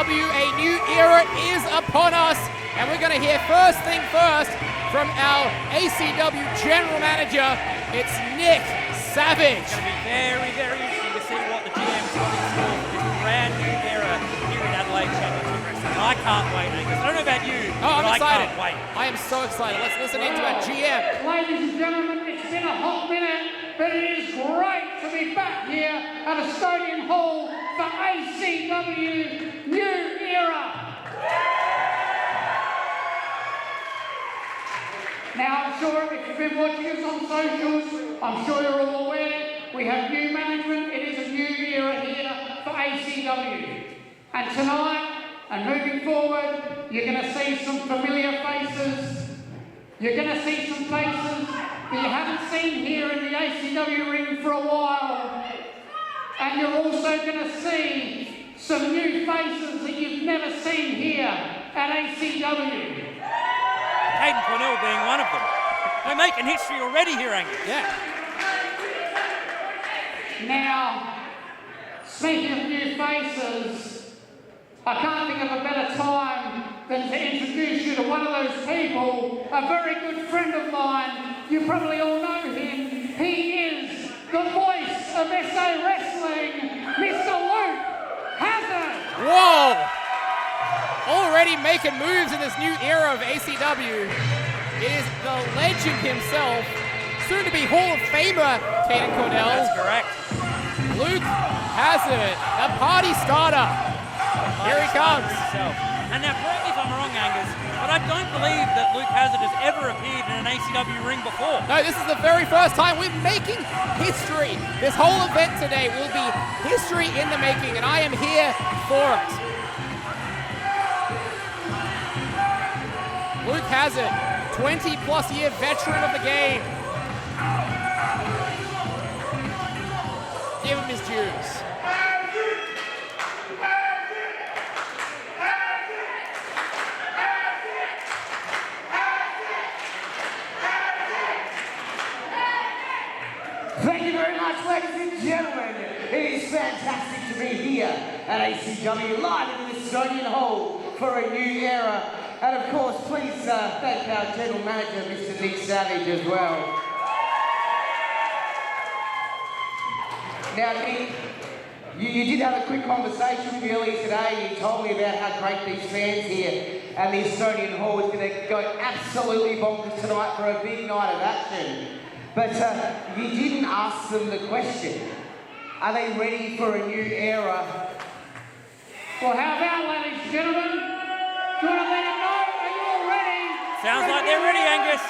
ACW A New Era is upon us, and we're going to hear first thing first from our ACW General Manager. It's Nick Savage. It's going to be very, very interesting to see what the GM's got in store for this brand new era here in Adelaide Championship Wrestling. I can't wait, Angus. I don't know about you, I'm but excited. I can't wait. I am so excited. Let's listen into our GM. Ladies and gentlemen, it's been a hot minute, but it is great to be back here at Estonian Hall for ACW New Era. Now, I'm sure if you've been watching us on socials, I'm sure you're all aware we have new management. It is a new era here for ACW. And tonight, and moving forward, you're going to see some familiar faces. You're going to see some faces that you haven't seen here in the ACW ring for a while. And you're also going to see some new faces that you've never seen here at ACW. Hayden Cornell being one of them. They're making history already here, Angus. Yeah. Now, speaking of new faces, I can't think of a better time than to introduce you to one of those people, a very good friend of mine. You probably all know him. He is the voice of SA Wrestling, Mr. Luke Hazard. Whoa! Already making moves in this new era of ACW is the legend himself, soon to be Hall of Famer Hayden Cornell. That's correct. Luke Hazard, the party starter. Here he comes. Himself. And now, correct me if I'm wrong, Angus, but I don't believe that Luke Hazard has ever appeared in an ACW ring before. No, this is the very first time we're making history. This whole event today will be history in the making, and I am here for it. Luke Hazard, 20-plus year veteran of the game. Give him his dues. Thank you very much, ladies and gentlemen. It is fantastic to be here at ACW live in the Estonian Hall for a new era. And of course, please thank our General Manager, Mr. Nick Savage, as well. Now, Nick, you did have a quick conversation with me earlier today. You told me about how great these fans here at the Estonian Hall is going to go absolutely bonkers tonight for a big night of action. But you didn't ask them the question. Are they ready for a new era? Well, how about, ladies and gentlemen? Do you want to let them know? Are you all ready? Sounds like they're ready, Angus.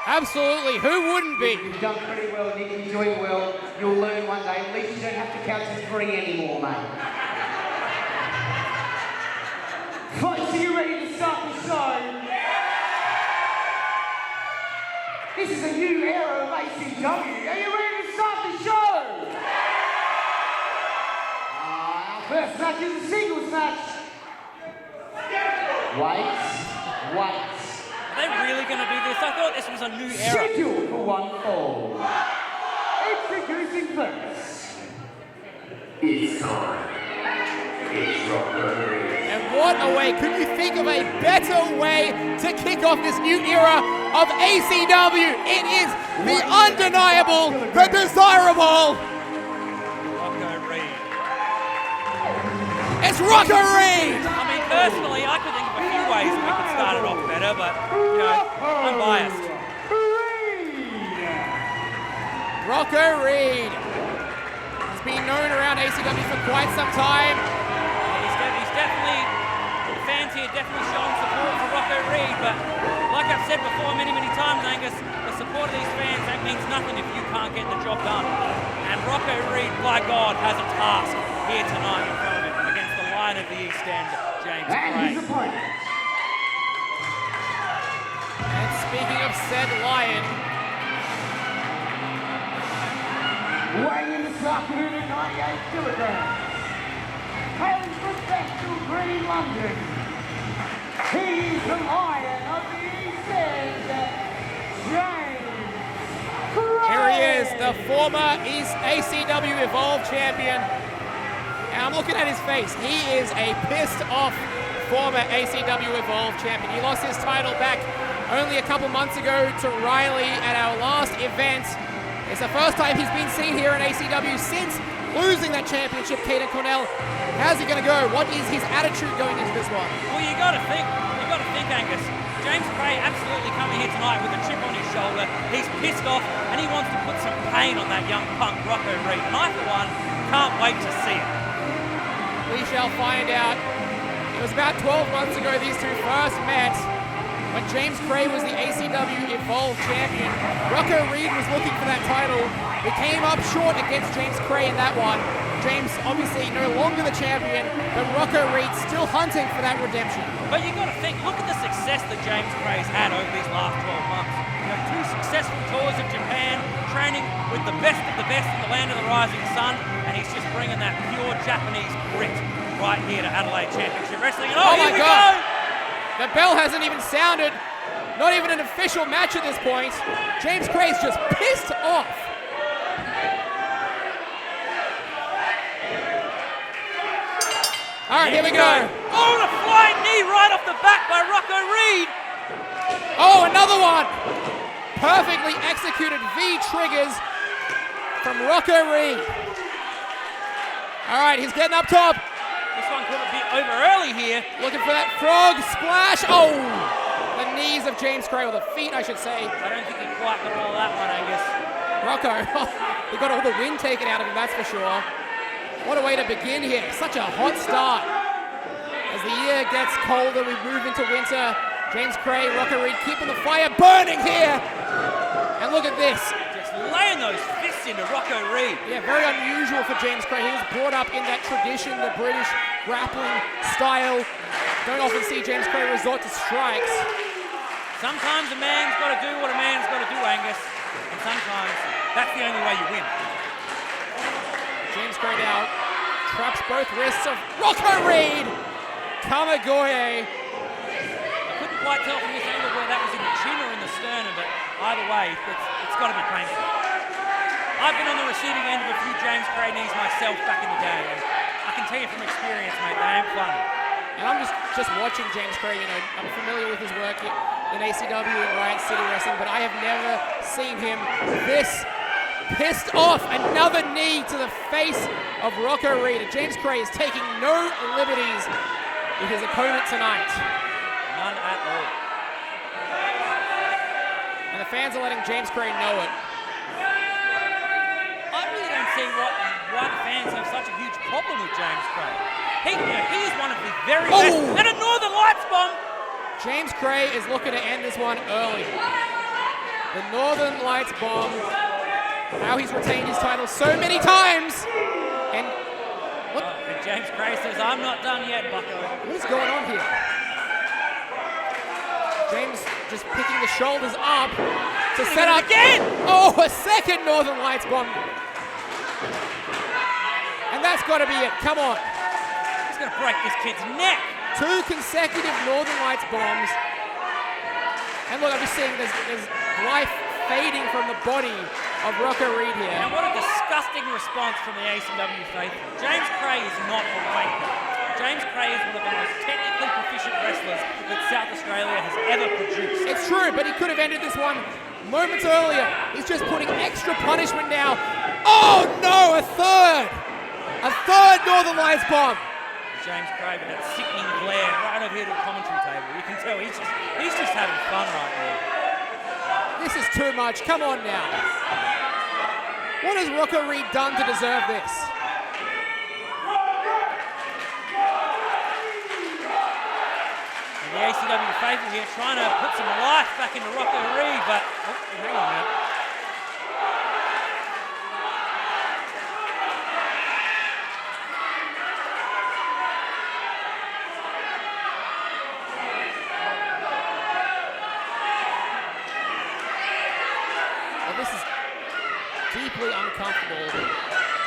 Absolutely, who wouldn't be? You've done pretty well, Nick. You're doing well. You'll learn one day. At least you don't have to count to 3 anymore, mate. Folks, are you ready to start the show? This is a new era of ACW. Are you ready to start the show? Our first match is a singles match. Wait. Are they really going to do this? I thought this was a new era. Scheduled for one fall. Introducing first. It's time. It's Lovegrove. And what a way, could you think of a better way to kick off this new era of ACW? It is the undeniable, the desirable. Rocco Reed. It's Rocco Reed. I mean, personally, I could think of a few ways that we could start it off better, but, you know, I'm biased. Rocco Reed has been known around ACW for quite some time. He's definitely, the fans here definitely showing support for Rocco Reed, but like I've said before many times, Angus, the support of these fans, that means nothing if you can't get the job done. And Rocco Reed, by God, has a task here tonight in front of him against the Lion of the East End, James And Gray. his opponent. And speaking of said Lion, weighing in this afternoon at 98 kilograms. Hailing from Bethel Green, London. He is the Lion of the East End, James Gray. here he is, the former East ACW Evolve Champion. And I'm looking at his face. He is a pissed off former ACW Evolve champion. He lost his title back only a couple months ago to Riley at our last event. It's the first time he's been seen here in ACW since losing that championship. Caden Cornell, how's he going to go? What is his attitude going into this one? Well, you got to think, Angus. James Gray absolutely coming here tonight with a chip on his shoulder. He's pissed off and he wants to put some pain on that young punk Rocco Reed. And I, for one, can't wait to see it. We shall find out. It was about 12 months ago these two first met when James Gray was the ACW Evolve champion. Rocco Reed was looking for that title. He came up short against James Gray in that one. James obviously no longer the champion, but Rocco Reed still hunting for that redemption. But you got to think, look at the success that James Gray's had over these last 12 months. You know, 2 successful tours of Japan, training with the best of the best in the land of the rising sun, and he's just bringing that pure Japanese grit right here to Adelaide Championship Wrestling. And oh here my we God. go! The bell hasn't even sounded. Not even an official match at this point. James Gray's just pissed off. All right, here we go. Oh, and a flying knee right off the back by Rocco Reed. Oh, another one. Perfectly executed V triggers from Rocco Reed. All right, he's getting up top. This one could be over early here. Looking for that frog splash. Oh, the knees of James Gray, or the feet, I should say. I don't think he quite got all that one, Angus. Rocco, he got all the wind taken out of him, that's for sure. What a way to begin here. Such a hot start. As the year gets colder, we move into winter. James Gray, Rocco Reed keeping the fire burning here. And look at this. Just laying those fists into Rocco Reed. Yeah, very unusual for James Gray. He was brought up in that tradition, the British grappling style. Don't often see James Gray resort to strikes. Sometimes a man's got to do what a man's got to do, Angus. And sometimes that's the only way you win. James Gray now traps both wrists of Rocco Reed. Kamagoye. I couldn't quite tell from this angle whether that was in the chin or in the sternum, but either way, it's got to be painful. I've been on the receiving end of a few James Gray knees myself back in the day, and I can tell you from experience, mate, they ain't fun. And I'm just watching James Gray, you know, I'm familiar with his work in ACW and Riot City Wrestling, but I have never seen him this pissed off. Another knee to the face of Rocco Reed. And James Gray is taking no liberties with his opponent tonight. None at all. And the fans are letting James Gray know it. I really don't see why the fans have such a huge problem with James Gray. He is one of the very best. And a Northern Lights bomb. James Gray is looking to end this one early. The Northern Lights bomb. How he's retained his title so many times. And look. And James Gray says, I'm not done yet, bucko. What is going on here? James just picking the shoulders up to set up. Again! Oh, a second Northern Lights bomb. And that's got to be it. Come on. He's going to break this kid's neck. 2 consecutive Northern Lights bombs. And look, I'm just seeing there's life fading from the body of Rocco Reed here. And what a disgusting response from the ACW faithful. James Gray is not a wanker. James Gray is one of the most technically proficient wrestlers that South Australia has ever produced. It's true, but he could have ended this one moments earlier. He's just putting extra punishment now. Oh no, a third Northern Lights bomb. James Gray with that sickening glare right over here to the commentary table. You can tell he's just having fun right now. This is too much. Come on now. What has Rocco Reed done to deserve this? And the ACW faithful here trying to put some life back into Rocco Reed, but hang on a minute. This is deeply uncomfortable.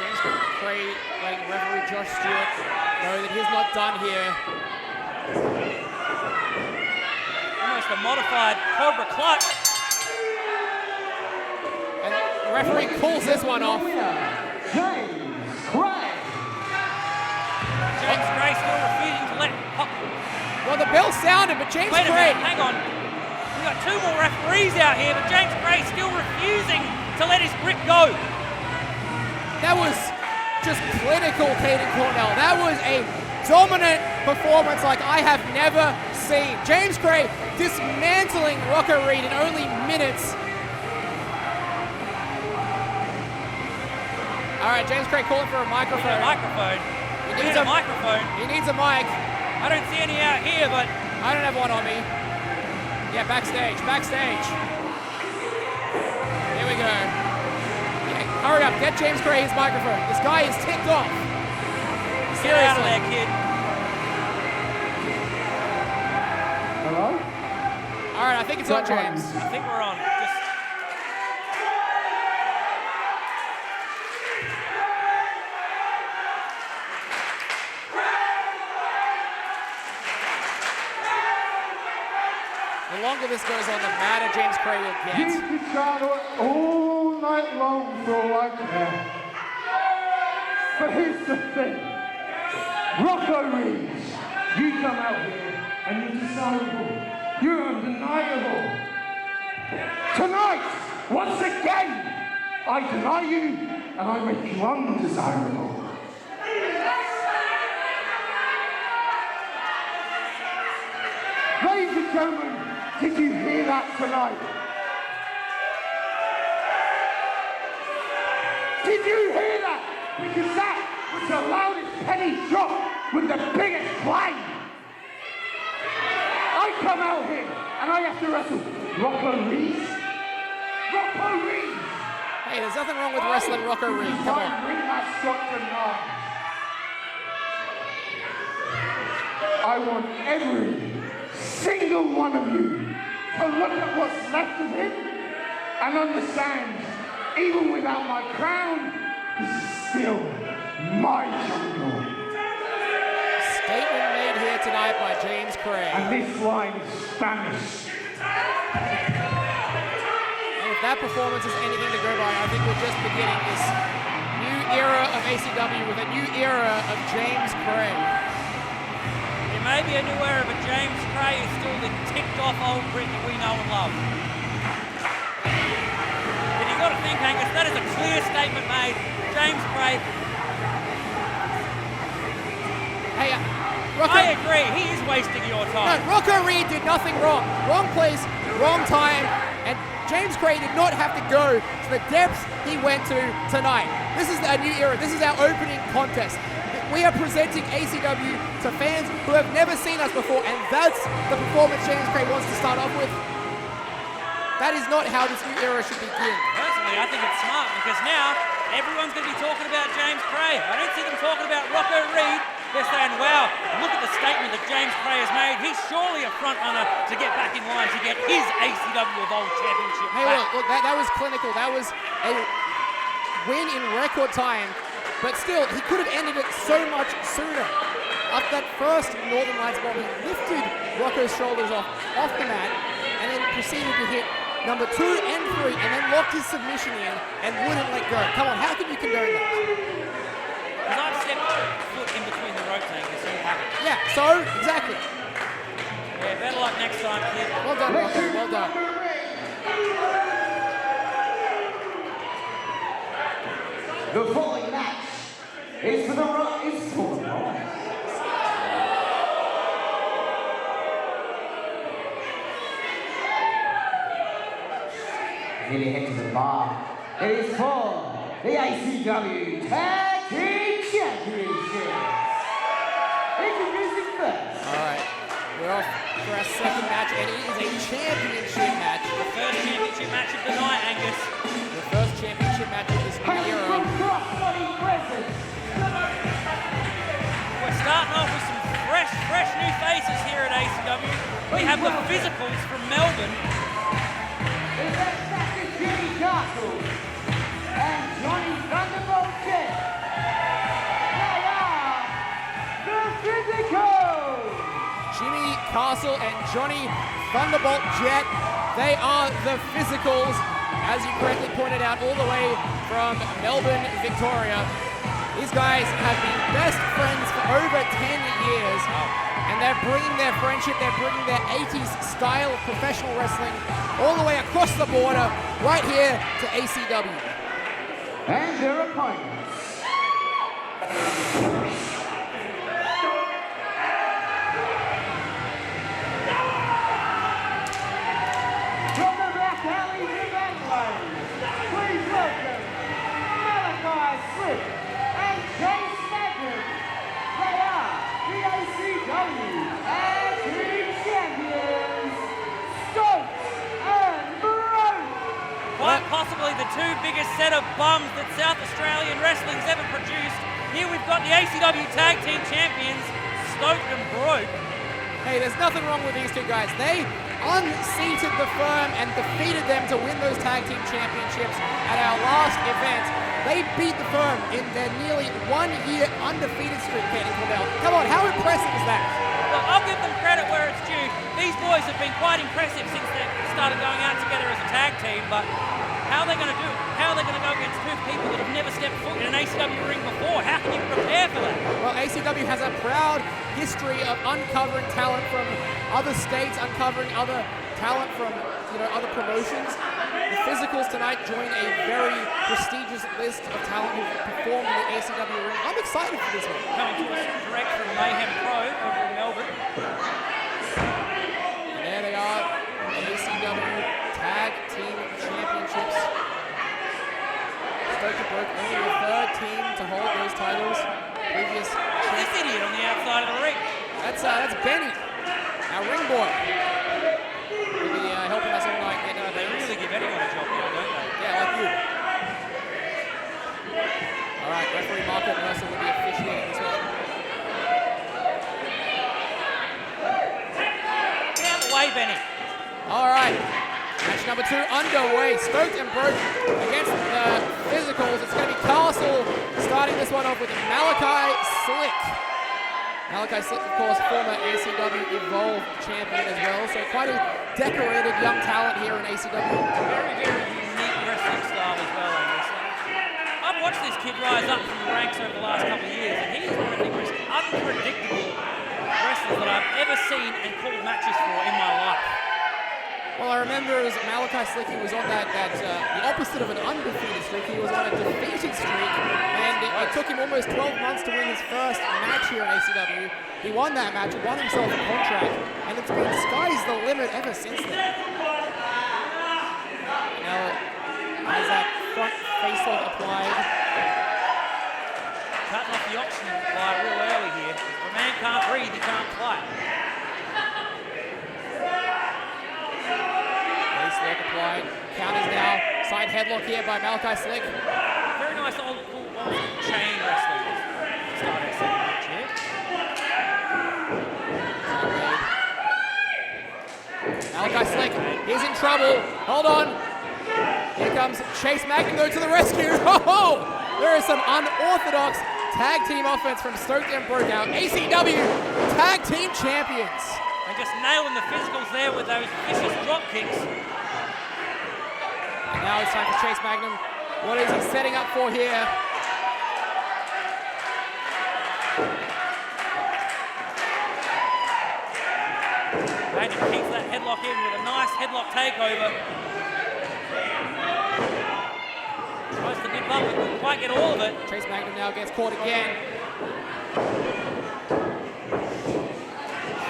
James Gray letting referee Josh Stewart know that he's not done here. Almost a modified Cobra clutch. And the referee calls this one off. James Gray. still refusing to let pop. Well, the bell sounded, but James Wait a Gray. minute, hang on. We've got 2 more referees out here, but James Gray still refusing to let his grip go. That was just clinical, Caden Cornell. That was a dominant performance like I have never seen. James Gray dismantling Rocco Reed in only minutes. All right, James Gray calling for a microphone. A microphone? He needs a microphone. He needs a mic. I don't see any out here, but... I don't have one on me. Yeah, backstage. Here we go. Yeah, hurry up, get James Gray his microphone. This guy is ticked off. Get out of there, kid. Hello? All right, I think it's on, James. I think we're on. The longer this goes on, the madder James Gray will get. You can chant all night long for all I care. But here's the thing. Rocco Reed, you come out here and you're desirable. You're undeniable. Tonight, once again, I deny you and I make you undesirable. Ladies and gentlemen, did you hear that tonight? Did you hear that? Because that was the loudest penny drop with the biggest clang. I come out here and I have to wrestle Rocco Reed. Rocco Reed. Hey, there's nothing wrong with wrestling Rocco Reed. Come on. Bring that Stockton Hall. I want every single one of you to look at what's left of him and understand, even without my crown, this is still my jungle. Statement made here tonight by James Gray. And this line is Spanish. And if that performance is anything to go by, I think we're just beginning this new era of ACW with a new era of James Gray. It may be a new era, but James Gray is still the ticked-off old Brit that we know and love. But you've got to think, Angus, that is a clear statement made. James Gray. Hey, Rocco. I agree, he is wasting your No, time. Rocco Reed did nothing wrong. Wrong place, wrong time, and James Gray did not have to go to the depths he went to tonight. This is a new era. This is our opening contest. We are presenting ACW to fans who have never seen us before, and that's the performance James Gray wants to start off with. That is not how this new era should begin. Personally, I think it's smart because now everyone's going to be talking about James Gray. I don't see them talking about Rocco Reed. They're saying, wow, look at the statement that James Gray has made. He's surely a front runner to get back in line to get his ACW Evolve Championship Hey, back. look, that was clinical. That was a win in record time. But still, he could have ended it so much sooner. After that first Northern Lights bomb, he lifted Rocco's shoulders off the mat and then proceeded to hit number 2 and 3 and then locked his submission in and wouldn't let go. Come on, how can you condone that? Because I've stepped foot in between the ropes, Angus, so you haven't. Yeah, so, exactly. Yeah, better luck next time, kid. Well done, Rocco, well done. The following match is for the right. Nearly head to the bar. It is for the ACW Tag Team Champions. Introducing first. All right, we're off for our second match, and it is a championship match. The first championship match of the night, Angus. The first championship match of this new era. We're starting off with some fresh new faces here at ACW. We have the physicals from Melbourne. Jimmy Castle and Johnny Thunderbolt Jet. They are the Physicals. Jimmy Castle and Johnny Thunderbolt Jet. They are the Physicals, as you correctly pointed out, all the way from Melbourne, Victoria. These guys have been best friends for over 10 bringing their friendship, they're bringing their 80s style of professional wrestling all the way across the border, right here to ACW. And their opponents. From the back alleys of Adelaide, please welcome Massacre and Chase Magnum. They are the ACW Tag Team Champions, Stoked and Broke. Quite possibly the two biggest set of bums that South Australian wrestling's ever produced. Here we've got the ACW Tag Team Champions, Stoked and Broke. Hey, there's nothing wrong with these two guys. They unseated the firm and defeated them to win those tag team championships at our last event. They beat the firm in their nearly 1 year undefeated streak, Kenny Cordell. Come on, how impressive is that? Look, I'll give them credit where it's due. These boys have been quite impressive since they started going out together as a tag team, but how are they going to do it? How are they going to go against two people that have never stepped foot in an ACW ring before? How can you prepare for that? Well, ACW has a proud history of uncovering talent from other states, uncovering other talent from other promotions. The Physicals tonight join a very prestigious list of talent who performed in the ACW ring. I'm excited for this one. Coming to us direct from Mayhem Pro over in Melbourne. And there they are, the ACW Tag Team Championships. Stoked and Broke, only the third team to hold those titles. Previous This idiot on the outside of the ring. That's Benny, our ring boy. He'll be helping us all night. They really give anyone a job now, don't they? Yeah, like you. All right, referee Marco Mercer will be officiating this one. Get out of the way, Benny. All right, match number 2 underway. Stoked and Broke against the Physicals. It's going to be Castle starting this one off with Malachi Slick. Malachi Slick, of course, former ACW Evolve champion as well, so quite a decorated young talent here in ACW. Very, very unique wrestling style as well, Angus. I've watched this kid rise up from the ranks over the last couple of years, and he's one of the most unpredictable wrestlers that I've ever seen and called matches for in my life. Well, I remember as Malachi Slick, he was on the opposite of an undefeated streak. He was on a defeated streak, and it took him almost 12 months to win his first match here in ACW. He won that match, won himself a contract, and it's been sky's the limit ever since then. Now, has that front facelock applied? Cutting off the oxygen supply real early here. If a man can't breathe, he can't fight. Slick applied. Counters now. Side headlock here by Malachi Slick. Very nice old chain wrestling. Start our second match here. Malachi Slick is in trouble. Hold on. Here comes Chase Magnum though to the rescue. Oh, there is some unorthodox tag team offense from Stoked and Broke out. ACW Tag Team Champions. And just nailing the Physicals there with those vicious drop kicks. And now it's time for Chase Magnum. What is he setting up for here? Magnum keeps that headlock in with a nice headlock takeover. Tries to nip up, but couldn't quite get all of it. Chase Magnum now gets caught again.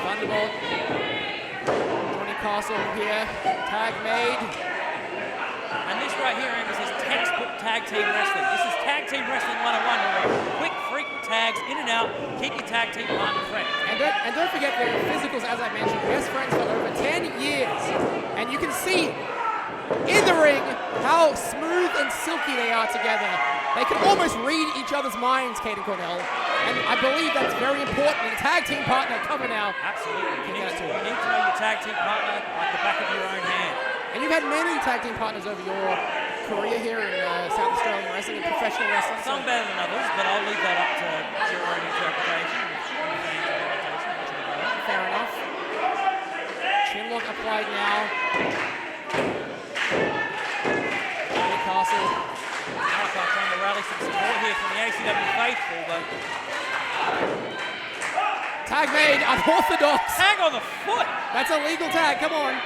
Thunderbolt. Johnny Castle here. Tag made. And this right here, Angus, is textbook tag team wrestling. This is tag team wrestling 101. Quick, frequent tags, in and out, keep your tag team partner fresh. And don't forget the Physicals, as I mentioned, best friends for over 10 years. And you can see in the ring how smooth and silky they are together. They can almost read each other's minds, Kate and Cornell. And I believe that's very important in a tag team partner cover now. Absolutely. You need to know your tag team partner like the back of your own hand. And you've had many tag team partners over your career here in South Australian wrestling and professional wrestling. Some better than others, but I'll leave that up to your own interpretation. Fair enough. Chinlock applied now. Johnny Castle. Malachi trying to rally some support here from the ACW faithful, but Tag made, unorthodox. Tag on the foot. That's a legal tag, come on.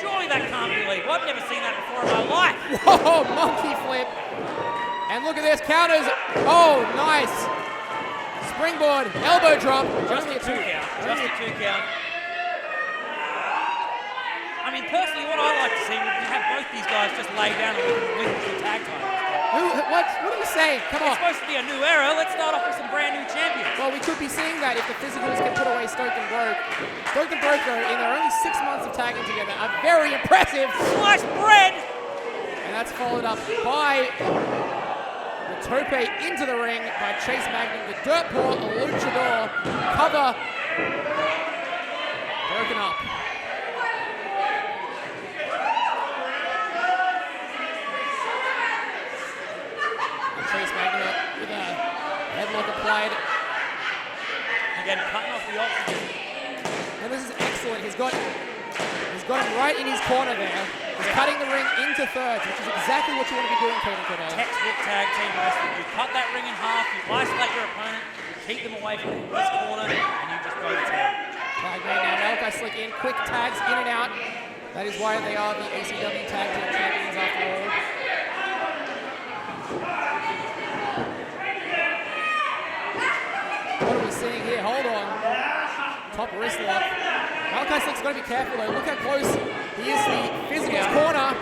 Surely that can't be legal. I've never seen that before in my life. Whoa, monkey flip. And look at this, counters. Oh, nice. Springboard, elbow drop. Just a 2 count. Just a 2 count. I mean, personally, what I like to see would be have both these guys just lay down and win the tag titles. What are you saying? Come on. It's supposed to be a new era. Let's start off with some brand new champions. Well, we could be seeing that if the physicals can put away Stoked and Broke. Stoked and Broke, though, in their only 6 months of tagging together, are very impressive. Sliced bread! And that's followed up by the tope into the ring by Chase Magnum. The dirt poor luchador cover broken up. Chase Magnum with a headlock applied. Again, cutting off the oxygen. And this is excellent. He's got him right in his corner there. He's cutting the ring into thirds, which is exactly what you want to be doing, Caden Cordell. Textbook tag team wrestling. You cut that ring in half, you isolate your opponent, keep them away from this corner, and you just go to town. Tag made now. Malachi Slick in. Quick tags in and out. That is why they are the ACW Tag Team Champions after all. What are we seeing here? Hold on. Top wrist lock. Malachi Slick's got to be careful though. Look how close he is to the physicals corner.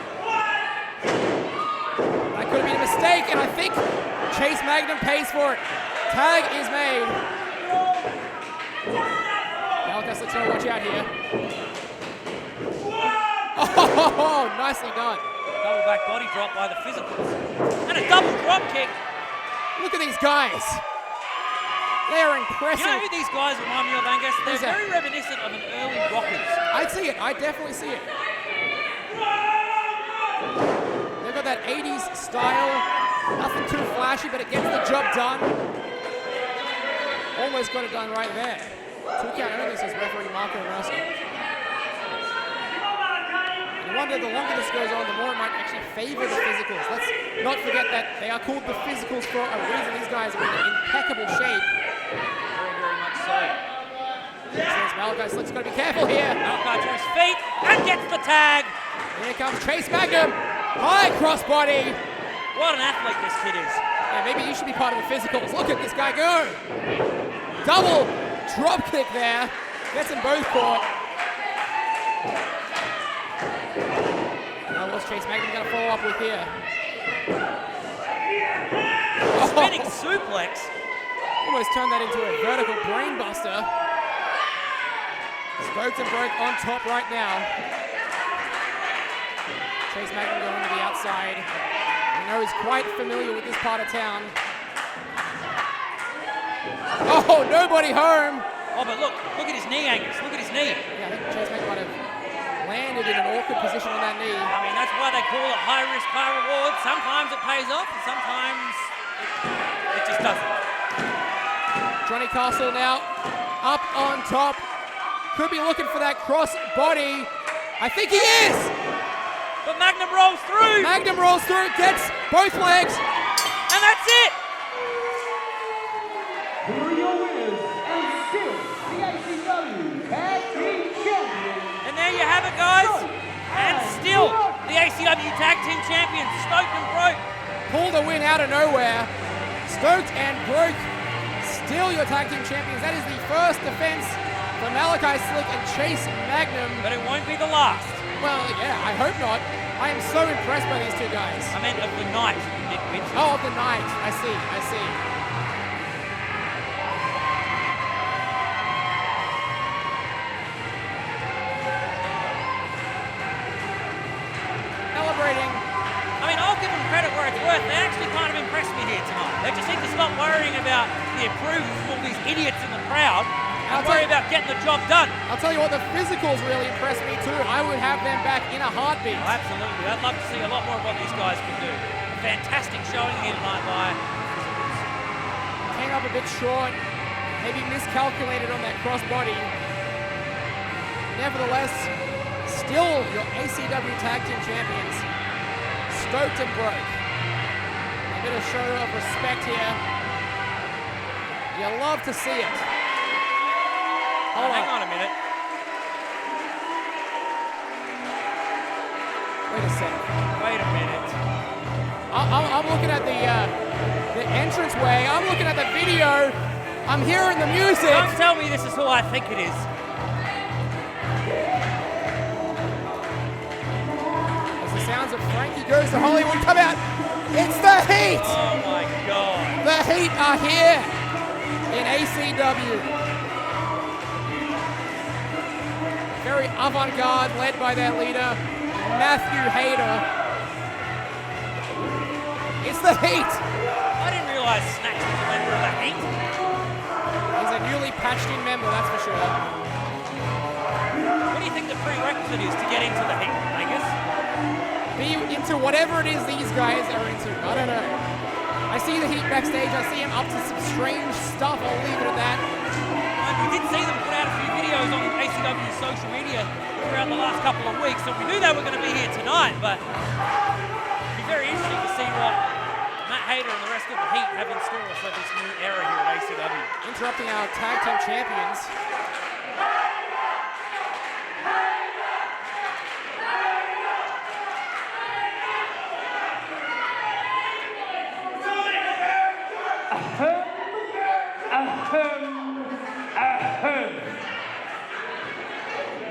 That could have been a mistake, and I think Chase Magnum pays for it. Tag is made. Malachi Slick's going to watch out here. Oh, nicely done. Double back body drop by the physicals. And a double drop kick. Look at these guys. They are impressive. You know who these guys remind me of, Angus? They're very reminiscent of an early Rockers. I see it. I definitely see it. They've got that 80s style. Nothing too flashy, but it gets the job done. Almost got it done right there. 2 count only, says referee Marco Rossi. I wonder the longer this goes on, the more it might actually favor the physicals. Let's not forget that they are called the physicals for a reason. These guys are in impeccable shape. Very, very much so. Says Malachi Slick's got to be careful here. Malachi to his feet and gets the tag. Here comes Chase Magnum. High crossbody. What an athlete this kid is. Yeah, maybe you should be part of the physicals. Look at this guy go. Double drop kick there. Gets them both caught. Now what's Chase Magnum going to follow up with here? Spinning suplex. Almost turned that into a vertical brainbuster. Stoked and Broke on top right now. Chase Magnum going to the outside. I know he's quite familiar with this part of town. Oh, nobody home. Oh, but look at his knee, Angus. Look at his knee. Yeah, I think Chase Magnum might have landed in an awkward position on that knee. I mean, that's why they call it high risk, high reward. Sometimes it pays off, and sometimes it just doesn't. Johnny Castle now up on top. Could be looking for that cross body. I think he is. But Magnum rolls through. Magnum rolls through, gets both legs. And that's it. Here are your winners, and still the ACW Tag Team Champions. And there you have it, guys. And still the ACW Tag Team Champions, Stoked and Broke. Pulled a win out of nowhere. Stoked and Broke, still your Tag Team Champions. That is the first defense for Malachi Slick and Chase Magnum. But it won't be the last. Well, yeah, I hope not. I am so impressed by these two guys. I meant of the night, Nick Vincent. Oh, of the night. I see. Celebrating. I mean, I'll give them credit where it's worth. They actually kind of impressed me here tonight. They just need to stop worrying about the approval from all these idiots in the crowd and worry about getting the job done. I'll tell you what, the physicals really impressed me too. I would have them back in a heartbeat. Oh, absolutely. I'd love to see a lot more of what these guys can do. A fantastic showing here tonight by physicals. Came up a bit short, maybe miscalculated on that crossbody. Nevertheless, still your ACW Tag Team Champions, Stoked and Broke. A bit of show of respect here. You love to see it. Hold hang on a minute. Wait a second. Wait a minute. I'm looking at the entranceway. I'm looking at the video. I'm hearing the music. Don't tell me this is who I think it is. As the sounds of Frankie Goes to Hollywood come out, it's the Heat! Oh my God. The Heat are here in ACW. Very avant-garde, led by their leader, Matthew Hayter. It's the Heat! I didn't realize Snacks was a member of the Heat. He's a newly patched-in member, that's for sure. What do you think the prerequisite is to get into the Heat, Angus? Be into whatever it is these guys are into. I don't know. I see the Heat backstage. I see him up to some strange stuff. I'll leave it at that. We did see them put out a few videos on ACW social media throughout the last couple of weeks, so we knew they were going to be here tonight, but it'd be very interesting to see what Matt Hayter and the rest of the Heat have in store for this new era here at ACW. Interrupting our Tag Team Champions.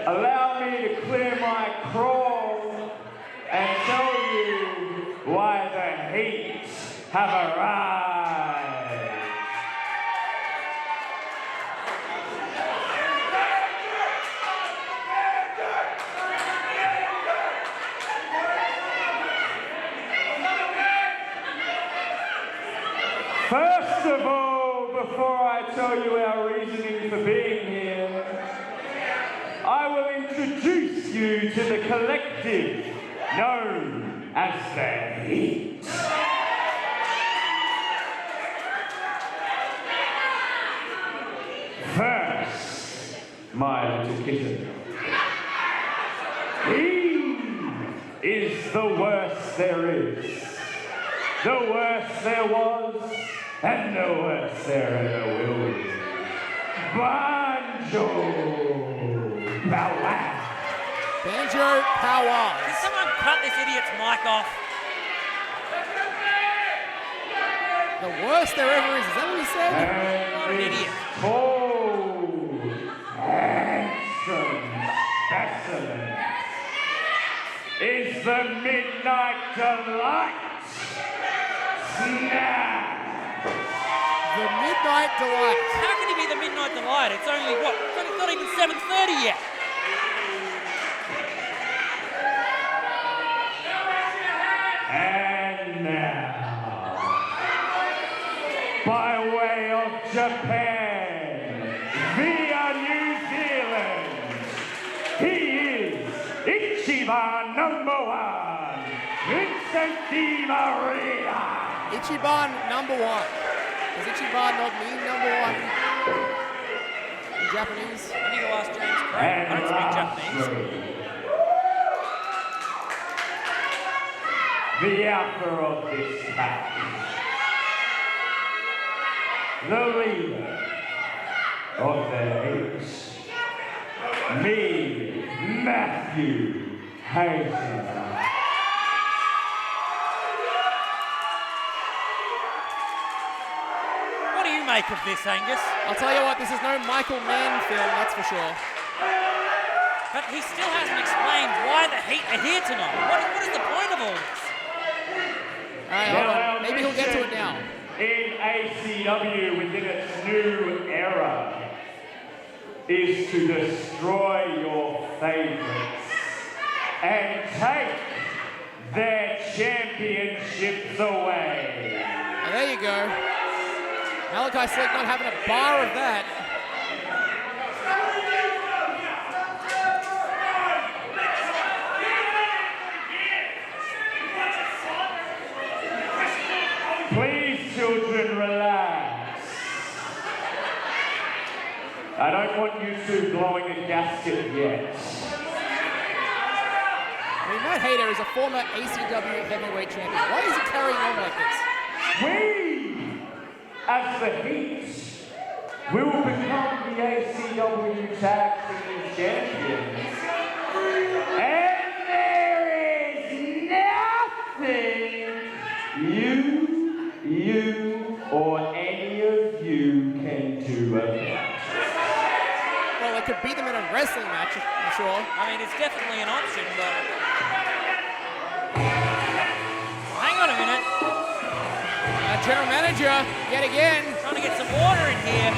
Allow me to clear my crawl and tell you why the Heat have arrived. First of all, before I tell you our reasoning for being here, I will introduce you to the collective known as the Heat. First, my little kitten. He is the worst there is, the worst there was, and the worst there ever will be. Banjo! Banjo Power. Did someone cut this idiot's mic off? The worst there ever is that what he said? What an idiot. Cold, handsome specimen is the Midnight Delight. Snap! The Midnight Delight. How can he be the Midnight Delight? It's only, what? It's not even 7:30 yet. And now, by way of Japan, via New Zealand, he is Ichiban #1, Vincent Di Maria. Ichiban #1. Does Ichiban not mean #1 in Japanese? I need to ask James Craig. I don't speak Japanese. The author of this pack, the leader of the Heat, me, Matthew Hayter. What do you make of this, Angus? I'll tell you what, this is no Michael Mann film, that's for sure. But he still hasn't explained why the Heat are here tonight. What is the point of all this? Alright, hold on. Maybe he'll get to it now. In ACW within its new era is to destroy your favorites and take their championships away. Oh, there you go. Malachi Slick not having a bar of that. Please, children, relax. I don't want you two blowing a gasket yet. I mean, Matt Hayter is a former ACW Heavyweight Champion. Why is he carrying on like this? We, as the Heat, will become the ACW Tag Team Champions. And there is nothing you, or any of you can do about it. Well, I could beat them in a wrestling match, I'm sure. I mean, it's definitely an option, but... Hang on a minute. General manager, yet again. Trying to get some order in here.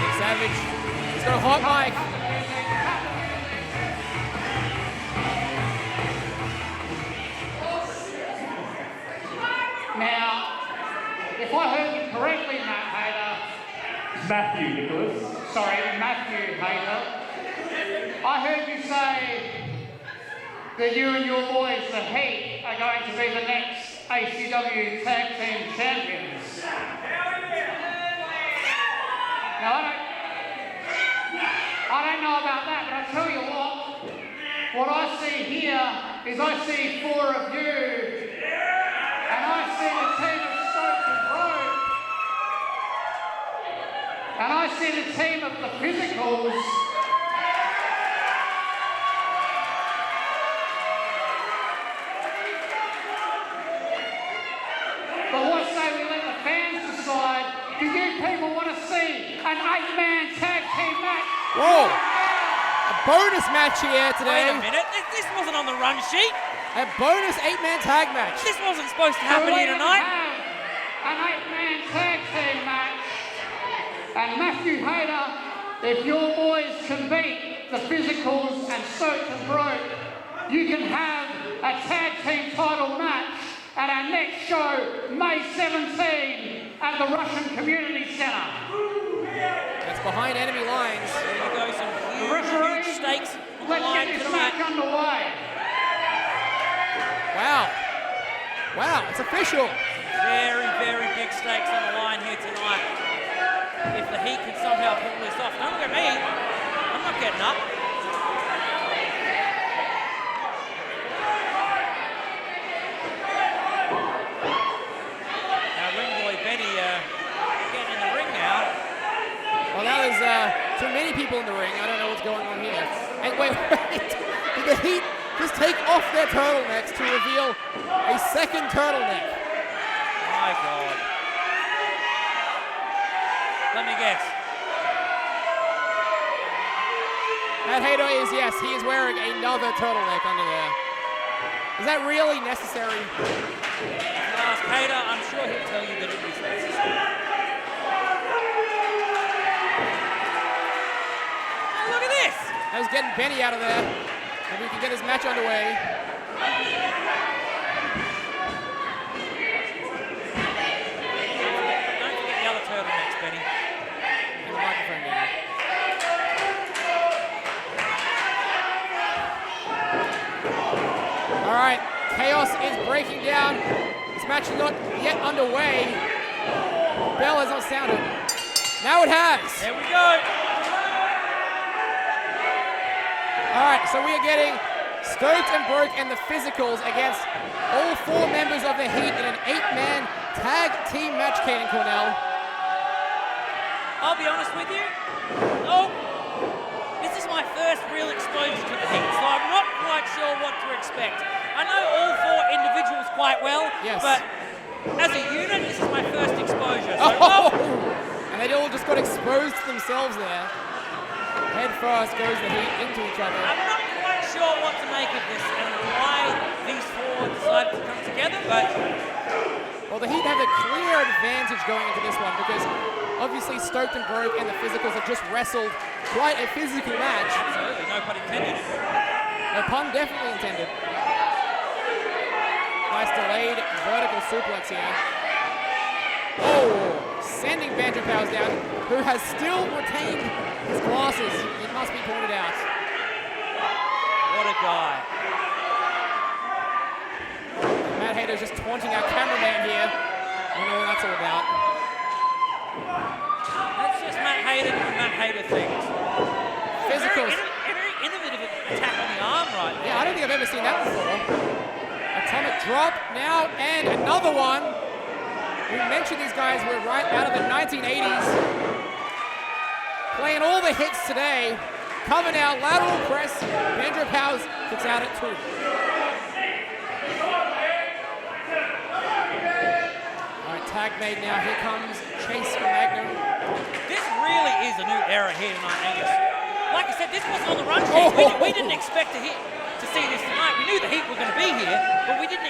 Nick Savage, he's got a hot mic. Now, if I heard you correctly, Matt Hayter, Matthew, Nicholas. sorry, Matthew Hayter, I heard you say that you and your boys, the Heat, are going to be the next ACW Tag Team Champions. Now, I don't know about that, but I tell you what I see here is I see 4 of you, and I see the team of Stoked and Broke, and I see the team of the Physicals. But what say we let the fans decide? Do you people want to see an 8-man tag team match? Whoa! A bonus match here today. Wait a minute, this wasn't on the run sheet. A bonus 8-man tag match. This wasn't supposed to happen here tonight. An 8-man tag team match. And Matthew Hayter, if your boys can beat the Physicals and Stoked and Broke, you can have a tag team title match at our next show, May 17, at the Russian Community Centre. That's behind enemy lines. There you go, some Referee, huge stakes on the let's line get this tonight. match underway. Wow. Wow, it's official. Very, very big stakes on the line here tonight. If the Heat can somehow pull this off. Don't look at me. I'm not getting up. Now, ring boy Benny getting in the ring now. Well, now there's too many people in the ring. I don't know what's going on here. And wait. Did the Heat just take off their turtlenecks to reveal a second turtleneck? My God. Let me guess. Matt Hayter is, yes, he is wearing another turtleneck under there. Is that really necessary? If you ask Hayter, I'm sure he'll tell you that it is necessary. Oh, look at this! I was getting Benny out of there. Maybe we can get his match underway. Don't forget the other turtlenecks, Benny. And the microphone, Benny. All right, chaos is breaking down. This match is not yet underway. Bell has not sounded. Now it has. There we go. All right, so we are getting Stoked and Broke and the Physicals against all 4 members of the Heat in an 8-man tag team match, Caden Cornell. I'll be honest with you. Oh, this is my first real exposure to the Heat, so I'm not quite sure what to expect. I know all 4 individuals quite well, Yes. but as a unit, this is my first exposure. So, Oh! And they all just got exposed to themselves there. Head first goes the Heat into each other. I'm not quite sure what to make of this and why these 4 decided to come together, but Well, the Heat have a clear advantage going into this one because obviously Stoked and Broke and the Physicals have just wrestled quite a physical match. absolutely, no pun intended. No pun definitely intended. Nice delayed vertical suplex here. Oh, sending Banjo Powers down, who has still retained his glasses. It must be pointed out. What a guy. Matt Hayter's just taunting our cameraman here. I don't know what that's all about. That's just Matt Hayter doing Matt Hayter things. Physicals. A very innovative attack on the arm right there. Yeah, I don't think I've ever seen that before. Atomic drop now, and another one. We mentioned these guys were right out of the 1980s. laying all the hits today. Cover now, lateral press. Banjo Powers kicks out at 2. All right, tag made now. Here comes Chase from Magnum. This really is a new era here tonight, Angus. Like I said, this wasn't on the run sheet. We didn't expect to see this tonight. We knew the Heat were going to be here, but we didn't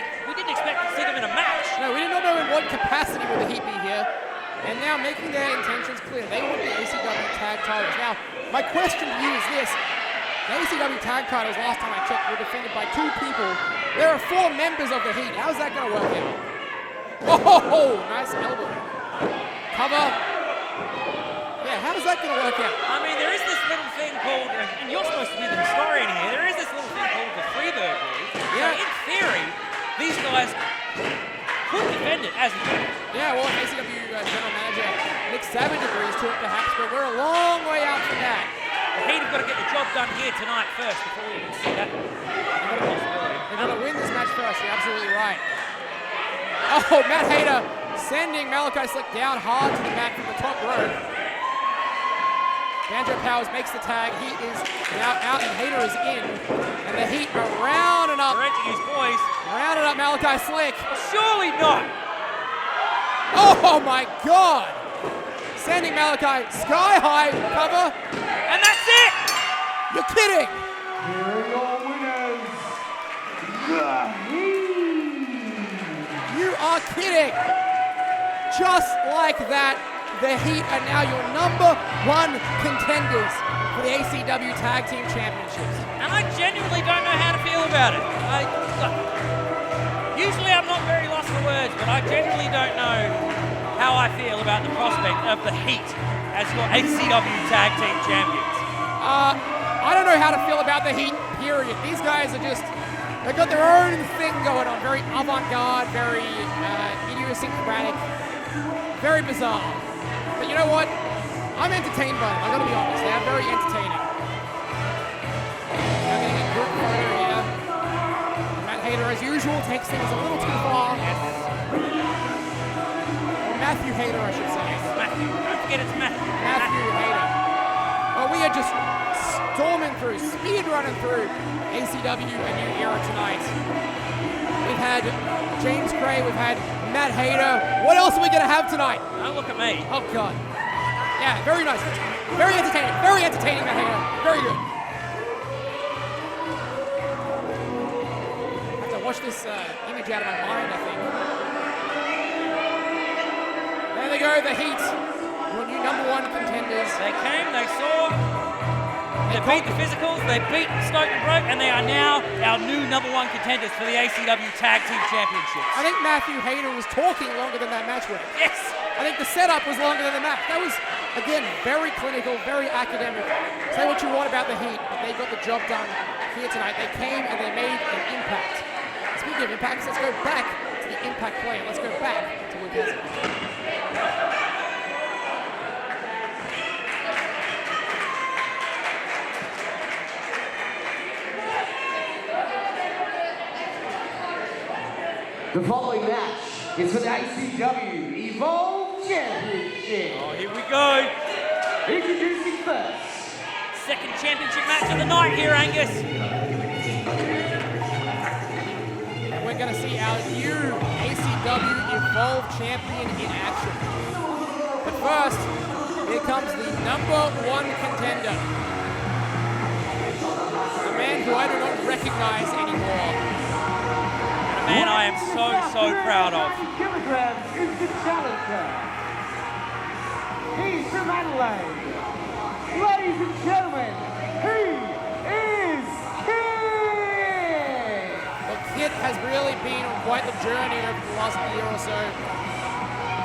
expect to see them in a match. No, we did not know in what capacity would the Heat be here. And now making their intentions clear. They want the ACW tag titles. Now, my question to you is this. The ACW tag titles, last time I checked, were defended by 2 people. There are 4 members of the Heat. How's that going to work out? Oh, nice elbow. Cover. Yeah, how is that going to work out? I mean, there is this little thing called, and you're supposed to be the historian here, there is this little thing called the Freebird rules. Yeah. So in theory, these guys could defend it as a unit. Yeah, well, ACW General Manager Nick Savage agrees to it perhaps, but we're a long way out from that. The Heat have got to get the job done here tonight first before we can see that. They've got to win this match first, you're absolutely right. Oh, Matt Hayter sending Malachi Slick down hard to the mat from the top rope. Banjo Powers makes the tag. Heat is now out and Hayter is in. And the Heat are rounding up. Directing his boys. Rounding up Malachi Slick. Surely not. Oh my God. Sending Malachi sky high cover. And that's it. You're kidding. Here are your winners, the Heat. You are kidding. Just like that, the Heat are now your #1 contenders for the ACW Tag Team Championships. And I genuinely don't know how to feel about it. Usually I'm not very lost for words, but I genuinely don't know how I feel about the prospect of the Heat as your ACW Tag Team Champions. I don't know how to feel about the Heat, period. These guys are just, they've got their own thing going on. Very avant-garde, very idiosyncratic, very bizarre. But you know what? I'm entertained by them. I gotta be honest. They are very entertaining. Now getting a group photo here. Matt Hayter, as usual, takes things a little too far. Yes. Or Matthew Hayter, I should say. Yes, Matthew. Don't forget it's Matthew. Matthew Hayter. Well, we are just storming through, speed running through ACW A New Era tonight. We've had James Gray, we've had Matt Hayter. What else are we going to have tonight? Don't look at me. Oh, God. Yeah, very nice. Very entertaining. Very entertaining, Matt Hayter. Very good. I have to watch this image out of my mind, I think. There they go, the Heat. Your new #1 contenders. They came, they saw, they beat the physicals, they beat Stoked and Broke, and they are now our new #1 contenders for the ACW Tag Team Championships. I think Matthew Hayter was talking longer than that match went. Yes! I think the setup was longer than the match. That was, again, very clinical, very academic. Say what you want about the Heat, but they got the job done here tonight. They came and they made an impact. Speaking of impacts, let's go back to the Impact player. Let's go back to Luke Izzy. The following match is for the ACW Evolve Championship. Oh, here we go. Introducing first. Second championship match of the night here, Angus. We're going to see our new ACW Evolve Champion in action. But first, here comes the #1 contender. A man who I do not recognize anymore. Man, I am so proud of. Kilograms is the challenger. He's from Adelaide. Ladies and gentlemen, he is Kid. Well, Kid has really been on quite the journey over the last year or so.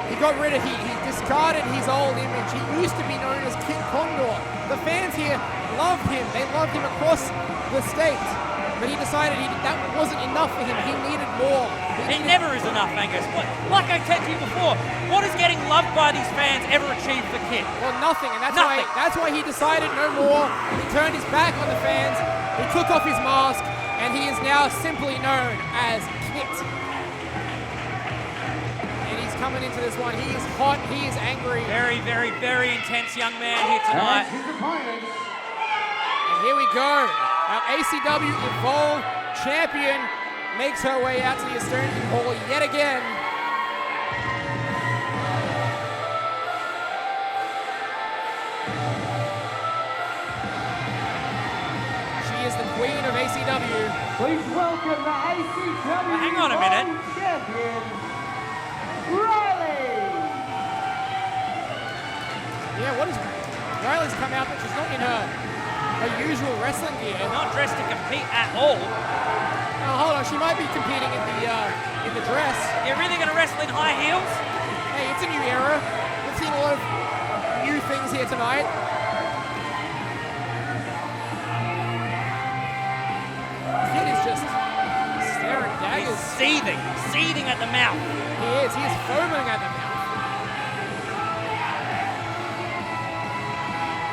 He got rid of he discarded his old image. He used to be known as Kid Condor. The fans here loved him. They loved him across the state. But he decided that wasn't enough for him. He needed more. It never is enough, Angus. Like I said to you before, what has getting loved by these fans ever achieved for Kid? Well, nothing, and Nothing. that's why he decided no more. He turned his back on the fans. He took off his mask, and he is now simply known as Kit. And he's coming into this one. He is hot, he is angry. Very, very, very intense young man here tonight. And here we go. Our ACW Evolve champion makes her way out to the Estonian Hall yet again. She is the queen of ACW. Please welcome the ACW Hang on a minute. champion, Riley. Yeah, what is Riley's come out, but she's not in her usual wrestling gear. Not dressed to compete at all. Oh, hold on, she might be competing in the dress. You're really going to wrestle in high heels? Hey, it's a new era. We've seen a lot of new things here tonight. The kid is just staring daggers. He's seething at the mouth. He is foaming at the mouth.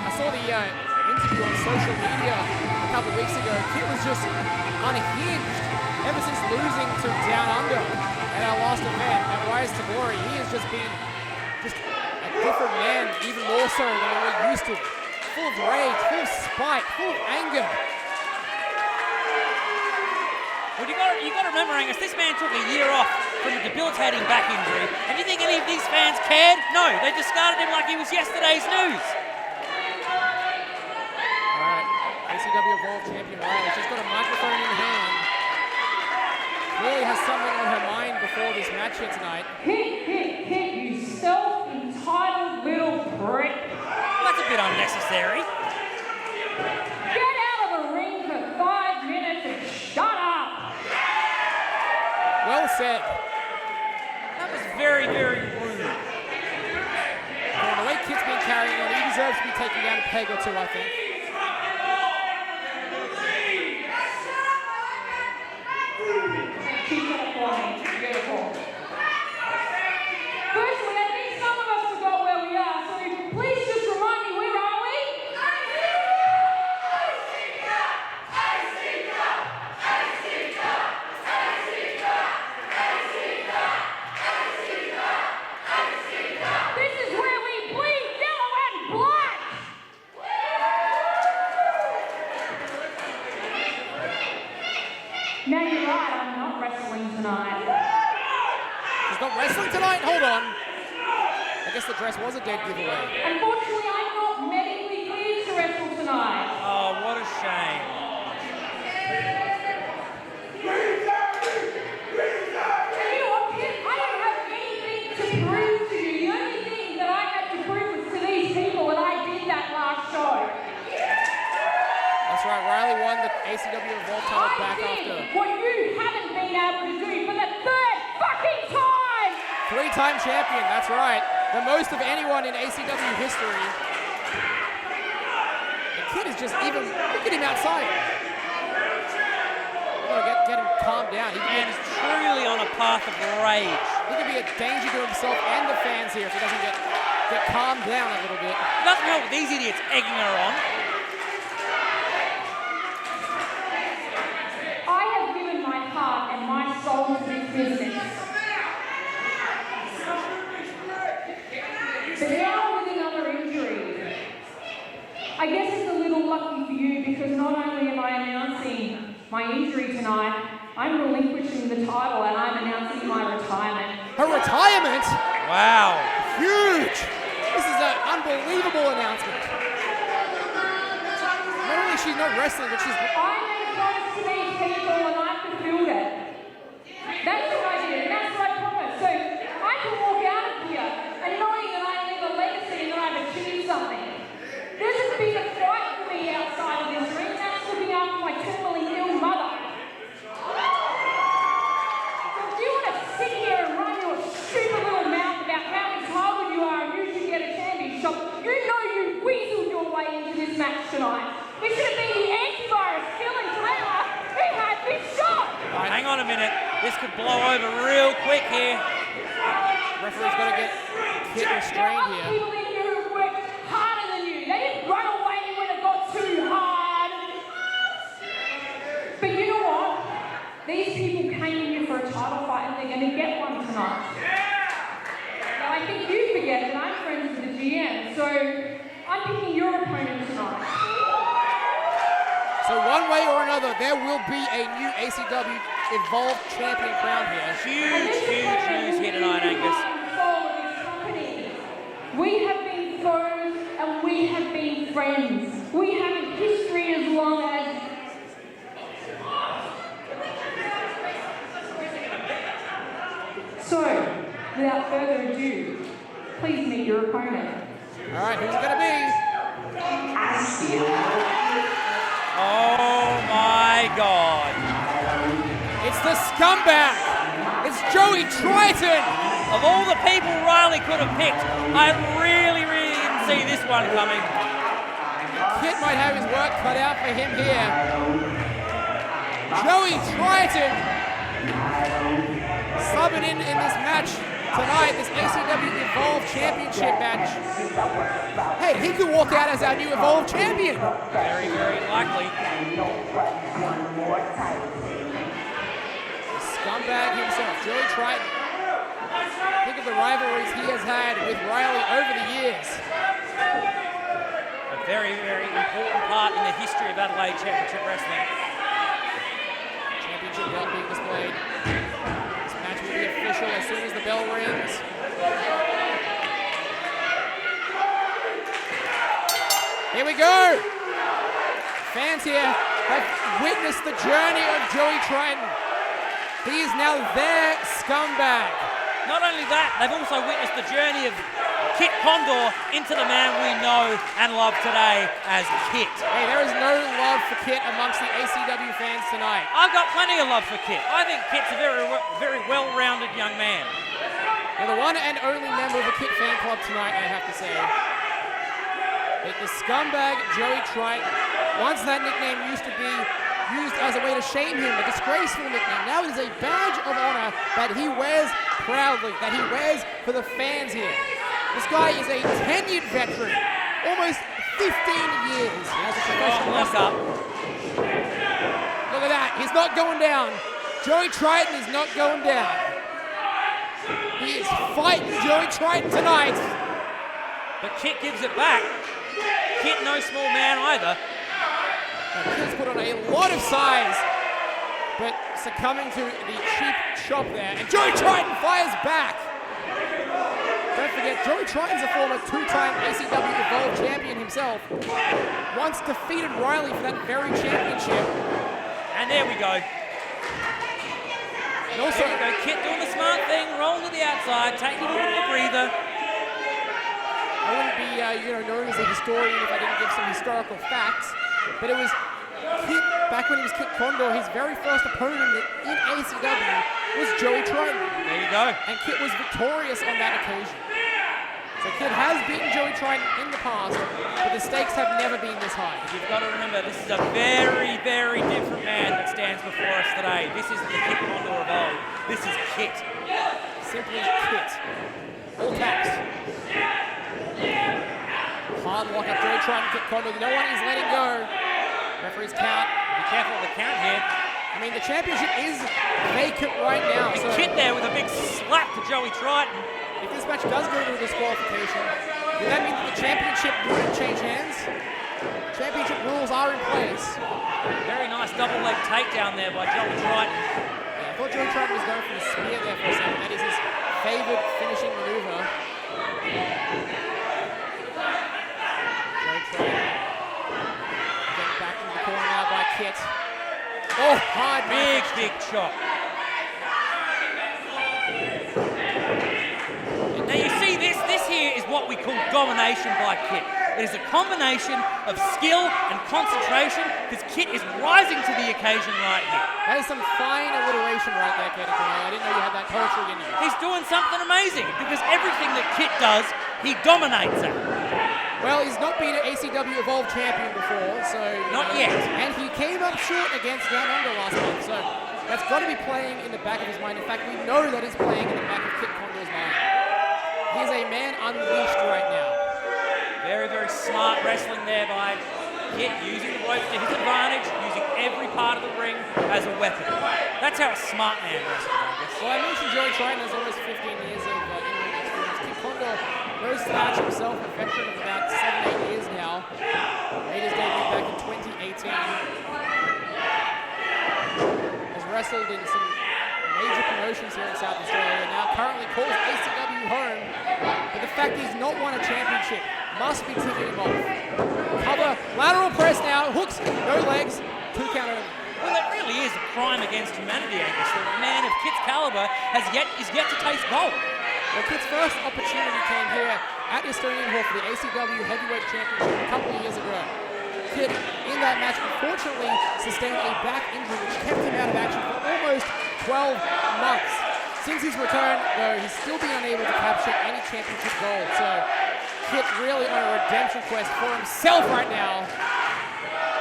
I saw the interview on social media a couple of weeks ago. Kid was just unhinged ever since losing to Downunder at our last event at Rise to Glory. He has just been just a different man, even more so than what we're used to. Full of rage, full of spite, full of anger. Well, you got to remember, Angus, this man took a year off from a debilitating back injury, and you think any of these fans cared? No, they discarded him like he was yesterday's news. All right, ACW Evolve champion Riley. She's got a microphone in hand. Clearly has something on her mind before this match here tonight. Hit, you self-entitled little prick. Well, that's a bit unnecessary. Get out of the ring for 5 minutes and shut up. Well said. That was very, very rude. And the way Kid's been carrying on, he deserves to be taken down a peg or two, I think. Keep it for me. Beautiful. Firstly, I think some of us forgot where we are, so if you please just remind me, where are we? This is where we bleed yellow and black! Now you're right, I'm not wrestling tonight. She's not wrestling tonight? Hold on. I guess the dress was a dead giveaway. Unfortunately, I'm not medically cleared to wrestle tonight. Oh, what a shame. You know what, kid? I don't have anything to prove to you. The only thing that I had to prove was to these people, and I did that last show. That's right, Riley won the ACW Evolve title back I after. did what you haven't been able to do for the 3rd fucking time! 3-time champion, that's right. The most of anyone in ACW history. The kid is just even, look at him outside. We've got to get him calmed down. Man is truly on a path of rage. He could be a danger to himself and the fans here if he doesn't get calmed down a little bit. It doesn't help with these idiots egging her on. I have given my heart and my soul to this business. But now with another injury, I guess it's a little lucky for you because not only am I announcing my injury tonight, I'm relinquishing the title and I'm announcing my retirement. Her retirement? Wow. Huge! This is an unbelievable announcement. Not only is she not wrestling, but she's... I made a promise to these people and I fulfilled it. That's what I did, and that's what I promised. So I can walk out of here and knowing that I leave a legacy and that I've achieved something. There's a bigger fight for me outside of this ring, and that's looking after my terminally ill mother. So if you want to sit here and run your stupid little mouth about how entitled you are and you should get a championship, you know you weaseled your way into this match tonight. It should have been the antivirus killing Taylor who had this shot. All right, hang on a minute. This could blow over real quick here. Referee's got to get hit restrained There are here. people in here who worked harder than you. They didn't run away when it got too hard. But you know what? These people came in here for a title fight and they're going to get one tonight. I'm picking your opponent tonight. So one way or another, there will be a new ACW Evolve Champion crown here. Huge news here tonight, Angus. We have been foes and we have been friends. We have a history as long as... So, without further ado, please meet your opponent. All right, who's it gonna be? Oh my God. It's the scumbag. It's Joey Triton. Of all the people Riley could have picked, I really didn't see this one coming. Kit might have his work cut out for him here. Joey Triton subbing in this match tonight, this ACW Evolve Championship match. Hey, he could walk out as our new Evolve Champion. Very likely. The scumbag himself, Joey Triton. Think of the rivalries he has had with Riley over the years. A very important part in the history of Adelaide Championship Wrestling. Championship belt being displayed. This match will be official as soon as the bell rings. Here we go! Fans here have witnessed the journey of Joey Triton. He is now their scumbag. Not only that, they've also witnessed the journey of Kit Condor into the man we know and love today as Kit. Hey, there is no love for Kit amongst the ACW fans tonight. I've got plenty of love for Kit. I think Kit's a very well-rounded young man. You're the one and only member of the Kit fan club tonight, I have to say. The scumbag Joey Triton. Once that nickname used to be used as a way to shame him, a disgraceful nickname. Now it is a badge of honor that he wears proudly, that he wears for the fans here. This guy is a tenured veteran, almost 15 years as a professional wrestler. Look at that, he's not going down. Joey Triton is not going down. He is fighting Joey Triton tonight. But Kit gives it back. Kit no small man either. Kit's put on a lot of size, but succumbing to the cheap shop there. And Joey Triton fires back. Don't forget, Joey Triton's a former two-time ACW Evolve champion himself. Once defeated Riley for that very championship. And there we go. And also, there we go. Kit doing the smart thing, rolling to the outside, taking a little bit of a breather. I wouldn't be, known as a historian if I didn't give some historical facts. But it was Kit, back when he was Kit Condor, his very first opponent in ACW was Joey Triton. There you go. And Kit was victorious on that occasion. So Kit has beaten Joey Triton in the past, but the stakes have never been this high. You've got to remember, this is a very different man that stands before us today. This isn't the Kit Condor of old. This is Kit. Simply Kit. All caps. Hard lock up Joey Triton, Kit Condor. No one is letting go. Referee's count. Be careful of the count here. I mean, the championship is vacant right now. And Kit there with a big slap to Joey Triton. If this match does go to a disqualification, would that mean that the championship wouldn't change hands? Championship rules are in place. Very nice double leg takedown there by Joey Triton. Yeah, I thought Joey Triton was going for the spear there for a second. That is his favored finishing maneuver. Joey Triton getting back into the corner now by Kit. Oh, hard big chop. Now you see this here is what we call domination by Kit. It is a combination of skill and concentration because Kit is rising to the occasion right here. That is some fine alliteration right there, Kit. I didn't know you had that poetry in you. He's doing something amazing because everything that Kit does, he dominates at. Well, he's not been an ACW Evolve champion before, so... Not yet. And he came up short against Downunder last month, so that's got to be playing in the back of his mind. In fact, we know that it's playing in the back of Kit Condor's mind. He's a man unleashed right now. Very smart wrestling there by Kit, using the ropes to his advantage, using every part of the ring as a weapon. That's how a smart man wrestles, I guess. Well, I mentioned Joey Triton has almost 15 years of in-ring experience. Kit Condor knows the match himself, a veteran of about wrestled in some major promotions here in South Australia, now currently calls ACW home, but the fact he's not won a championship must be ticking him off. Cover, lateral press now, hooks, no legs, 2 count only. Well, it really is a crime against humanity, Angus. The man of Kit's caliber is yet to taste gold. Well, Kit's first opportunity came here at Estonian Hall for the ACW Heavyweight Championship a couple of years ago. Kit, in that match, unfortunately sustained a back injury which kept him out of action for almost 12 months. Since his return, though, he's still been unable to capture any championship gold. So, Kit really on a redemption quest for himself right now.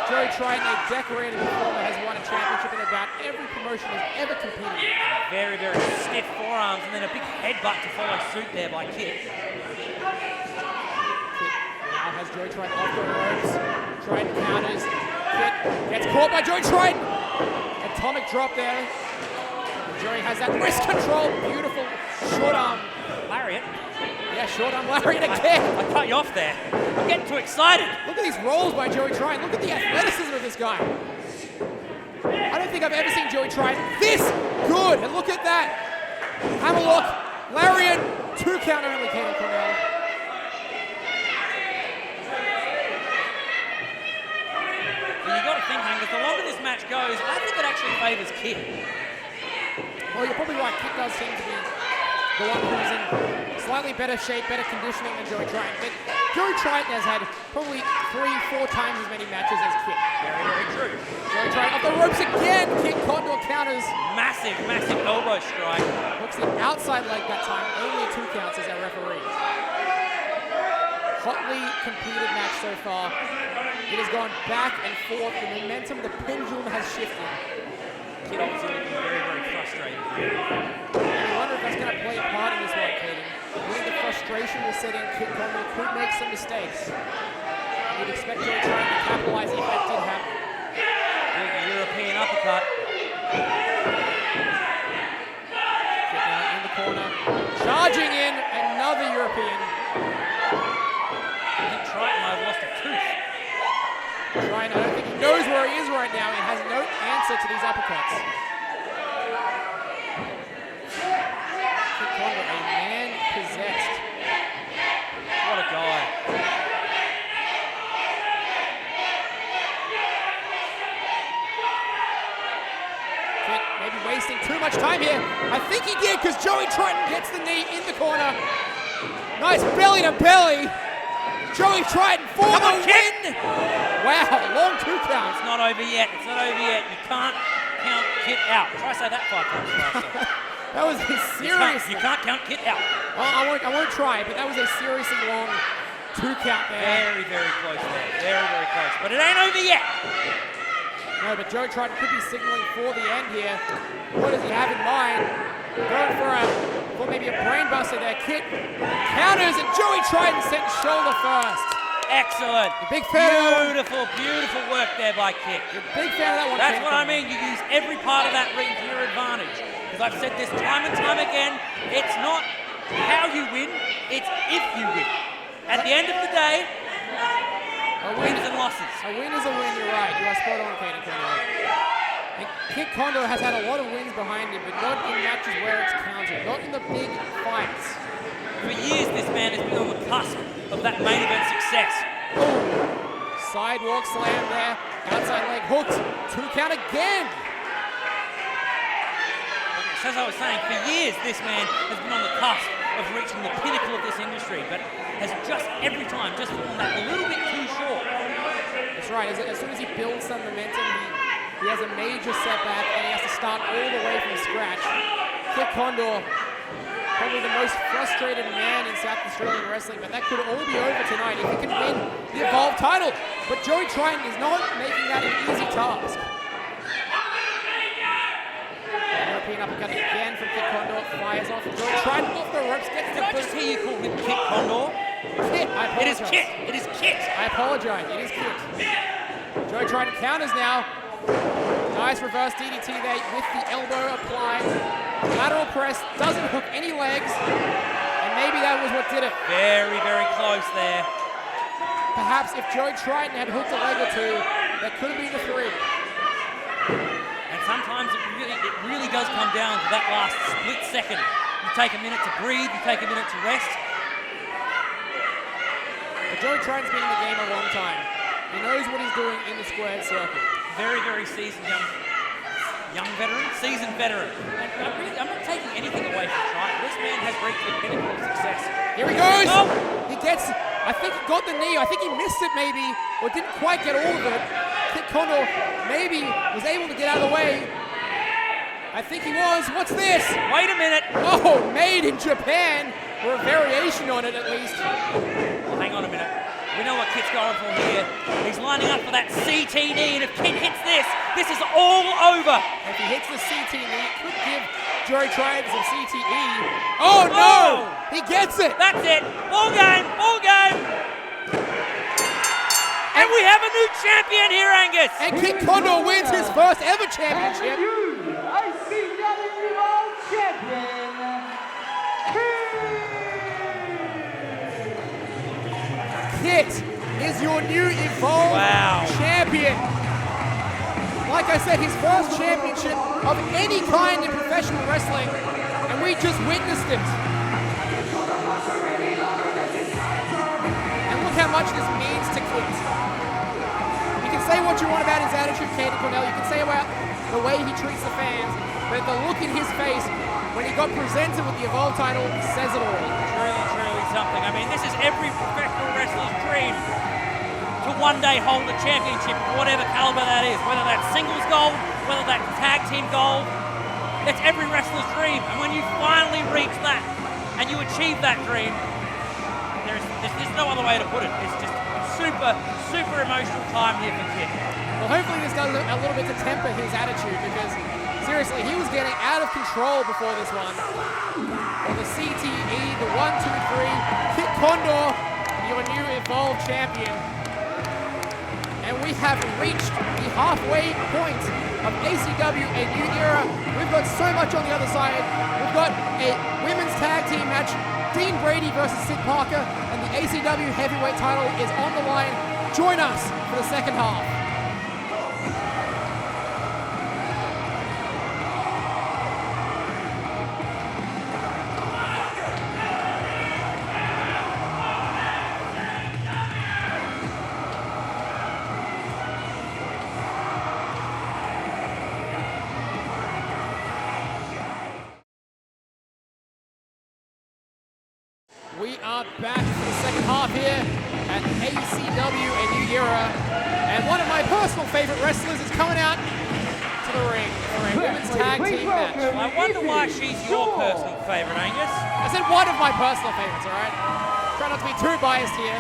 Joey Triton, a decorated performer, has won a championship in about every promotion he's ever competed in. Very, very stiff forearms, and then a big headbutt to follow suit there by Kit. Now has Joey Triton off the ropes. Triton counters. Kit gets caught by Joey Triton. Atomic drop there. And Joey has that wrist control. Beautiful short arm. Lariat. Yeah, short arm lariat again. I cut you off there. I'm getting too excited. Look at these rolls by Joey Triton. Look at the athleticism of this guy. I don't think I've ever seen Joey Triton this good. And look at that. Hammerlock, lariat, 2 count only, Caden Cornell. Well, you got to think, Angus, the longer this match goes, I think it actually favours Kit. Well, you're probably right. Kit does seem to be the one who's in slightly better shape, better conditioning than Joey Triton. But Joey Triton has had probably 3-4 times as many matches as Kit. Very, very true. Joey Triton off the ropes again. Kit Condor counters. Massive, massive elbow strike. Hooks the outside leg that time. Only 2 counts as our referee. Hotly competed match so far. It has gone back and forth. The momentum, the pendulum has shifted. Kit obviously looking very, very frustrated. And I wonder if that's going to play a part in this one, Caden. I think the frustration will set in. Kit Condor could make some mistakes. And you'd expect Joey Triton to capitalize if that did happen. Big European uppercut. Kit now in the corner. Charging in. Another European. I think Triton might have lost a tooth. Triton, I don't think he knows where he is right now. He has no answer to these uppercuts. Kit Condor, a man possessed. What a guy. Kit maybe wasting too much time here. I think he did because Joey Triton gets the knee in the corner. Nice belly to belly. Joey Triton for the win! Wow, long 2 counts. It's not over yet. It's not over yet. You can't count Kit out. Try to say that 5 times faster. That was a serious. You can't count Kit out. Well, I won't try, but that was a seriously long 2 count there. Very, very close there. Very, very close. But it ain't over yet. No, but Joey Triton could be signaling for the end here. What does he have in mind? Going for maybe a brain buster there. Kit counters and Joey Triton sent shoulder first. Excellent. Big fan. Beautiful, beautiful work there by Kit. You're a big fan of that one. That's what I mean. You use every part of that ring to your advantage. Because I've said this time and time again, it's not how you win, it's if you win. At the end of the day, wins and losses. A win is a win, you're right. You are spot on, Caden Condor. And Kit Condor has had a lot of wins behind him, but not in matches where it's counted. Not in the big fights. For years, this man has been on the cusp of that main event success. Ooh. Sidewalk slam there. Outside leg hooked. 2 count again. As I was saying, for years, this man has been on the cusp of reaching the pinnacle of this industry, but has just every time just fallen that a little bit too short. That's right. As soon as he builds some momentum, he has a major setback and he has to start all the way from scratch. Kit Condor, probably the most frustrated man in South Australian wrestling, but that could all be over tonight if he can win the Evolve title. But Joey Triton is not making that an easy task. European uppercut again from Kit Condor, fires off. Joey Triton off the ropes, gets the Did I just hear you call him Kit Condor? Kit, I apologize. It is Kit. It is Kit. I apologize. It is Kit. Joey Triton counters now. Nice reverse DDT there with the elbow applied. Lateral press, doesn't hook any legs. And maybe that was what did it. Very, very close there. Perhaps if Joey Triton had hooked a leg or two, that could have been the 3. And And sometimes it really does come down to that last split second. You take a minute to breathe, you take a minute to rest. But Joey Train's been in the game a long time. He knows what he's doing in the squared circle. Very, very seasoned young veteran, seasoned veteran. And I'm not taking anything away from Triton. This man has reached the pinnacle of success. Here he goes! Oh! He gets, I think he got the knee. I think he missed it maybe, or didn't quite get all of it. Kit Kondo maybe was able to get out of the way. I think he was. What's this? Wait a minute. Oh, made in Japan, or a variation on it at least. Well, hang on a minute. We know what Kit's going for here. He's lining up for that CT knee, and if Kit hits this is all over. If he hits the CT knee, it could give Joey Train some CTE. Oh no! He gets it! That's it. Ball game, ball game. And we have a new champion here, Angus. And Kit Kondo wins his first ever championship. ACW Evolve Champion, Kit is your new Evolve champion. Like I said, his first championship of any kind in professional wrestling, and we just witnessed it. And look how much this means to Kit. You can say what you want about his attitude, Katie Cornell. You can say about the way he treats the fans, but the look in his face when he got presented with the Evolve title says it all. Truly something. I mean, this is every professional wrestler's dream to one day hold a championship, whatever caliber that is, whether that's singles gold, whether that's tag team gold. That's every wrestler's dream. And when you finally reach that and you achieve that dream, there's no other way to put it. It's just super emotional time here for Kit. Well, hopefully this does a little bit to temper his attitude, because seriously, he was getting out of control before this one. Well, the CTE, the 1, 2, 3, Kit Kondo, your new Evolve champion. And we have reached the halfway point of ACW A New Era. We've got so much on the other side. We've got a women's tag team match, Dean Brady versus Sid Parker, and the ACW Heavyweight title is on the line. Join us for the second half. We are back for the second half here at ACW A New Era. And one of my personal favorite wrestlers is coming out to the ring for a women's tag team match. I wonder why she's your personal favorite, Angus. I said one of my personal favorites, all right? Try not to be too biased here.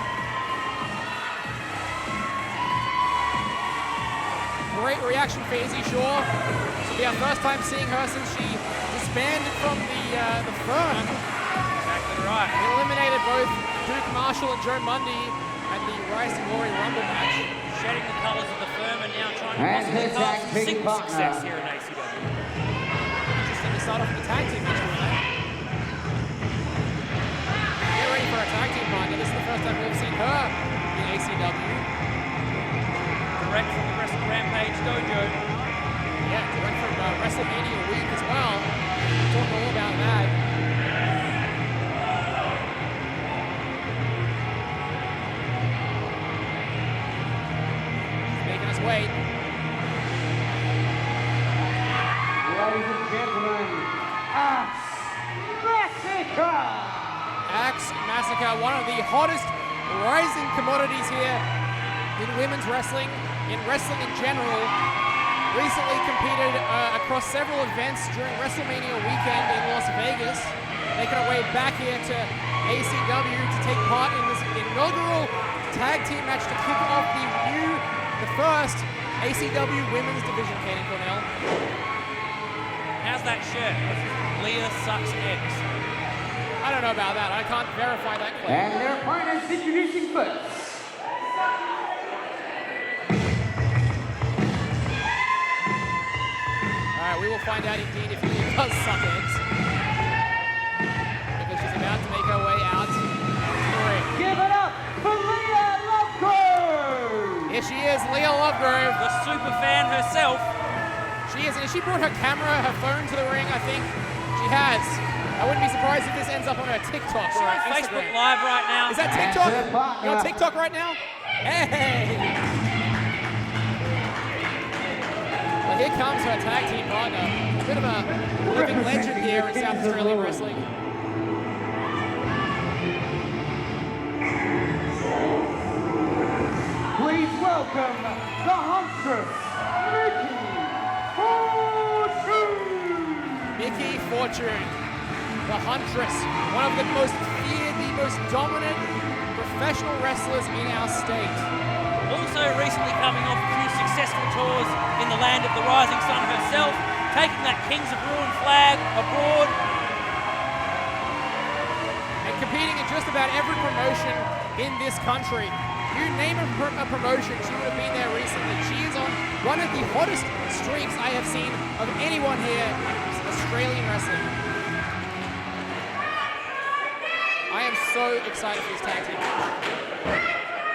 Great reaction for Izzy Shaw. This will be our first time seeing her since she disbanded from the firm. Right. We eliminated both Duke Marshall and Joe Mundy at the Rise to Glory Rumble match. Shedding the colours of the firm and now trying to possibly carve some single success here in ACW. Interesting to start off with the tag team match. Get ready for our tag team partner. This is the first time we've seen her in ACW. Direct from the Wrestle Rampage Dojo. Yeah, direct from WrestleMania week as well. Talk all about that. Wait. ladies and gentlemen, Massacre! Massacre, one of the hottest rising commodities here in women's wrestling, in wrestling in general. Recently competed across several events during WrestleMania weekend in Las Vegas. Making her way back here to ACW to take part in this inaugural tag team match to kick off the first ACW Women's Division, Katie Cornell. How's that shirt? Leah sucks eggs. I don't know about that. I can't verify that claim. And their opponents introducing first. Alright, we will find out indeed if Leah does suck eggs. Because she's about to make her way out to the ring. Give it up for Leah Lovegrove! Here she is, Leah Lovegrove. The super fan herself. She is, and she brought her camera, her phone to the ring, I think. She has. I wouldn't be surprised if this ends up on her TikTok or on Instagram. Facebook Live right now. Is that TikTok? You on TikTok right now? Hey! Well, here comes her tag team partner. A bit of a living legend here in South Australian wrestling. Please welcome the Huntress, Miki Fortune, the Huntress, one of the most feared, the most dominant professional wrestlers in our state. Also recently coming off a few successful tours in the land of the rising sun herself, taking that Kings of Ruin flag abroad. And competing in just about every promotion in this country. You name a promotion, she would have been there recently. She is on one of the hottest streaks I have seen of anyone here in Australian wrestling. I am so excited for this tag team match.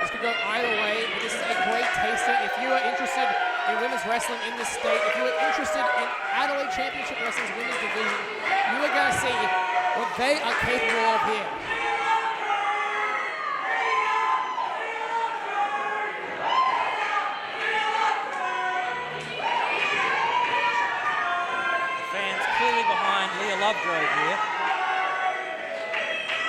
This could go either way, but this is a great taster. If you are interested in women's wrestling in this state, if you are interested in Adelaide Championship Wrestling's women's division, you are going to see what they are capable of here. Leah Lovegrove here.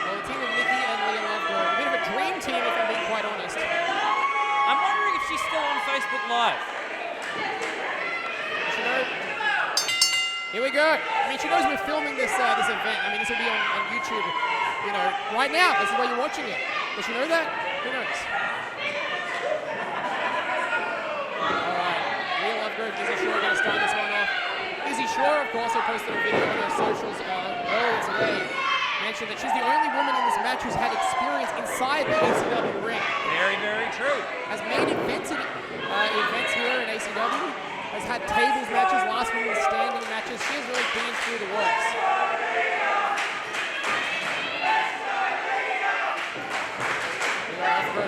Well, the team of Miki and Leah Lovegrove, a bit of a dream team if I'm being quite honest. I'm wondering if she's still on Facebook Live. She knows. Here we go. I mean, she knows we're filming this this event. I mean, this will be on YouTube, you know, right now. This is why you're watching it. Does she know that? Who knows? All right, Leah Lovegrove, Izzy Shaw going to start this one off. Izzy Shaw, of course, who posted a video on her socials earlier today, mentioned that she's the only woman in this match who's had experience inside the ACW ring. Very, very true. Has main evented events here in ACW, has had tables matches, last women's standing matches. She has really been through the works.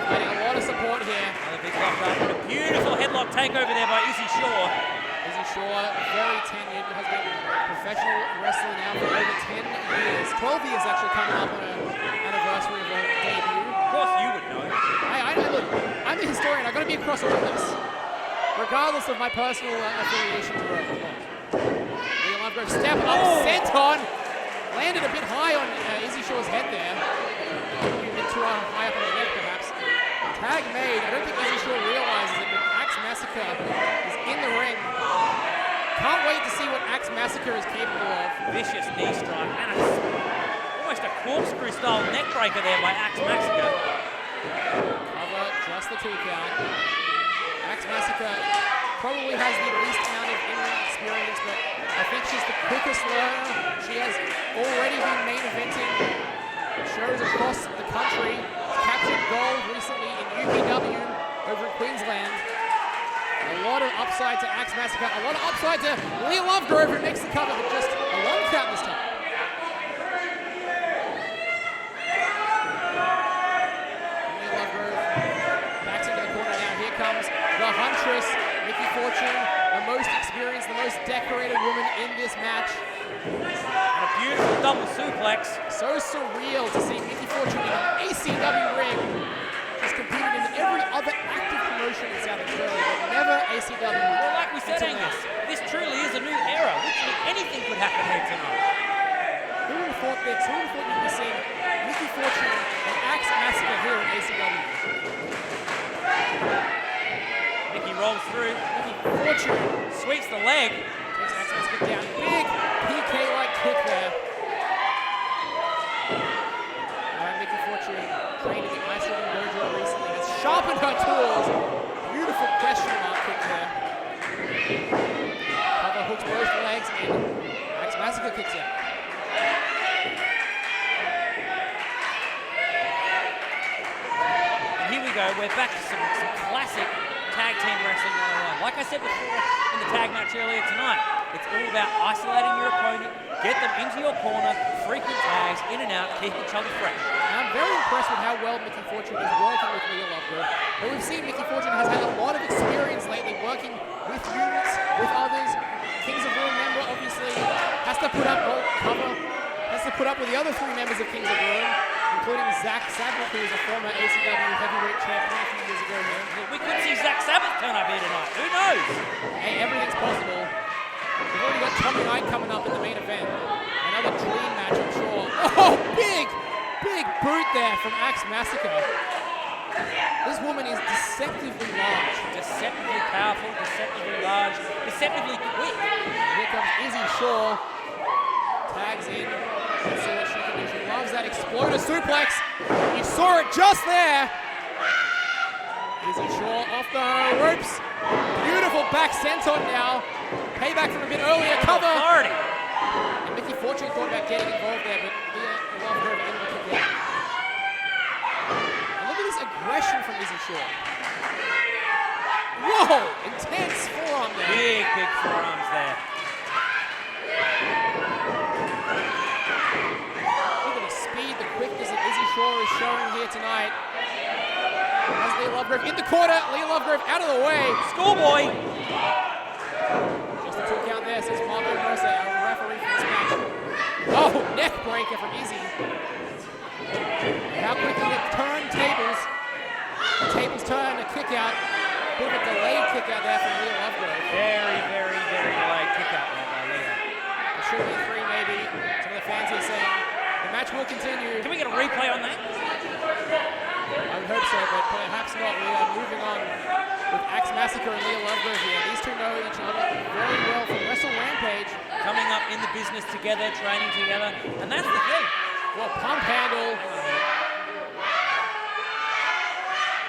Getting a lot of support here. Another big lock up. A beautiful headlock takeover there by Izzy Shaw. Izzy Shaw, very tenured, has been a professional wrestler now for over 10 years. 12 years actually coming up on her anniversary of her debut. Of course you would know. I know, look, I'm the historian, I've got to be across all of this. Regardless of my personal affiliation to her. Leah Lovegrove step up, senton. Landed a bit high on Izzy Shaw's head there. A bit too high up on the neck perhaps. Tag made, I don't think Izzy Shaw realizes it, but Axe Massacre is in the ring. Can't wait to see what Axe Massacre is capable of. Vicious knee strike and almost a corkscrew style neck breaker there by Axe Massacre. Cover, just the 2 count. Axe Massacre probably has the least amount of in-ring experience, but I think she's the quickest learner. She has already been main eventing shows across the country. Captured gold recently in UPW over in Queensland. A lot of upside to Axe Massacre, a lot of upside to Leah Lovegrove who makes the cover, but just a 1 count this time. Leah Lovegrove backs into the corner now. Here comes the Huntress, Miki Fortune, the most experienced, the most decorated woman in this match. And a beautiful double suplex. So surreal to see Miki Fortune in an ACW ring. She's competed in every other active promotion in South Australia, but never ACW. Well, like we said, Angus, this truly is a new era. Literally anything could happen here tonight. Who would have thought this? Who would have thought you'd be seeing Miki Fortune and Axe Massacre here in ACW? Miki rolls through. Miki Fortune Sweeps the leg. takes Axe Massacre down. Big PK-like kick there. Miki Fortune trained in the Ice Ribbon Dojo recently, has sharpened her tools. Beautiful question mark kick there. Cover hooks both legs and Axe Massacre kicks out. And here we go, we're back to some classic tag team wrestling 101. Like I said before in the tag match earlier tonight, it's all about isolating your opponent, get them into your corner, frequent tags, in and out, keep each other fresh. And I'm very impressed with how well Miki Fortune is working with Leah Lovegrove. But we've seen Miki Fortune has had a lot of experience lately working with units, with others. put up cover. Has to put up with the other 3 members of Kings of Ruin, including Zach Sabbath, who is a former ACW Heavyweight Champion a few years ago here. We could see Zach Sabbath turn up here tonight. Who knows? Hey, everything's possible. We've already got Tommy Knight coming up in the main event. Another dream match, I'm sure. Oh, big boot there from Axe Massacre. This woman is deceptively large. Deceptively powerful, deceptively large, deceptively quick. Here comes Izzy Shaw. Tags in. Let's see what she can do. She loves that exploder suplex. You saw it just there. Izzy Shaw off the ropes. Beautiful back senton now. Payback from a bit earlier. Cover. Authority. And Mickey Fortune thought about getting involved there, but Leah Lovegrove able to kick out. And look at this aggression from Izzy Shaw. Whoa! Intense forearm there. Big forearms there. Look at the speed, the quickness that Izzy Shaw is showing here tonight. As Leah Lovegrove in the corner. Leah Lovegrove out of the way. Schoolboy. Just a 2 count there, says Marco Mercer, our referee for this match. Oh, neck breaker from Izzy. How quickly the turntables. The tables turn, a kick out. Bit of a delayed kick out there from Leah Lovegrove. Very delayed kick out there by Leah. It should be 3 maybe. Some of the fans here saying the match will continue. Can we get a replay on that? I would hope so, but perhaps not. We are moving on with Axe Massacre and Leah Lovegrove here. These two know each other very well from Wrestle Rampage. Coming up in the business together, training together, and that's the thing. Well, pump handle.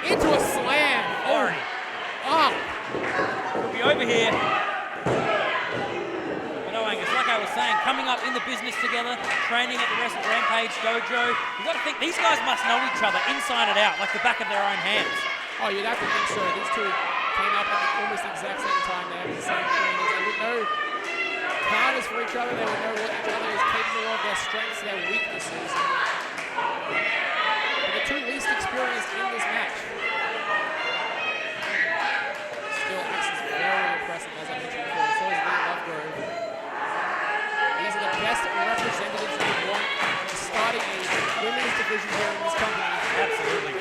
Into a slam. Already. Oh. We'll be over here. But no, Angus, like I was saying, coming up in the business together, training at the Wrestle Rampage dojo, you've got to think these guys must know each other inside and out, like the back of their own hands. Oh, you'd have to think so. These two came up at almost the exact same time. They have the same trainers. They would know counters for each other. They would know what each other is capable of, their strengths, their weaknesses. But the 2 least experienced in this match. Still, Axe is very impressive, as I mentioned before. So is Leah Lovegrove. These are the best representatives we want starting a women's division here in this company. Absolutely.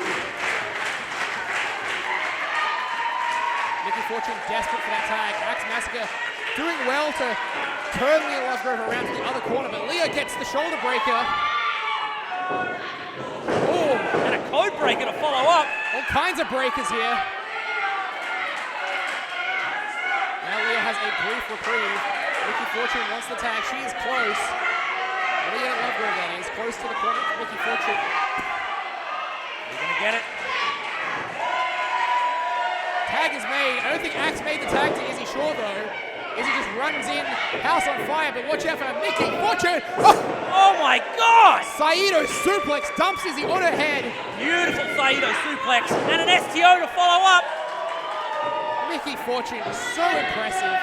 Mickey Fortune desperate for that tag. Axe Massacre doing well to turn Leah Lovegrove around to the other corner, but Leah gets the shoulder breaker. Oh, And a code breaker to follow up. all kinds of breakers here. Now Leah has a brief reprieve. Mickey Fortune wants the tag. She is close. Leah Lovegrove, that is, close to the corner. Mickey Fortune. You're going to get it. Tag is made. I don't think Axe made the tag to Izzy Shaw, though. Izzy just runs in, house on fire, but watch out for Mickey Fortune. Oh my God! Saito suplex dumps Izzy on her head. Beautiful Saito suplex and an STO to follow up. Mickey Fortune was so impressive.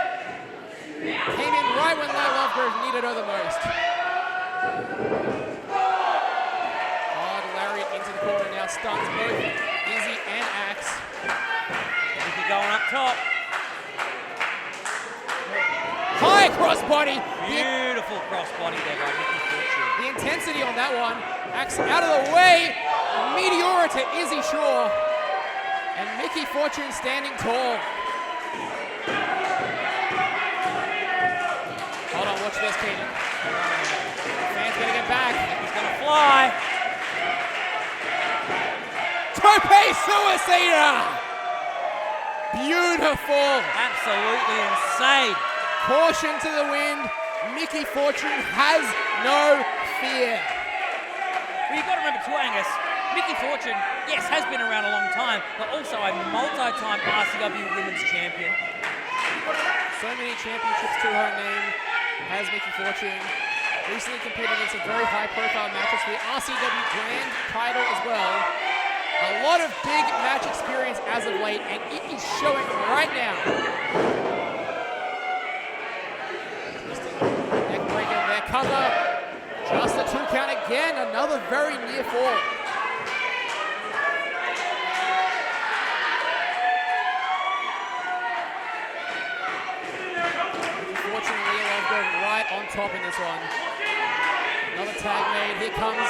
Came in right when Leah Lovegrove needed her the most. Hard lariat into the corner now, stuns both Izzy and Axe. Mickey going up top. High crossbody. Beautiful crossbody there by Mickey Fortune. The intensity on that one. Axe out of the way. Meteora to Izzy Shaw. And Mickey Fortune standing tall. Hold on, watch this, Kaden. Fans gonna get back. He's going to fly. Tope Suicida! Beautiful. Absolutely insane. Caution to the wind. Mickey Fortune has no fear. Well, you've got to remember too, Angus, Mickey Fortune, yes, has been around a long time, but also a multi-time ACW Women's Champion. So many championships to her name has Mickey Fortune. Recently competed in some very high-profile matches for the ACW Grand title as well. A lot of big match experience as of late, and it is showing right now. Neck breaker there, cover. Just a 2 count again, another very near fall. Unfortunately, Leah Lovegrove right on top in this one. Another tag made. Here comes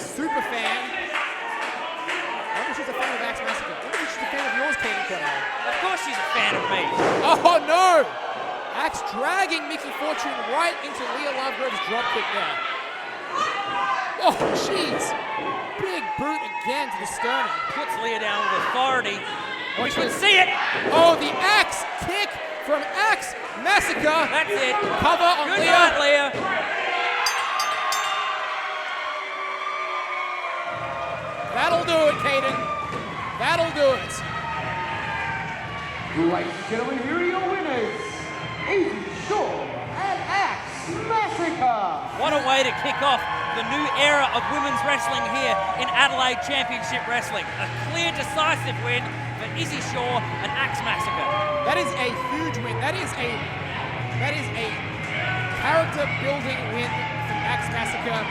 Super Fan. I wonder if she's a fan of Axe Massacre. I wonder if she's a fan of yours, Katie Crowe. Of course she's a fan of me. Oh no! Axe dragging Miki Fortune right into Leah Lovegrove's dropkick there. Oh, jeez. Big boot again to the sternum. Puts Leah down with authority. We can see it. Oh, the axe kick from Axe Massacre. That's it. Cover on Good Leah. night, Leah. That'll do it, Caden. That'll do it. Ladies and gentlemen, here are your winners, Izzy and Axe Massacre. What a way to kick off the new era of women's wrestling here in Adelaide Championship Wrestling. A clear, decisive win for Izzy Shaw and Axe Massacre. That is a huge win. That is a character-building win from Axe Massacre.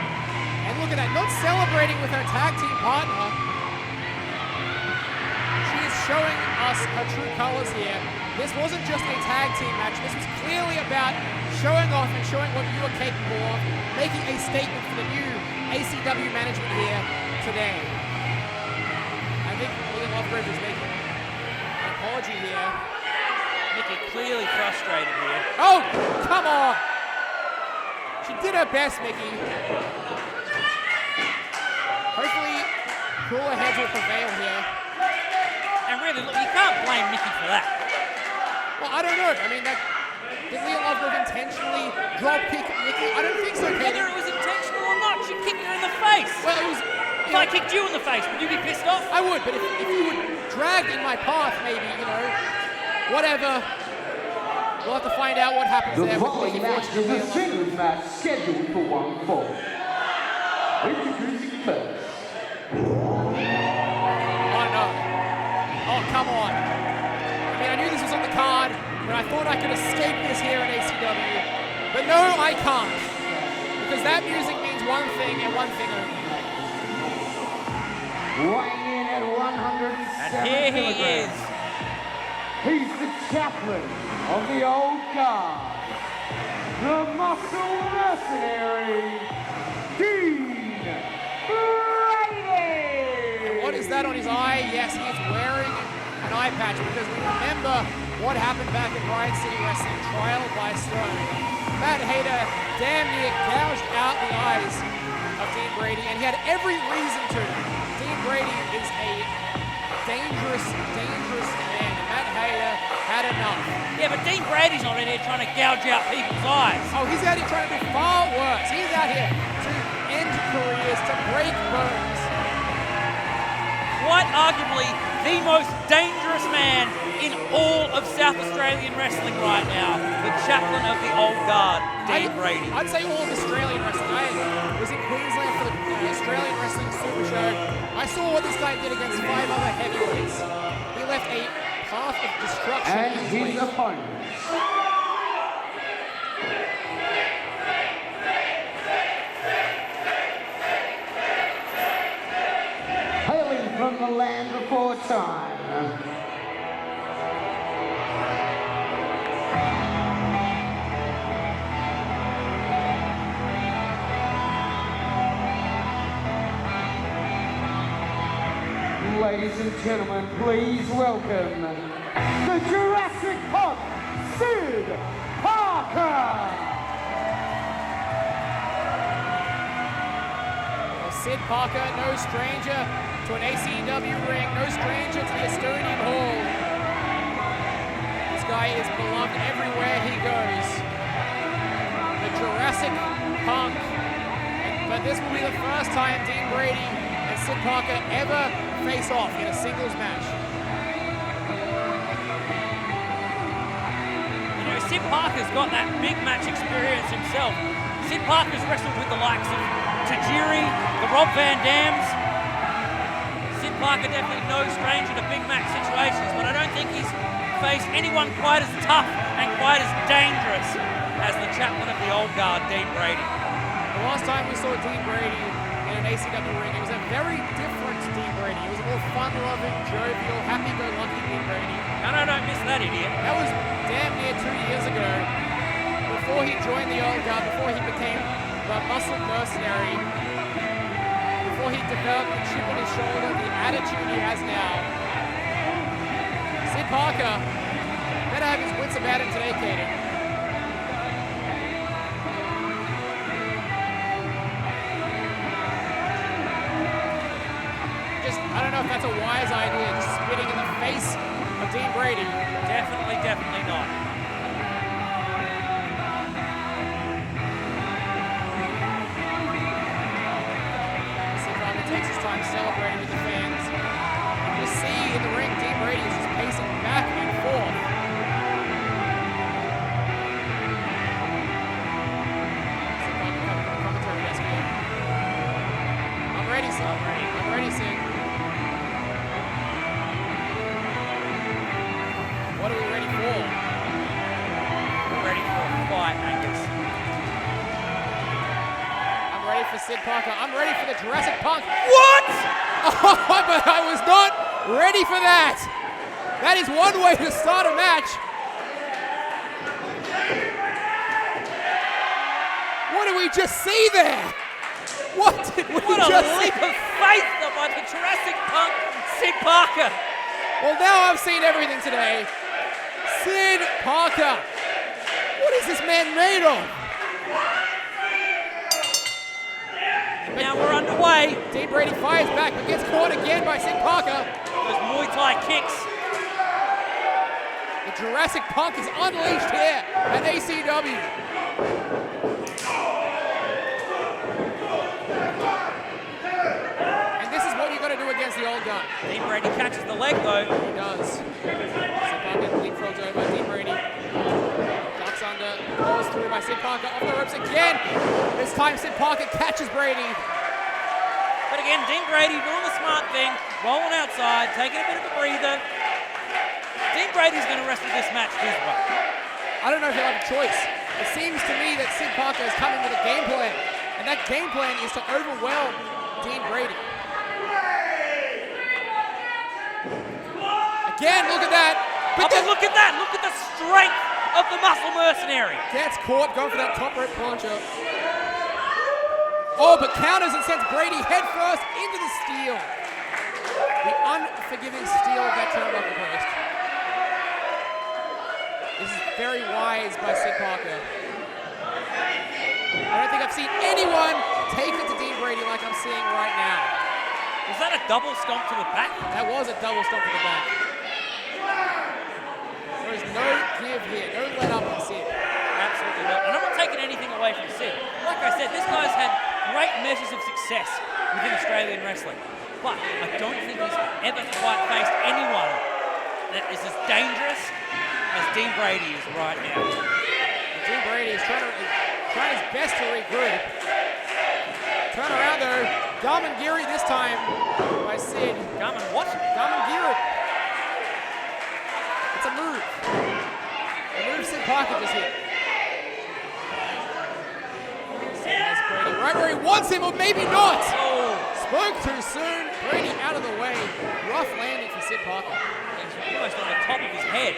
And look at that, not celebrating with her tag team partner. She is showing us her true colors here. This wasn't just a tag team match. This was clearly about showing off and showing what you are capable of, making a statement for the new ACW management here today. I think Leah Lovegrove is making an apology here. Miki clearly frustrated here. Oh, come on! She did her best, Miki. Hopefully, cooler heads will prevail here. And really, look, you can't blame Miki for that. Well, I don't know. I mean, did Leah Lovegrove intentionally drop kick Miki? I don't think so, Katie. Whether it was intentional or not, she kicked her in the face. Well, it was... If I kicked you in the face, would you be pissed off? I would, but if you were dragged in my path, maybe, you know, whatever. We'll have to find out what happens The there. following match is a singles match scheduled for 1 fall. Introducing first. Oh no. Oh, come on. I mean, I knew this was on the card, but I thought I could escape this here at ACW. But no, I can't. Because that music means one thing and one thing only. Weighing in at 107 And here he is. He's the chaplain of the old guard, the muscle mercenary, Dean Brady! What is that on his eye? Yes, he is wearing an eye patch because we remember what happened back at Riot City Wrestling, trial by stone. Matt Hayter damn near gouged out the eyes of Dean Brady, and he had every reason to. Dean Brady is a dangerous, dangerous man, and Matt Hayter had enough. Yeah, but Dean Brady's not in here trying to gouge out people's eyes. Oh, he's out here trying to do far worse. He's out here to end careers, to break bones. Quite arguably the most dangerous man in all of South Australian wrestling right now, the chaplain of the old guard, Dean Brady. I'd say all of Australian wrestling. I was in Queensland for the Australian Wrestling Super Show. I saw what this guy did against 5 other heavyweights. He left a path of destruction. And his opponent. Hailing from the land before time. Ladies and gentlemen, please welcome the Jurassic Punk, Sid Parker! Well, Sid Parker, no stranger to an ACW ring, no stranger to the Estonian Hall. This guy is beloved everywhere he goes. The Jurassic Punk. But this will be the first time Dean Brady and Sid Parker ever face off in a singles match. You know, Sid Parker's got that big match experience himself. Sid Parker's wrestled with the likes of Tajiri, the Rob Van Dams. Sid Parker definitely no stranger to big match situations, but I don't think he's faced anyone quite as tough and quite as dangerous as the chaplain of the old guard, Dean Brady. The last time we saw Dean Brady in an ACW ring, it was a very different Dean Brady. It was a more fun-loving, jovial, happy-go-lucky Dean Brady. No, don't miss that, idiot. That was damn near 2 years ago. before he joined the old guard, before he became the muscle mercenary, before he developed the chip on his shoulder, the attitude he has now. Sid Parker better have his wits about him today, Kaden. I don't know if that's a wise idea, just spitting in the face of Dean Brady. Definitely not. Sid Parker takes his time celebrating with the fans. You can see in the ring, Dean Brady is just pacing back and forth. Sid Parker coming from the commentary desk here. I'm ready, Sid. I'm ready, Sid. What are we ready for? We're ready for a fight, Angus. I'm ready for Sid Parker. I'm ready for the Jurassic Punk. What? Oh, but I was not ready for that. That is one way to start a match. What did we just see there? What did we What a just leap see? of faith by the Jurassic Punk, Sid Parker. Well, now I've seen everything today. Sid Parker. What is this man made of? Now we're underway. Dean Brady fires back, but gets caught again by Sid Parker. Those Muay Thai kicks. The Jurassic Punk is unleashed here at ACW. And this is what you got to do against the old gun. Dean Brady catches the leg though. He does. Sid Parker leapfrogs over Dean Brady. Ducks under, goes through by Sid Parker, off the ropes again. This time Sid Parker catches Brady. But again, Dean Brady doing the smart thing, rolling outside, taking a bit of a breather. Dean Brady's going to wrestle this match his way. I don't know if he'll have a choice. It seems to me that Sid Parker is coming with a game plan, and that game plan is to overwhelm Dean Brady. Again, look at that. But look at that. Look at the strength of the muscle mercenary. Gets caught, going for that top rope plancha. Oh, but counters and sends Brady headfirst into the steel. The unforgiving steel of that turnbuckle post. This is very wise by Sid Parker. I don't think I've seen anyone take it to Dean Brady like I'm seeing right now. Was that a double stomp to the back? That was a double stomp to the back. There is no give here, no let up from Sid. Absolutely not. And I'm not taking anything away from Sid. Like I said, this guy's had great measures of success within Australian wrestling. But I don't think he's ever quite faced anyone that is as dangerous as Dean Brady is right now. And Dean Brady is trying his best to regroup. Turn around though. Garmin-Giri this time by Sid. Garmin what? Garmin-Giri. It's a move. A move Sid Parker just hit. Sid has Brady right where he wants him, or maybe not. Oh, Spoke too soon. Brady out of the way. Rough landing for Sid Parker. he's almost on the top of his head.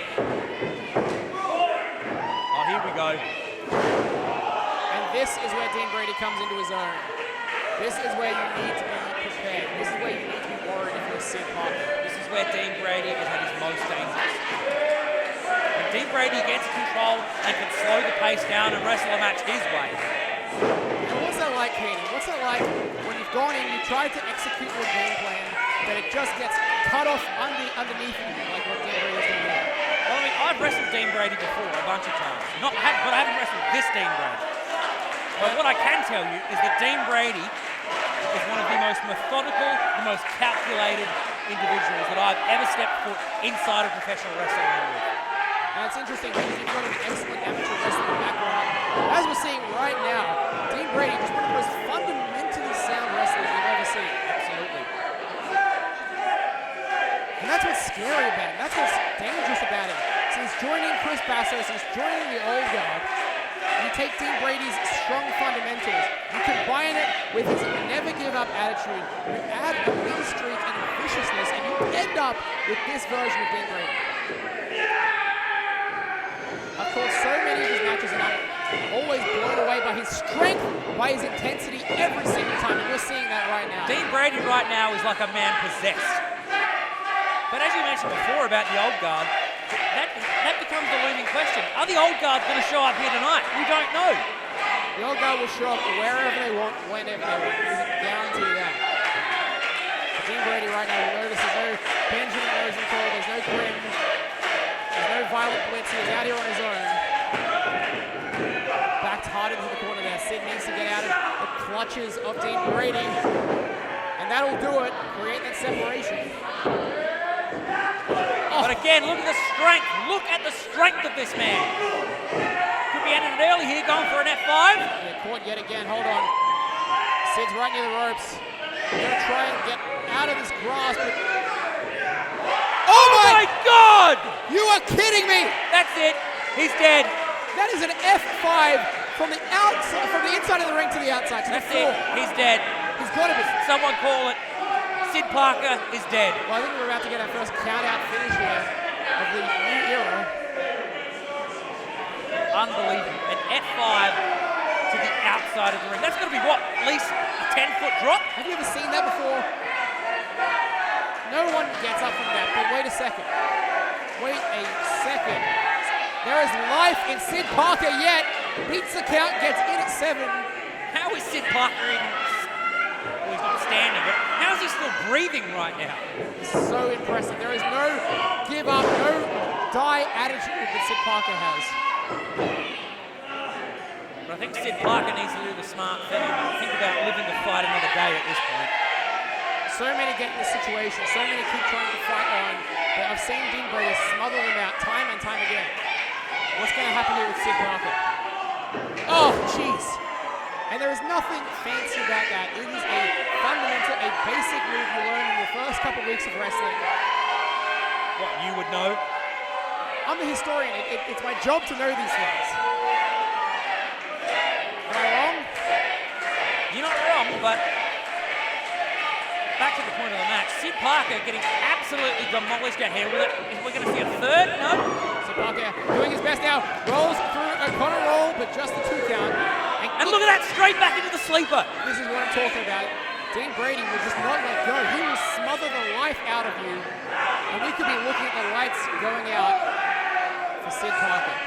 Oh, here we go. And this is where Dean Brady comes into his own. This is where you need to be prepared. This is where you need to be worried if you're Sid Parker. This is where Dean Brady is at his most dangerous. When Dean Brady gets control and can slow the pace down and wrestle a match his way. And what's that like, Katie? What's that like when you've gone in, you tried to execute your game plan, but it just gets cut off underneath you, like what Dean Brady's doing here? Well, I mean, I've wrestled Dean Brady before a bunch of times. But I haven't wrestled this Dean Brady. But what I can tell you is that Dean Brady is one of the most methodical, the most calculated individuals that I've ever stepped foot inside of professional wrestling with. And it's interesting because you've got an excellent amateur wrestling background. As we're seeing right now, Dean Brady is one of the most fundamentally sound wrestlers we've ever seen. Absolutely. And that's what's scary about him. That's what's dangerous about him. Since joining Chris Basso, since joining the old guard, you take Dean Brady's strong fundamentals, you combine it with his never give up attitude, you add a win streak and a viciousness, and you end up with this version of Dean Brady. I've called so many of his matches, and I'm always blown away by his strength, by his intensity every single time, and we're seeing that right now. Dean Brady right now is like a man possessed. But as you mentioned before about the old guard, that becomes the looming question. Are the old guard going to show up here tonight? We don't know. The old guard will show up wherever they want, whenever they want. We can guarantee that. But Dean Brady right now, we notice there's no Benjamin Rosenthal, there's no Grimm, there's no Violet Blitz. He's out here on his own. Backed hard into the corner there. Sid needs to get out of the clutches of Dean Brady. And that'll do it. Create that separation. But again, look at the strength. Look at the strength of this man. Could be ended it early here, going for an F5. Yeah, caught yet again. Hold on. Sid's right near the ropes. He's going to try and get out of this grasp. But... Oh my God! You are kidding me! That's it. He's dead. That is an F5 from the outside, from the inside of the ring to the outside. To That's the floor. it. He's dead. He's got to be. Someone call it. Sid Parker is dead. Well, I think we're about to get our first count-out finish here of the new era. Unbelievable. An F5 to the outside of the ring. That's going to be what? At least a 10-foot drop? Have you ever seen that before? No one gets up from that, but wait a second. Wait a second. There is life in Sid Parker yet. Beats the count, gets in at 7. How is Sid Parker even... Well, he's not standing, but how is he still breathing right now? So impressive. There is no give up, no die attitude that Sid Parker has. But I think Sid Parker needs to do the smart thing and think about living to fight another day at this point. So many get in this situation, so many keep trying to fight on, but I've seen Dean Brady smother them out time and time again. What's going to happen here with Sid Parker? Oh, jeez. And there is nothing fancy about that. It is a fundamental, a basic move you learn in your first couple weeks of wrestling. What, you would know? I'm the historian. It's my job to know these things. Am I wrong? You're not wrong, but back to the point of the match. Sid Parker getting absolutely demolished out here. We're going to see a third? No? Sid Parker doing his best now. Rolls through a corner roll, but just the 2 count. And look at that, straight back into the sleeper. This is what I'm talking about. Dean Brady will just not let go. He will smother the life out of you. And we could be looking at the lights going out for Sid Parker.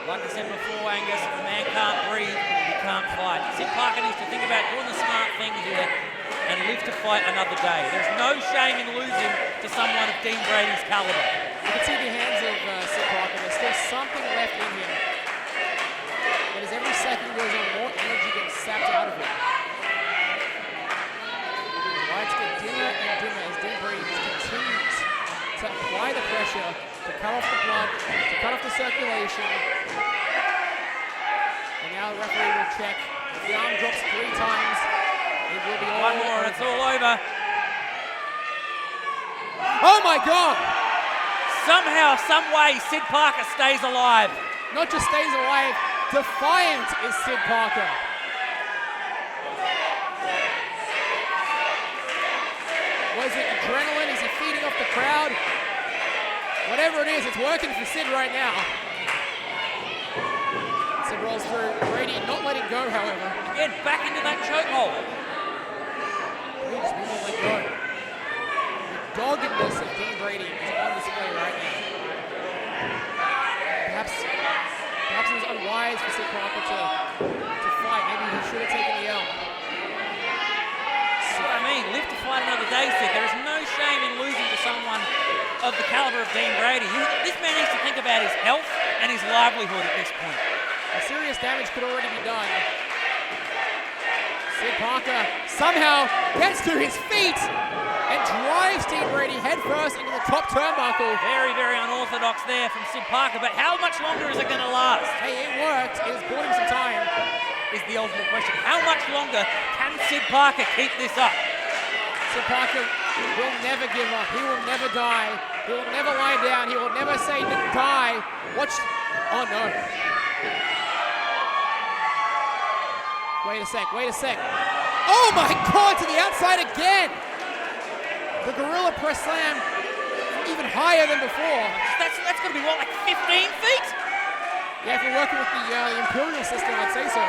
Like I said before, Angus, if a man can't breathe, he can't fight. Sid Parker needs to think about doing the smart thing here and live to fight another day. There's no shame in losing to someone of Dean Brady's caliber. You can see the hands of Sid Parker. There's still something left in him. But as every second goes on, more energy gets sapped out of him. The lights get dimmer and dimmer as Dean Brady continues to apply the pressure, to cut off the blood, to cut off the circulation. And now the referee will check. If the arm drops 3 times, it will be all One more and it's all over. Oh my God! Somehow, some way, Sid Parker stays alive. Not just stays alive, defiant is Sid Parker. Was it adrenaline? Is he feeding off the crowd? Whatever it is, it's working for Sid right now. Sid rolls through. Brady not letting go, however. Again, back into that chokehold. Brady just will not let go. The doggedness of Dean Brady is on display right now. Perhaps it was unwise for Sid Parker to fight. Maybe he should have taken the L. That's what I mean. Live to fight another day, Sid. There is no shame in losing to someone of the caliber of Dean Brady. This man needs to think about his health and his livelihood at this point. Serious damage could already be done. Sid Parker somehow gets to his feet and drives Dean Brady headfirst into the top turnbuckle. Very, very unorthodox there from Sid Parker, but how much longer is it going to last? Hey, it worked. It has bought him some time. Is the ultimate question. How much longer can Sid Parker keep this up? Sid Parker will never give up. He will never die. He will never lie down. He will never say die. Watch. Oh no. Wait a sec. Oh my God, to the outside again. The gorilla press slam even higher than before. That's going to be what, like 15 feet? Yeah, if we're working with the Imperial system, I'd say so.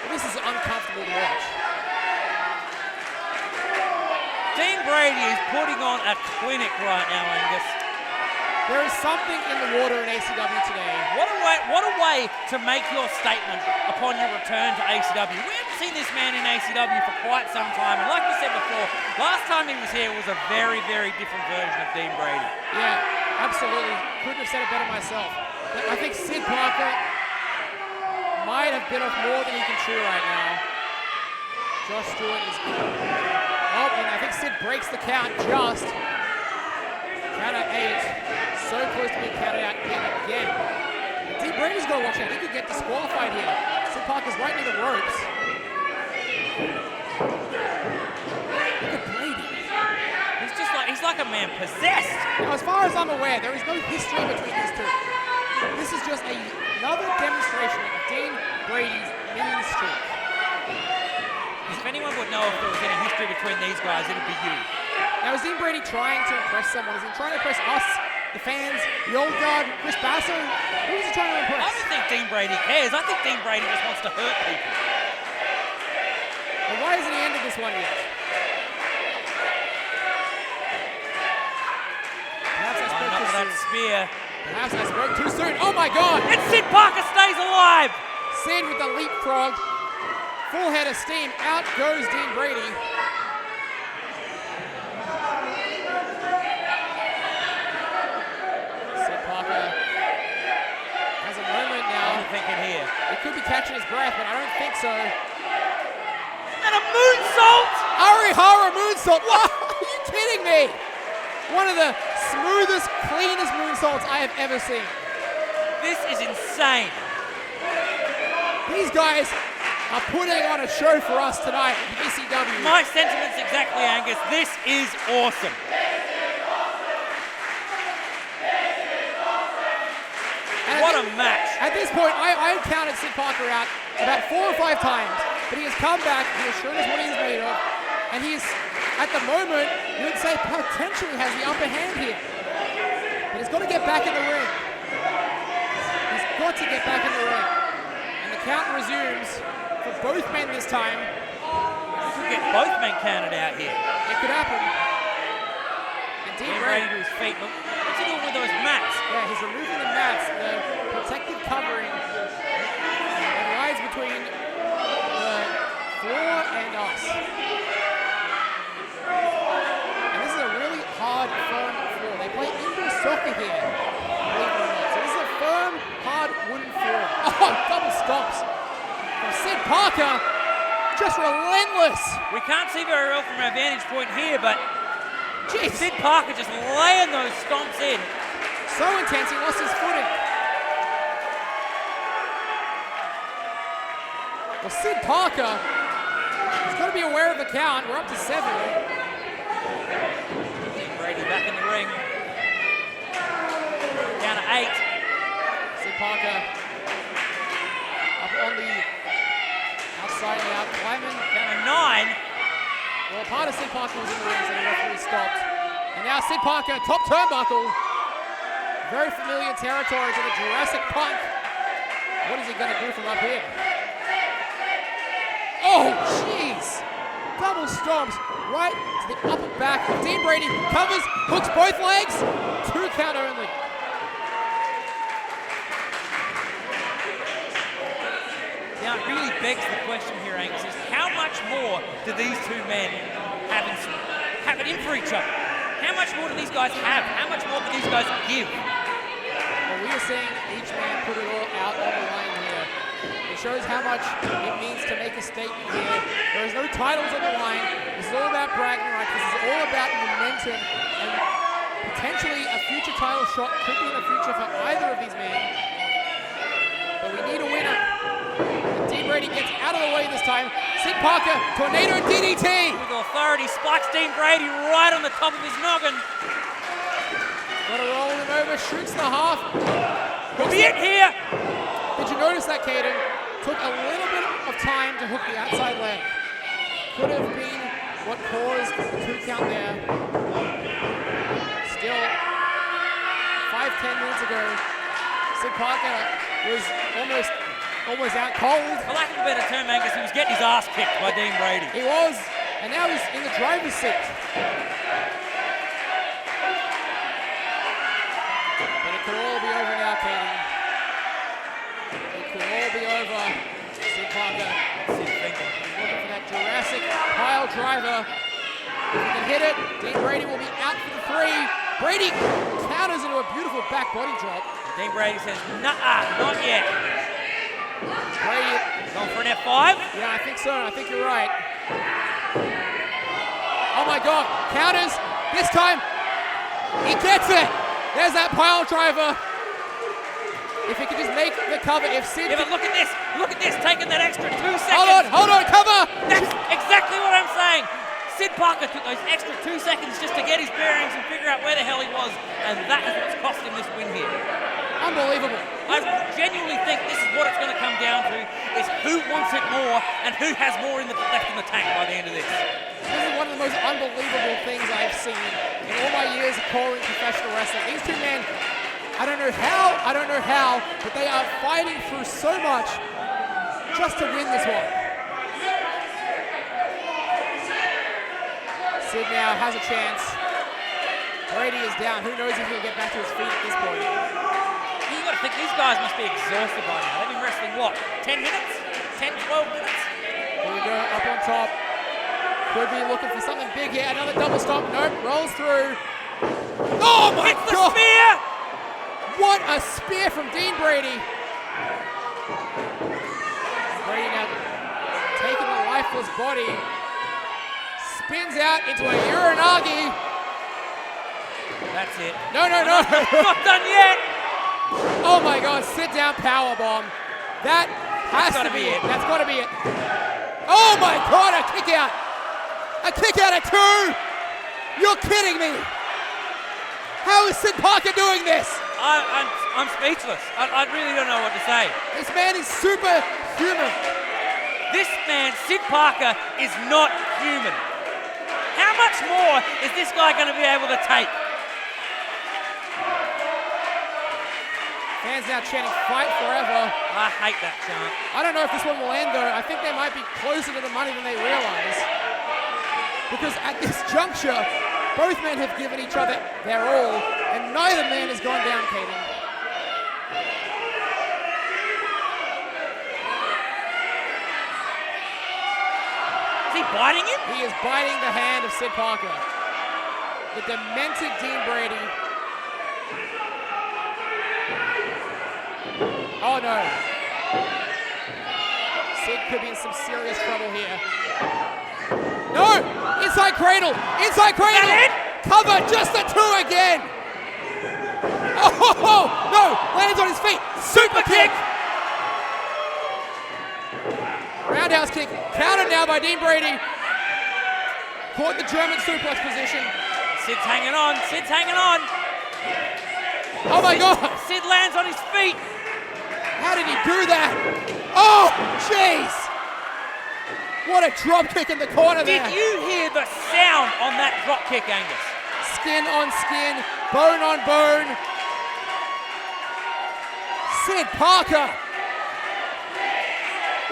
But this is uncomfortable to watch. Dean Brady is putting on a clinic right now, Angus. There is something in the water in ACW today. What a way to make your statement upon your return to ACW. We haven't seen this man in ACW for quite some time, and like we said before, last time he was here was a very, very different version of Dean Brady. Yeah, absolutely. Couldn't have said it better myself. But I think Sid Parker might have bit off more than he can chew right now. Josh Stewart is... Oh, and I think Sid breaks the count just. Count at 8. So close to being counted out again. Dean Brady's got to watch out. He could get disqualified here. Sid Parker's right near the ropes. Look at Brady. He's like a man possessed. Now, as far as I'm aware, there is no history between these two. This is just another demonstration of Dean Brady's mean streak. If anyone would know if there was any history between these guys, it'd be you. Now, is Dean Brady trying to impress someone? Is he trying to impress us, the fans, the old guard, Chris Basso? Who is he trying to impress? I don't think Dean Brady cares. I think Dean Brady just wants to hurt people. Well, why hasn't he ended this one yet? Perhaps I spoke too that soon. spear. Perhaps I spoke too soon. Oh my God! And Sid Parker stays alive! Sid with the leapfrog. Full head of steam. Out goes Dean Brady. Sid Parker has a moment now. I'm thinking here. He could be catching his breath, but I don't think so. And a moonsault! Arihara moonsault. What? Are you kidding me? One of the smoothest, cleanest moonsaults I have ever seen. This is insane. These guys are putting on a show for us tonight at the ACW. My sentiments exactly, Angus. This is awesome. What a match. At this point, I counted Sid Parker out about 4 or 5 times, but he has come back, he has shown us what he's made of, and he's, at the moment, you would say potentially has the upper hand here. But he's got to get back in the ring. He's got to get back in the ring. And the count resumes for both men this time. We could get both men counted out here. It could happen. And Dean Brady to his feet. But what's he doing with those mats? Yeah, he's removing the mats, the protective covering that lies between the floor and us. And this is a really hard, firm floor. They play indoor soccer here, believe it or not. So this is a firm, hard wooden floor. Oh, double stomps from Sid Parker. Just relentless. We can't see very well from our vantage point here, but jeez, Sid Parker just laying those stomps in. So intense, he lost his footing. Well, Sid Parker has got to be aware of the count. We're up to 7. Brady back in the ring. Down to 8. Sid Parker up on the outside now, climbing. Down to 9. Well, part of Sid Parker was in the ring, so the referee stopped. And now Sid Parker, top turnbuckle. Very familiar territory to the Jurassic Punk. What is he going to do from up here? Oh, jeez. Double stomps right to the upper back. Dean Brady covers, hooks both legs. 2 count only. Now, it really begs the question here, Angus, is how much more do these two men have it in for each other? How much more do these guys have? How much more do these guys give? Well, we are seeing each man put it all out on the line here. It shows how much it means to make a statement here. There is no titles on the line. This is all about bragging rights. This is all about momentum, and potentially a future title shot could be in the future for either of these men. But we need a winner. And Dean Brady gets out of the way this time. Sid Parker, tornado DDT. With authority, spikes Dean Brady right on the top of his noggin. Got to roll him over, shoots the half. Could be it here. Did you notice that, Caden? Took a little bit of time to hook the outside leg. Could have been what caused the 2 count there. Still, 10 minutes ago, Sid Parker was almost out cold. For lack of a better term, Angus, he was getting his ass kicked by Dean Brady. He was, and now he's in the driver's seat. But it could all be over now, Katie. It could all be over. Sid Parker. Sid thinking. He's looking for that Jurassic pile driver. If he can hit it, Dean Brady will be out for the 3. Brady counters into a beautiful back body drop. Dean Brady says, nah, not yet. Brady going for an F5? Yeah, I think so. I think you're right. Oh my God, counters. This time, he gets it. There's that pile driver. If he could just make the cover, if Sid... Yeah, but look at this, taking that extra 2 seconds. Hold on, cover. That's exactly what I'm saying. Sid Parker took those extra 2 seconds just to get his bearings and figure out where the hell he was, and that is what's cost him this win here. Unbelievable. I genuinely think this is what it's going to come down to, is who wants it more and who has more left in the tank by the end of this. This is one of the most unbelievable things I've seen in all my years of calling professional wrestling. These two men, I don't know how, but they are fighting through so much just to win this one. Sid now has a chance. Brady is down. Who knows if he'll get back to his feet at this point. You've got to think these guys must be exhausted by now. They've been wrestling, what, 10 minutes? 10, 12 minutes? Here we go, up on top. Could be looking for something big here. Another double stop. Nope, rolls through. Oh my God! It's the God! spear! What a spear from Dean Brady. Brady now taking the lifeless body. Spins out into a Uranagi. That's it. No. Not done yet. Oh my God, sit down powerbomb. That has to be it. That's got to be it. Oh my God, a kick out. A kick out at 2. You're kidding me. How is Sid Parker doing this? I'm speechless. I really don't know what to say. This man is superhuman. This man, Sid Parker, is not human. How much more is this guy going to be able to take? Fans now chanting "Fight Forever." I hate that chant. I don't know if this one will end though. I think they might be closer to the money than they realize. Because at this juncture, both men have given each other their all, and neither man has gone down, Katie. Is he biting him? He is biting the hand of Sid Parker. The demented Dean Brady. Oh no. Sid could be in some serious trouble here. No! Inside cradle! Inside cradle! Cover just the 2 again! Oh no! Lands on his feet! Super kick! Roundhouse kick. Countered now by Dean Brady. Caught the German suplex position. Sid's hanging on. Sid's hanging on. Oh my God! Sid lands on his feet. How did he do that? Oh, jeez! What a drop kick in the corner there. Did you hear the sound on that drop kick, Angus? Skin on skin, bone on bone. Sid Parker.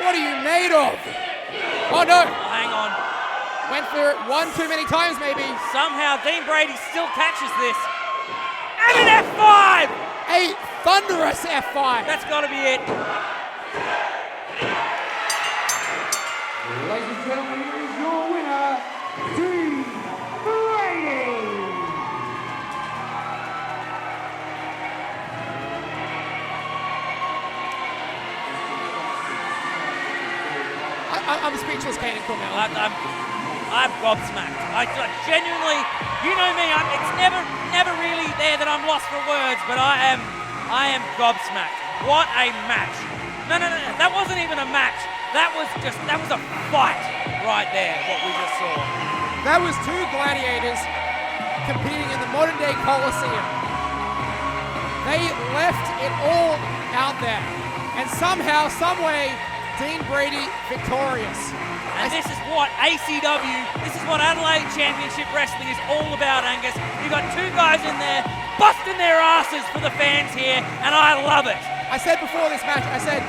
What are you made of? Oh no. Hang on. Went for it one too many times maybe. Somehow Dean Brady still catches this. And an F5! A thunderous F5. That's got to be it. Ladies and gentlemen, here is your winner, Dean Brady. I'm speechless, Kane and Cornell. I'm gobsmacked. I genuinely, you know me, it's never really there that I'm lost for words, but I am gobsmacked. What a match. No, that wasn't even a match. That was a fight right there, what we just saw. That was 2 gladiators competing in the modern day Coliseum. They left it all out there. And somehow, someway, Dean Brady victorious. And this is what ACW, this is what Adelaide Championship Wrestling is all about, Angus. You've got two guys in there busting their asses for the fans here, and I love it. I said before this match, I said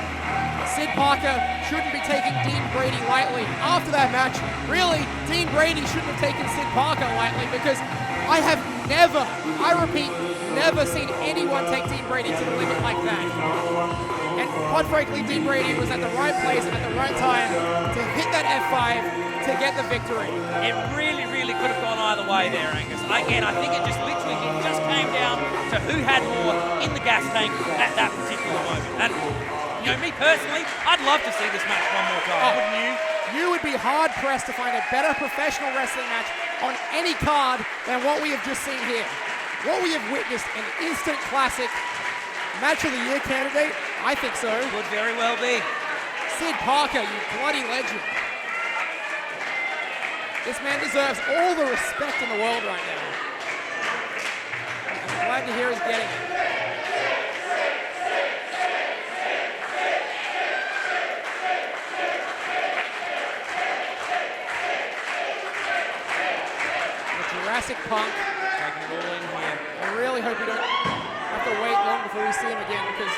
Sid Parker shouldn't be taking Dean Brady lightly. After that match, really, Dean Brady shouldn't have taken Sid Parker lightly, because I have never, I repeat, never seen anyone take Dean Brady to the limit like that. And quite frankly, Dean Brady was at the right place at the right time to hit that F5 to get the victory. It really, really could have gone either way there, Angus. Again, I think it just literally came down to who had more in the gas tank at that particular moment. And, you know, me personally, I'd love to see this match one more time, wouldn't you? You would be hard-pressed to find a better professional wrestling match on any card than what we have just seen here. What we have witnessed, an instant classic match of the year candidate? I think so. Could very well be. Sid Parker, you bloody legend. This man deserves all the respect in the world right now. I'm glad to hear he's getting it. Jurassic Punk. Taking it all in here. I really hope we don't have to wait long before we see him again, because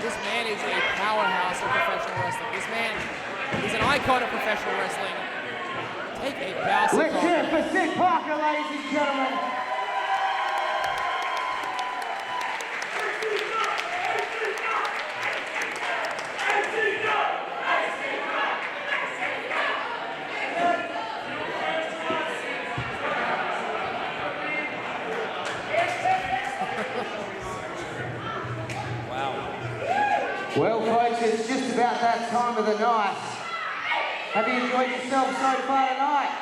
this man is a powerhouse of professional wrestling. This man is an icon of professional wrestling. Take a bow. Let's hear it for Sid Parker, ladies and gentlemen. Well, folks, it's just about that time of the night. Have you enjoyed yourself so far tonight?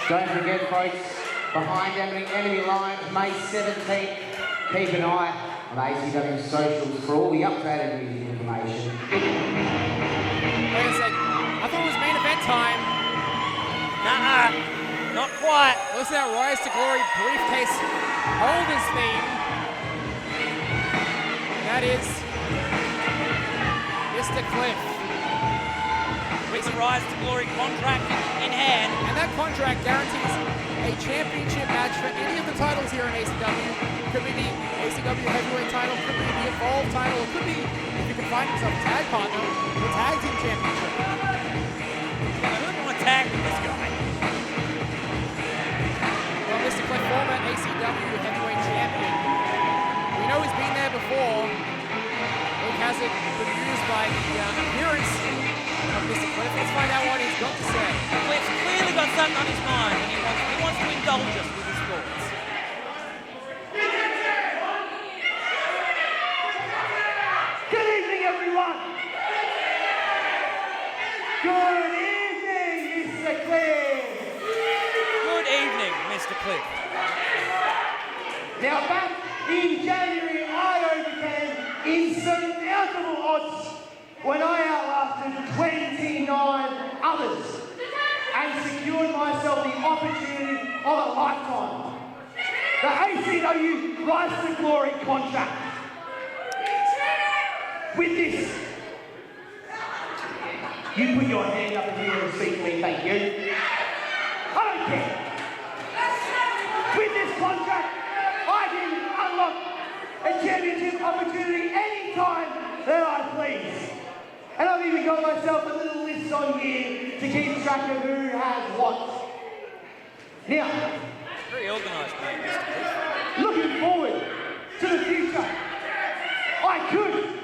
Don't forget, folks, behind enemy lines, May 17th, keep an eye on ACW socials for all the updated music information. Wait a second. I thought it was main event time. Nuh-uh. Not quite. Listen to that Rise to Glory briefcase holders theme. That is Mr. Cliff. With the Rise to Glory contract in hand. And that contract guarantees a championship match for any of the titles here in ACW. Could be the ACW Heavyweight title, could be the Evolve title, it could be, if you can find yourself a tag partner, the Tag Team Championship. I don't want to tag with this guy. Well, Mr. Cliff, former ACW Heavyweight Champion. We know he's been there before. Luke has it bemused by the appearance of Mr. Cliff. Let's find out what he's got to say. Cliff's clearly got something on his mind, and he wants to indulge us with his thoughts. Good evening, everyone. Good evening, Mr. Cliff. Good evening, Mr. Cliff. Now, back in January, I overcame insurmountable odds when I outlasted 29 others and secured myself the opportunity of a lifetime. The ACW Rise to Glory contract. With this, you put your hand up in the air and speak to me, thank you. I don't care. With this contract, I can unlock a championship opportunity anytime that I please. And I've even got myself a little list on here to keep track of who has what. Now, Very organised, mate, Mr. Cliff. looking forward to the future, I could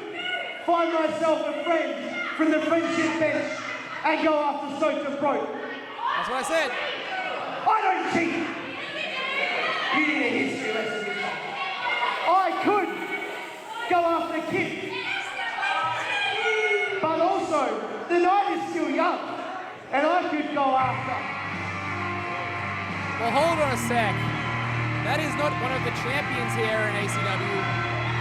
find myself a friend from the friendship bench and go after Stoked and Broke. That's what I said. I don't cheat. You need a history lesson. I could go after Kip. But also, the night is still young, and I could go after. Well, hold on a sec. That is not one of the champions here in ACW.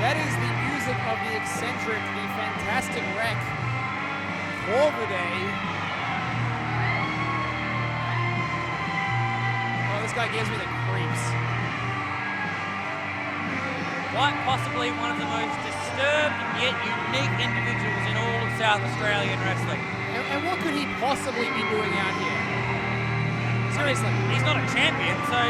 That is the music of the eccentric, the fantastic wreck, Corviday. Oh, this guy gives me the creeps. Quite possibly one of the most disturbed yet unique individuals in all of South Australian wrestling. And what could he possibly be doing out here? Seriously. He's not a champion, so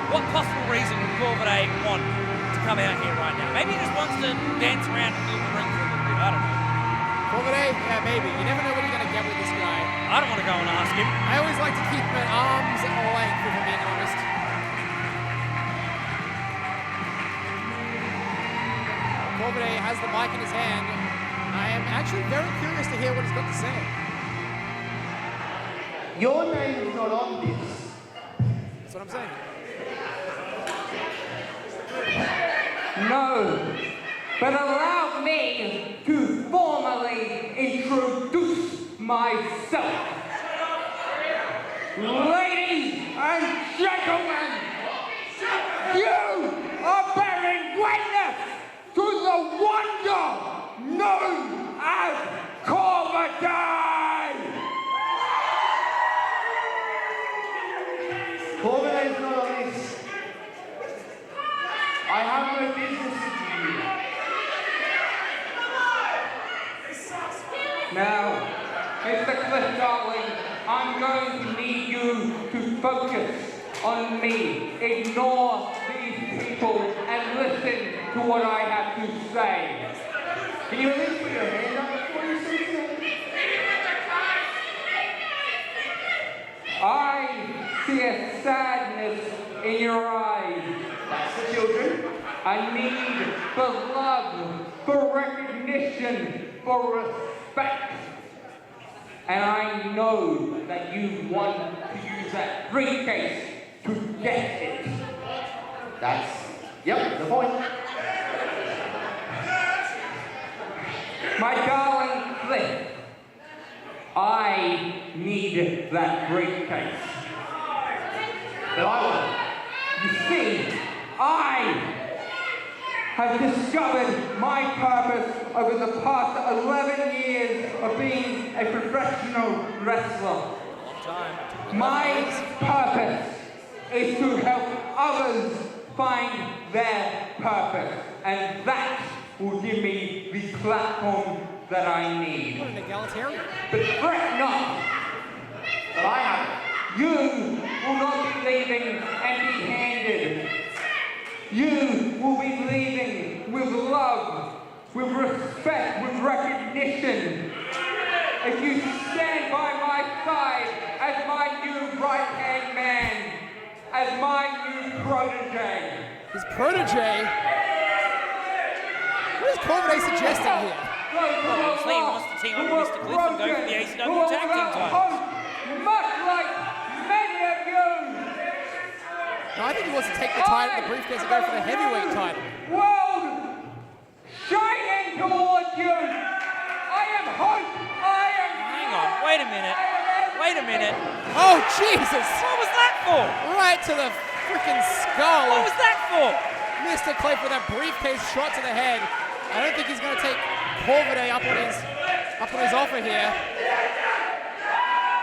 what possible reason would Corvidae want to come out here right now? Maybe he just wants to dance around and move the ring for a little bit. I don't know. Corvidae? Yeah, maybe. You never know what you're going to get with this guy. I don't want to go and ask him. I always like to keep him at arm's length, if I'm being honest. Corvidae has the mic in his hand. I am actually very curious to hear what he's got to say. Your name is not on this. That's what I'm saying. No, but allow me to formally introduce myself. Ladies and gentlemen, you are bearing witness to the wonder known as Corvidae! Corvidae's not on this. I have no business with you. Now, Mr. Cliff Darling, I'm going to need you to focus on me. Ignore these people and listen to what I have to say. Can you at least put your hand up before you say something? I see a sadness in your eyes. That's the children. I need for love, for recognition, for respect. And I know that you want to use that briefcase to get it. Yep, the point. My darling Cliff, I need that briefcase. But I won't. You see, I have discovered my purpose over the past 11 years of being a professional wrestler. My purpose is to help others find their purpose, and that will give me the platform that I need. What an egalitarian. But fret not, But I haven't. you will not be leaving empty-handed. You will be leaving with love, with respect, with recognition. If you stand by my side as my new right-hand man, as my new protege. His protege? What is Corvidae suggesting here? Obviously, he wants to team up with Mr. Cliff and go for the ACW Tag Team titles. Much like many of you. No, I think he wants to take the title, the briefcase, and go for the heavyweight title. World shining towards you. I am hope. I am. Hang on, wait a minute. Wait a minute. Oh, Jesus! What was that for? Right to the freaking skull. What was that for? Mr. Cliff with a briefcase shot to the head. I don't think he's going to take Corvidae up on his offer here.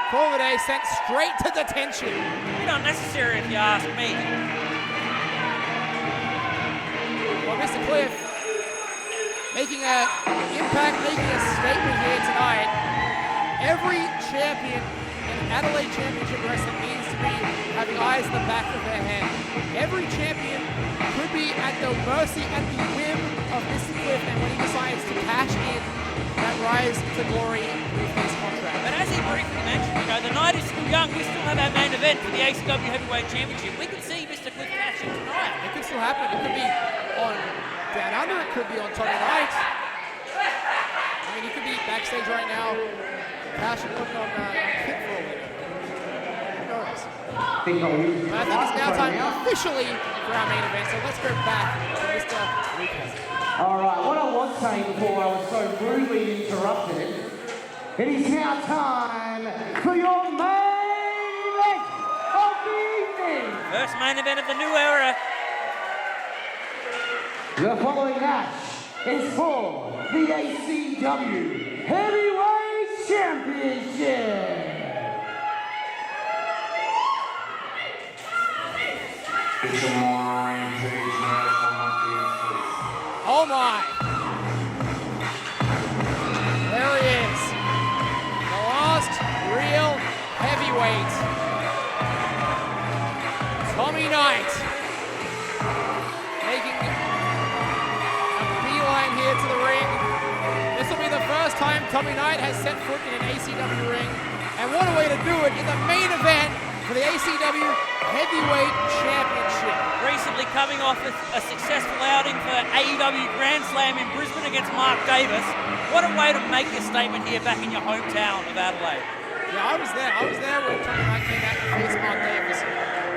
Corvidae sent straight to detention. Bit unnecessary if you ask me. Well, Mr. Cliff making an impact, making a statement here tonight. Every champion in Adelaide Championship Wrestling needs to be having eyes in the back of their head. Every champion could be at the mercy, at the whim of Mr. Cliff, and when he decides to cash in that Rise to Glory briefcase contract. But as he briefly mentioned, the night is still young. We still have our main event for the ACW Heavyweight Championship. We could see Mr. Cliff cash in tonight. It could still happen. It could be on Downunder. It could be on Tommy Knight. I mean, he could be backstage right now, cashing in on Kit for a winner. Who knows? But I think it's now time officially for our main event, so let's go back to Mr. Lucas. All right, what I was saying before I was so rudely interrupted, it is now time for your main event of the evening. First main event of the new era. The following match is for the ACW Heavyweight Championship. It's a more page match on my face. Oh my. There he is. The last real heavyweight. Tommy Knight. Making a beeline here to the ring. This will be the first time Tommy Knight has set foot in an ACW ring. And what a way to do it in the main event for the ACW Heavyweight Championship. Recently coming off a successful outing for AEW Grand Slam in Brisbane against Mark Davis. What a way to make your statement here back in your hometown of Adelaide. Yeah, I was there when Tommy Knight came out to face Mark Davis.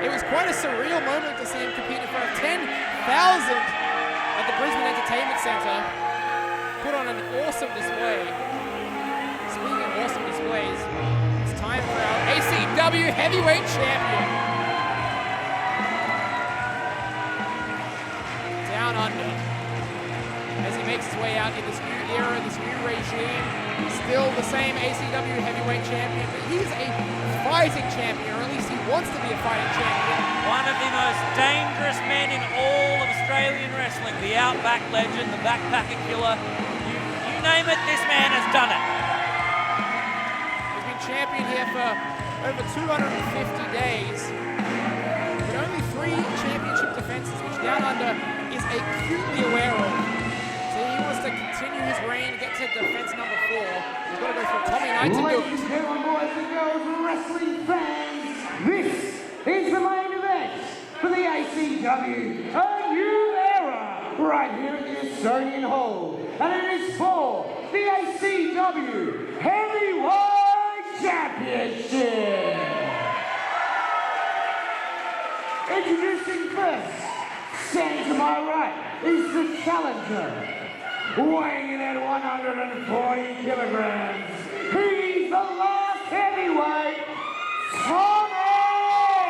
It was quite a surreal moment to see him compete in front of 10,000 at the Brisbane Entertainment Centre. Put on an awesome display. Speaking of awesome displays, it's time for our ACW Heavyweight Champion. Downunder. As he makes his way out in this new era, this new regime. Still the same ACW Heavyweight Champion, but he's a fighting champion, or at least he wants to be a fighting champion. One of the most dangerous men in all of Australian wrestling, the Outback legend, the backpacker killer. You name it, this man has done it. He's been champion here for over 250 days, but only 3 championship defenses, which Downunder is acutely aware of. So he wants to continue his reign, get to defense number 4. He's got to go for Tommy Knight to do it. Ladies and gentlemen, boys and girls, wrestling fans, this is the main event for the ACW A New Era, right here at the Estonian Hall. And it is for the ACW Heavyweight Championship. Introducing first, standing to my right, is the challenger. Weighing in at 140 kilograms, he's the last heavyweight, Tommy Knight!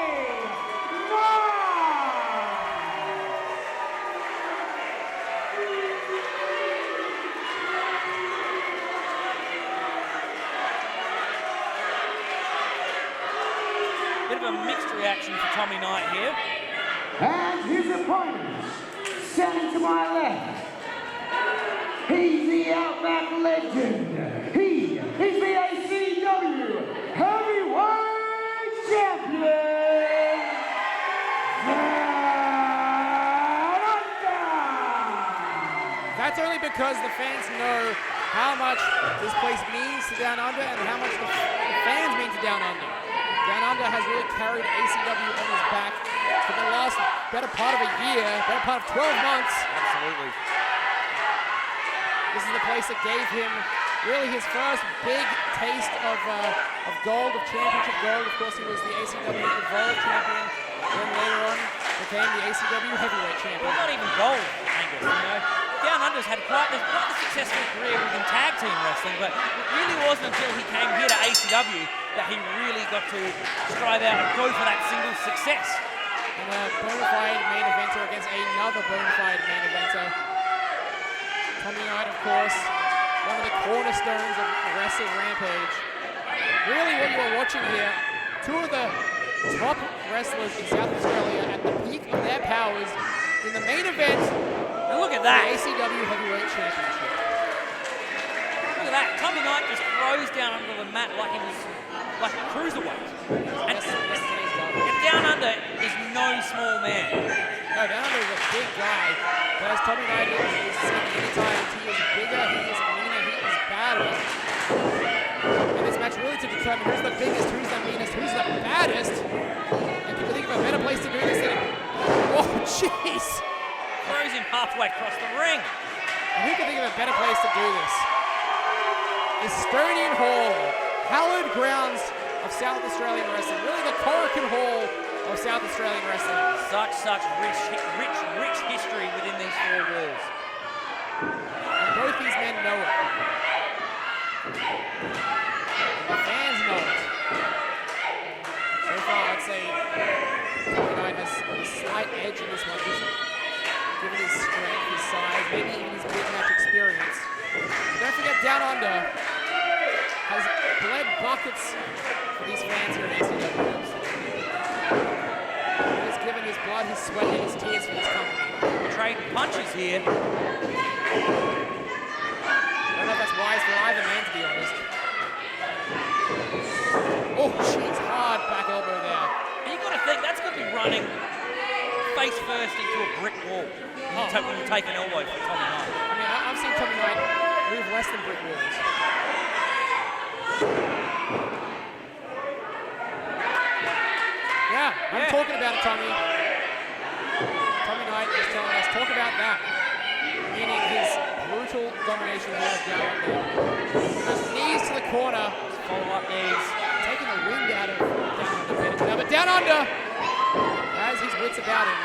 Bit of a mixed reaction for Tommy Knight here. And his opponent, standing to my left, he's the Outback legend. He is the ACW Heavyweight Champion, Downunder. That's only because the fans know how much this place means to Downunder and how much the fans mean to Downunder. Downunder has really carried ACW on his back for the last better part of a year, better part of 12 months. Absolutely. This is the place that gave him really his first big taste of gold, of championship gold. Of course, he was the ACW Evolve Champion, then later on became the ACW Heavyweight Champion. Well, not even gold, Angus, you know. Downunder's had quite a successful career within tag team wrestling, but it really wasn't until he came here to ACW that he really got to strive out and go for that single success. And a bona fide main eventer against another bona fide main eventer. Tommy Knight, of course, one of the cornerstones of Wrestle Rampage. Really what you are watching here, 2 of the top wrestlers in South Australia at the peak of their powers in the main event. And look at that. The ACW Heavyweight Championship. Look at that. Tommy Knight just throws down under the mat like he was like a cruiserweight. And Downunder is no small man. No, Downunder is a big guy. But as Tommy Knight is saying many times, he is bigger, he is meaner, he is badder. And this match really to determine who's the biggest, who's the meanest, who's the baddest. And people think of a better place to do this than... Oh, jeez! Throws him halfway across the ring. And who can think of a better place to do this? Estonian Hall, hallowed grounds of South Australian wrestling. Really the Corrigan Hall of South Australian wrestling. Such rich history within these 4 walls. And both these men know it. And the fans know it. So far, I'd say Tommy Knight has a slight edge in this one, just given his strength, his size, maybe even his big match experience. But don't forget, Downunder has bled buckets for these fans here at ACW. He has given his blood, his sweat, and his tears for this company. trading punches here. I don't know if that's wise for either man, to be honest. Oh, jeez, hard back elbow there. You got to think that's going to be running face first into a brick wall when you take an elbow from Tommy Knight. I mean, I've seen Tommy Knight move less than brick walls. Yeah, I'm talking about it, Tommy. Tommy Knight is telling us, talk about that. Meaning his brutal domination here of Downunder. Those knees to the corner. Follow-up knees. Taking the wind out of Downunder. Now, but Downunder has his wits about him.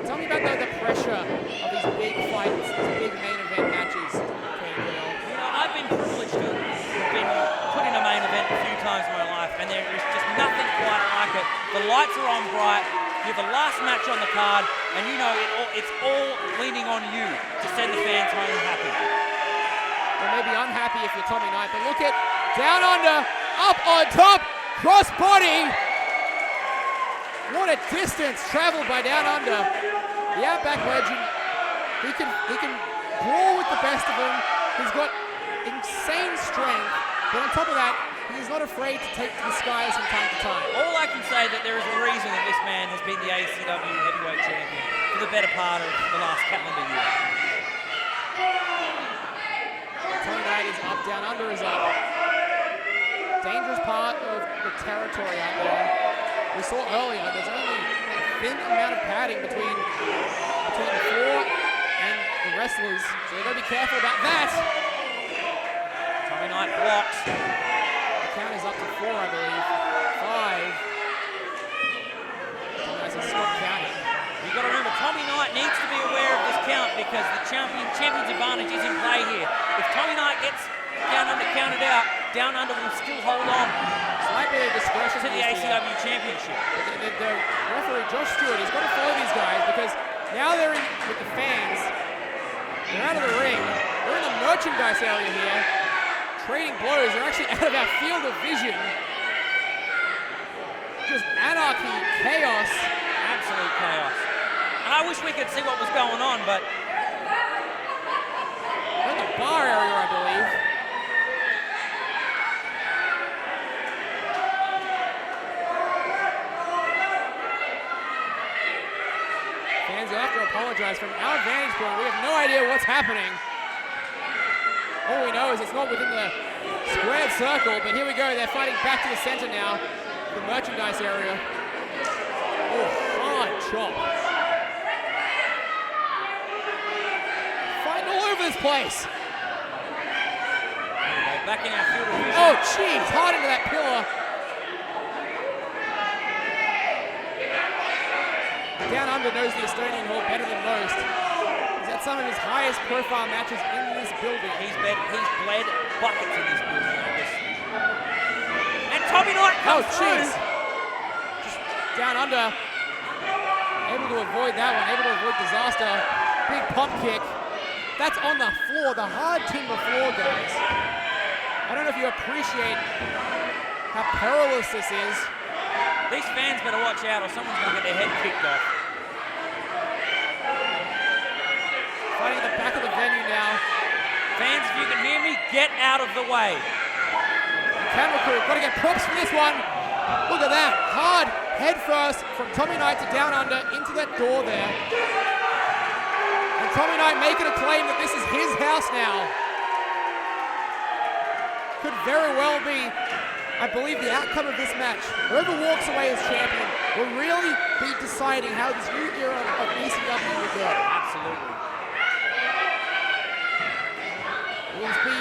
Tell me about the pressure of these big fights, these big main event matches. You know, I've been privileged to have been put in a main event a few times in my life, and there is just nothing quite like it. The lights are on bright. You're the last match on the card, and you know it's all leaning on you to send the fans home happy. Well, maybe unhappy if you're Tommy Knight, but look at Downunder up on top, cross body. What a distance traveled by Downunder. The Outback legend. He can brawl with the best of them. He's got insane strength, but on top of that, he's not afraid to take to the skies from time to time. All I can say that there is a reason that this man has been the ACW Heavyweight Champion for the better part of the last calendar year. Tommy Knight is up, Downunder is up. Dangerous part of the territory out there. We saw earlier, there's only a thin amount of padding between the floor and the wrestlers, so they've got to be careful about that. Tommy Knight blocks. The count is up to 4, I believe. 5. Tommy Knight says stop counting. You've got to remember, Tommy Knight needs to be aware of this count because the champion's advantage is in play here. If Tommy Knight gets Downunder counted out, Downunder will still hold on. Slight bit of discretion to the ACW Championship. The referee, Josh Stewart, he's got to follow these guys because now they're in with the fans. They're out of the ring. They're in the merchandise area here. Trading blows. They're actually out of our field of vision. Just anarchy, chaos. Absolute chaos. And I wish we could see what was going on, but we're in the bar area, I believe. Fans, you'll have to apologize. From our vantage point, we have no idea what's happening. All we know is it's not within the squared circle, but here we go. They're fighting back to the center now, the merchandise area. Oh, hard chop. Fighting all over this place. Back in our field of vision. Oh, jeez, hard into that pillar. Downunder knows the Estonian Hall better than most. He's had some of his highest profile matches in this building. He's bled buckets in this building, I guess. And Tommy Knight comes through. Just Downunder, able to avoid that one, able to avoid disaster. Big pump kick. That's on the floor, the hard timber floor, guys. I don't know if you appreciate how perilous this is. These fans better watch out or someone's going to get their head kicked off. Fighting at the back of the venue now. Fans, if you can hear me, get out of the way. Camera crew, got to get props for this one. Look at that, hard head first from Tommy Knight to Downunder into that door there. And Tommy Knight making a claim that this is his house now. Could very well be, I believe, the outcome of this match. Whoever walks away as champion will really be deciding how this new era of ACW will go. Absolutely. Will this be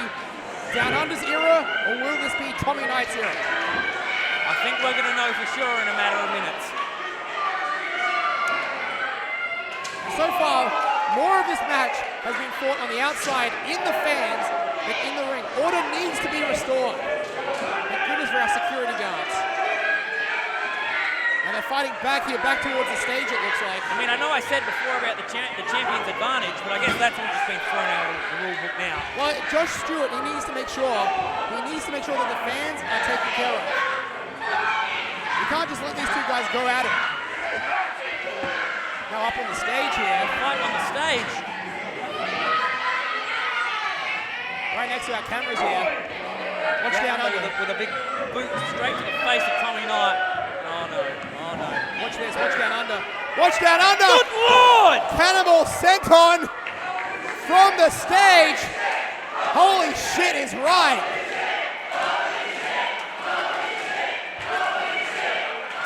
Downunder's era, or will this be Tommy Knight's era? I think we're going to know for sure in a matter of minutes. So far, more of this match has been fought on the outside in the fans than in the ring. Order needs to be restored. Thank goodness for our security guards. And they're fighting back here, back towards the stage, it looks like. I mean, I know I said before about the champion's advantage, but I guess that's all just been thrown out of the rule book now. Well, Josh Stewart, he needs to make sure that the fans are taken care of. You can't just let these two guys go at it. Now up on the stage here. Fighting on the stage. Right next to our cameras here. Watch down under. With a big boot straight to the face of Tommy Knight. Oh no, oh no. Watch this, watch down under. Watch down under! Good Lord! Cannibal senton from the stage. Holy shit is right.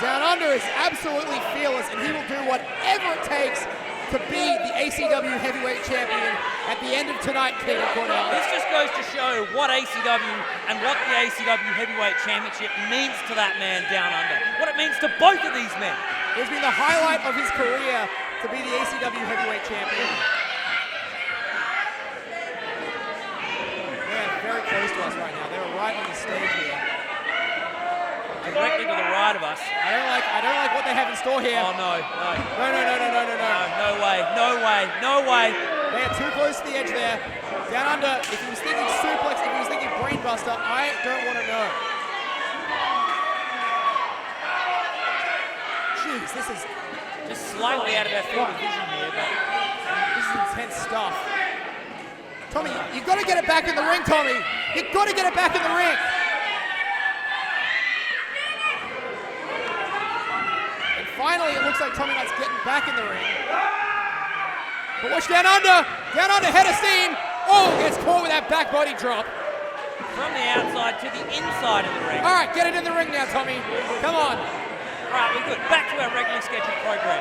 Down under is absolutely fearless, and he will do whatever it takes to be the ACW Heavyweight Champion at the end of tonight, Peter Cornell. This just goes to show what ACW and what the ACW Heavyweight Championship means to that man down under. What it means to both of these men. It's been the highlight of his career to be the ACW Heavyweight Champion. They're very close to us right now. They're right on the stage here. Directly to the right of us. I don't like what they have in store here. Oh no, no. No. No way, no way, no way. They are too close to the edge there. Down under, if he was thinking suplex, if he was thinking brainbuster, I don't want to know. Jeez, this is just slightly out of our field of vision here, but this is intense stuff. Tommy, you've got to get it back in the ring, Tommy. You've got to get it back in the ring. And finally, it looks like Tommy Knight's getting back in the ring. But watch down under head of steam. Oh, gets caught with that back body drop. From the outside to the inside of the ring. All right, get it in the ring now, Tommy. Come on. Right, we're good. Back to our regularly scheduled program.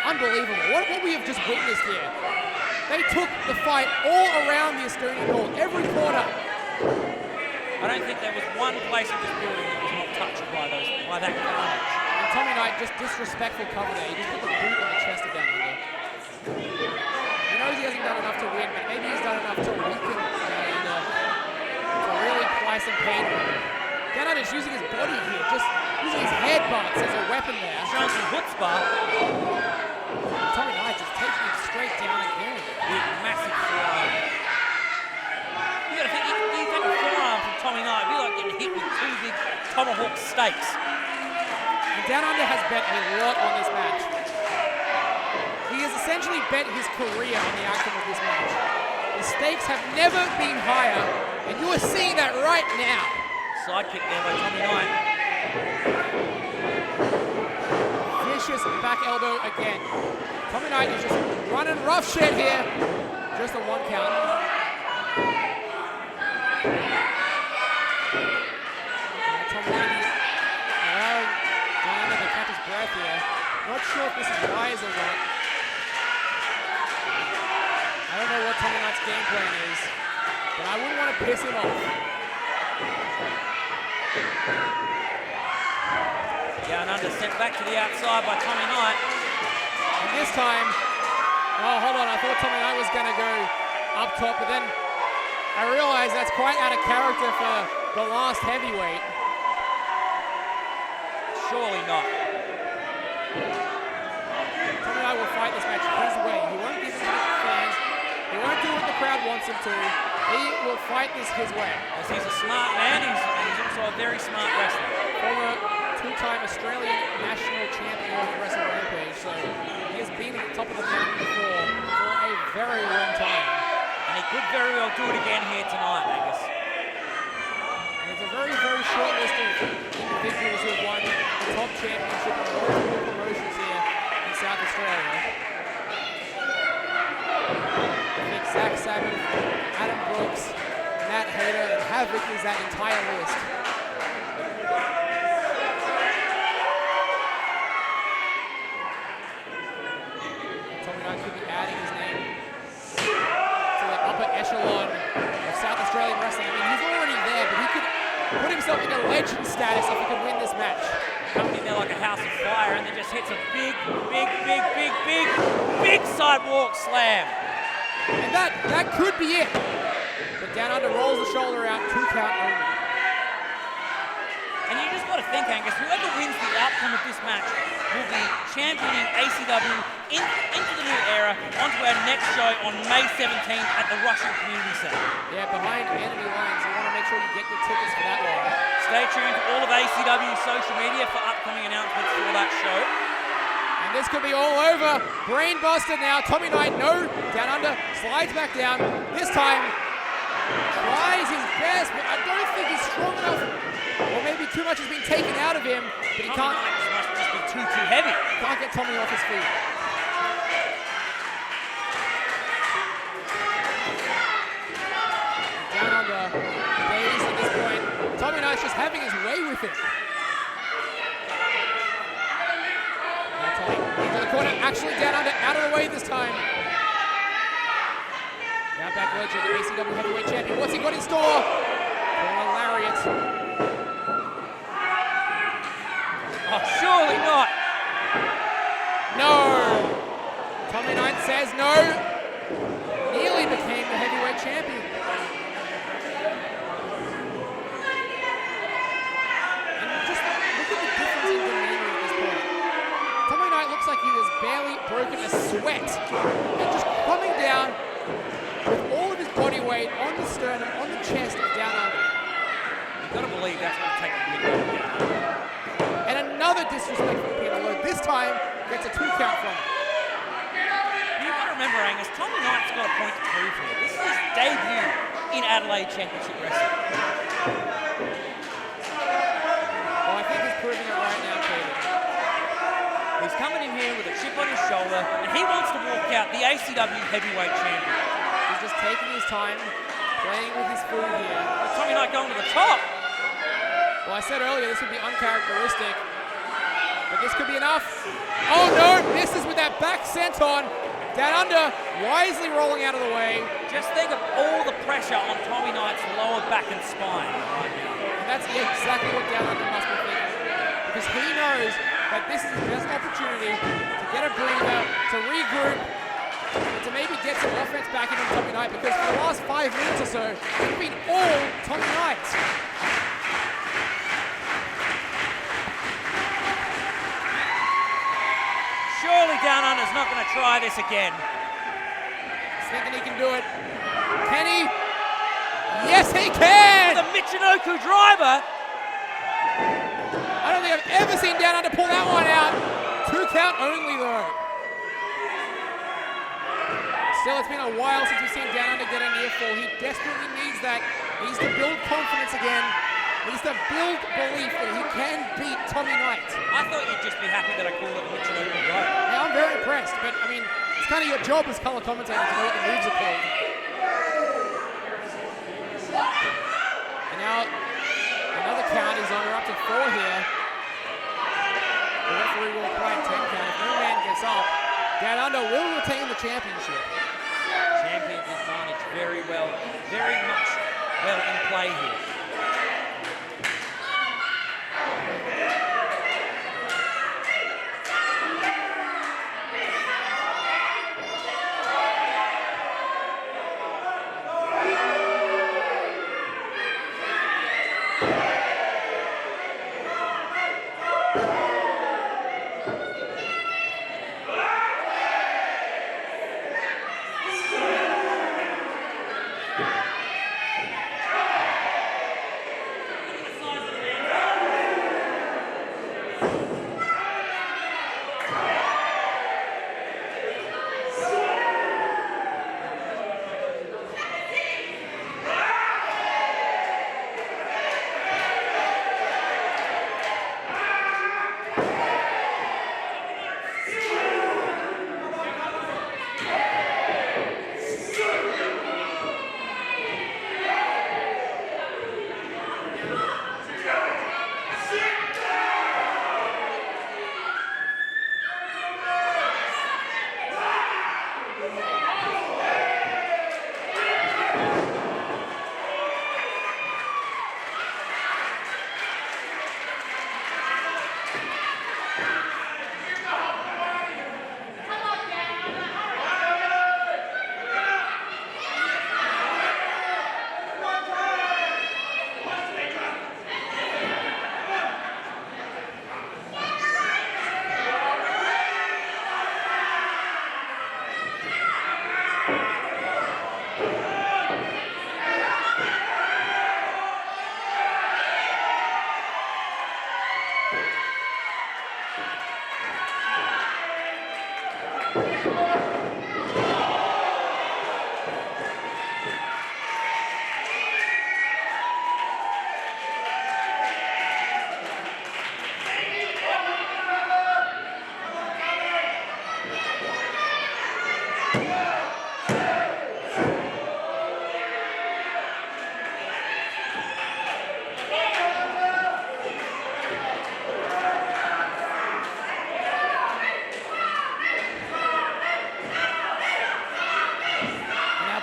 Unbelievable. What we have just witnessed here. They took the fight all around the Estonian Hall, every corner. I don't think there was one place in this building that was not touched by that carnage. And Tommy Knight, just disrespectful cover there. He just put the boot on the chest of Down Under. He knows he hasn't done enough to win, but maybe he's done enough to weaken Down Under, to really apply some pain to him. Down Under's using his body here, just using his headbutts as a weapon there. Showing some chutzpah. Tommy Knight just taking him straight down again. Big, massive forearm. You gotta think, you take a forearm from Tommy Knight, it'd be like getting hit with two big tomahawk steaks. And Down Under has bet a lot on this match. He has essentially bet his career on the outcome of this match. The stakes have never been higher, and you are seeing that right now. Sidekick there by Tommy Knight. Vicious back elbow again. Tommy Knight is just running rough shit here. Just a 1 count. Tommy Knight allowing Down Under to catch his breath here. Not sure if this is wise or not. I don't know what Tommy Knight's game plan is, but I wouldn't want to piss him off. Down Under sent back to the outside by Tommy Knight. And this time, oh, hold on, I thought Tommy Knight was going to go up top, but then I realized that's quite out of character for the last heavyweight. Surely not. Tommy Knight will fight this match his way. He won't give it to the fans. He won't do what the crowd wants him to. He will fight this his way. As he's a smart man, he's also a very smart wrestler. Former two-time Australian national champion of Wrestle Rampage, so he has been at the top of the mountain before for a very long time. And he could very well do it again here tonight, Angus. And there's a very, very short list of individuals who have won the top championship in multiple promotions here in South Australia. I think Zach Sabbath, Adam Brooks, Matt Hayter, and Havoc is that entire list. Tommy Knight could be adding his name to the upper echelon of South Australian wrestling. I mean, he's already there, but he could put himself in a legend status if he could win this match. Coming in there like a house of fire, and then just hits a big sidewalk slam. And that could be it. But Down Under rolls the shoulder out, 2 count only. And you just got to think, Angus, whoever wins the outcome of this match will be championing ACW into the new era onto our next show on May 17th at the Russian Community Centre. Yeah, behind enemy lines. You want to make sure you get your tickets for that one. Stay tuned to all of ACW's social media for upcoming announcements for that show. This could be all over. Brain buster now. Tommy Knight, no. Down under, slides back down. This time, tries his best, but I don't think he's strong enough. Or maybe too much has been taken out of him, but he can't. This must just be too heavy. Can't get Tommy off his feet. Down under, Davies at this point. Tommy Knight's just having his way with it. Into the corner, actually down under, out of the way this time. Now back legend, the ACW Heavyweight Champion. What's he got in store? A lariat. Oh, surely not. No. Tommy Knight says no. Nearly became the heavyweight champion. And just look at the difference in demeanor at this point. Tommy Knight looks like he has barely broken a sweat. And just coming down with all of his body weight on the sternum, on the chest, and down under. You've got to believe that's going to take the big one down. And another disrespect from Peter. This time gets a 2 count from him. You've got to remember, Angus, Tommy Knight's got a point to prove here. This is his debut in Adelaide Championship Wrestling. Well, I think he's proving it right now, Peter. He's coming in here with a chip on his shoulder, and he wants to walk out the ACW Heavyweight Champion. He's just taking his time, playing with his food here. But Tommy Knight going to the top. Well, I said earlier this would be uncharacteristic, but this could be enough. Oh no, misses with that back senton. Down under, wisely rolling out of the way. Just think of all the pressure on Tommy Knight's lower back and spine right now. And that's exactly what Down Under must be thinking. Because he knows that this is his best opportunity to get a breather, to regroup, and to maybe get some offense back into Tommy Knight, because for the last 5 minutes or so, it's been all Tommy Knight. Surely Down Under's not going to try this again. He's thinking he can do it. Can he? Yes, he can! The Michinoku driver. I don't think I've ever seen Down Under pull that one out. 2 count only though. Still, it's been a while since we've seen Down Under get a near fall. He desperately needs that. He needs to build confidence again. He needs to build belief that he can beat Tommy Knight. I thought you'd just be happy that I called it the Michinoku driver. Yeah, I'm very impressed, but I mean, it's kind of your job as color commentator to know what the moves are called. And now, another count is on. We're up to 4 here. The referee will apply a 10 count. If no man gets up, Down Under will retain the championship. Champion's advantage very much well in play here.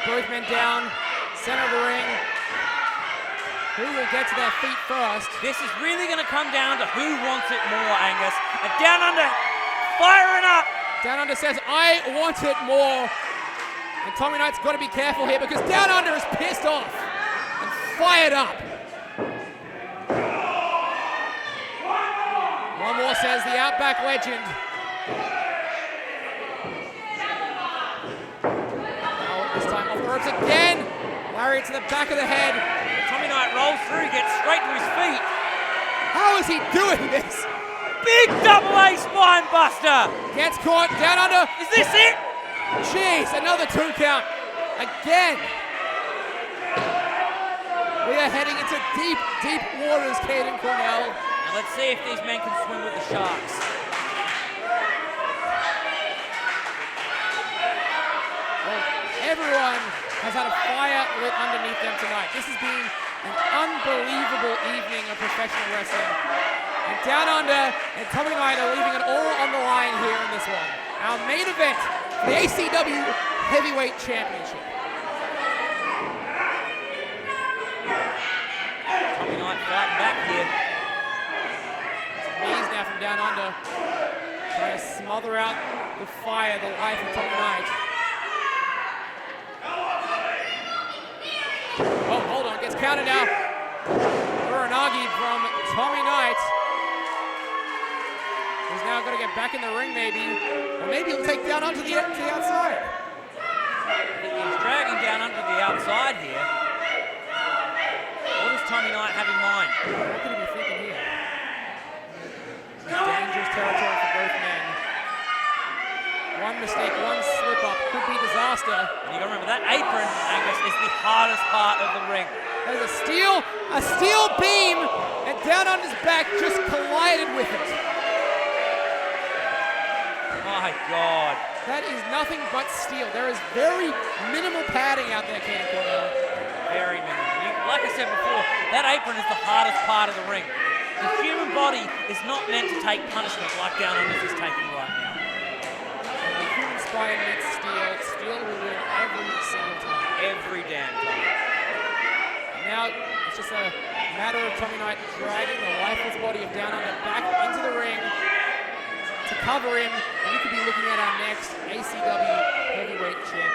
both men down, center of the ring. Who will get to their feet first? This is really going to come down to who wants it more, Angus. And Downunder firing up. Downunder says, I want it more. And Tommy Knight's got to be careful here because Downunder is pissed off and fired up. One more, says the Outback legend. Oh, this time off the ropes again. Lariat to the back of the head. Tommy Knight rolls through, gets straight to his feet. How is he doing this? Big double A spine buster. Gets caught, Downunder. Is this it? Jeez, another 2 count. Again. We are heading into deep, deep waters, Caden Cornell. And let's see if these men can swim with the sharks. Well, everyone has had a fire lit underneath them tonight. This has been an unbelievable evening of professional wrestling. And Downunder and Tommy Knight are leaving it all on the line here in this one. Our main event, the ACW Heavyweight Championship. Tommy Knight fighting back here. Some knees now from Downunder. Trying to smother out the fire, the life of Tommy Knight. Oh, hold on, gets counted now. Uranagi from Tommy Knight. He's now got to get back in the ring, maybe. Or maybe he'll take down onto the outside. He's dragging down under the outside here. What does Tommy Knight have in mind? What could he be thinking here? Dangerous territory for both men. One mistake, one slip up could be disaster. And you got to remember that apron, Angus, is the hardest part of the ring. There's a steel beam, and Downunder's back just collided with it. My God. That is nothing but steel. There is very minimal padding out there, Caden Cornell. Very minimal. Like I said before, that apron is the hardest part of the ring. The human body is not meant to take punishment like Downunder's is taking right now. The human spine meets steel. Steel will win every single time. Every damn time. And now it's just a matter of Tommy Knight dragging the lifeless body of Downunder back into the ring to cover him, and we could be looking at our next ACW Heavyweight Champion.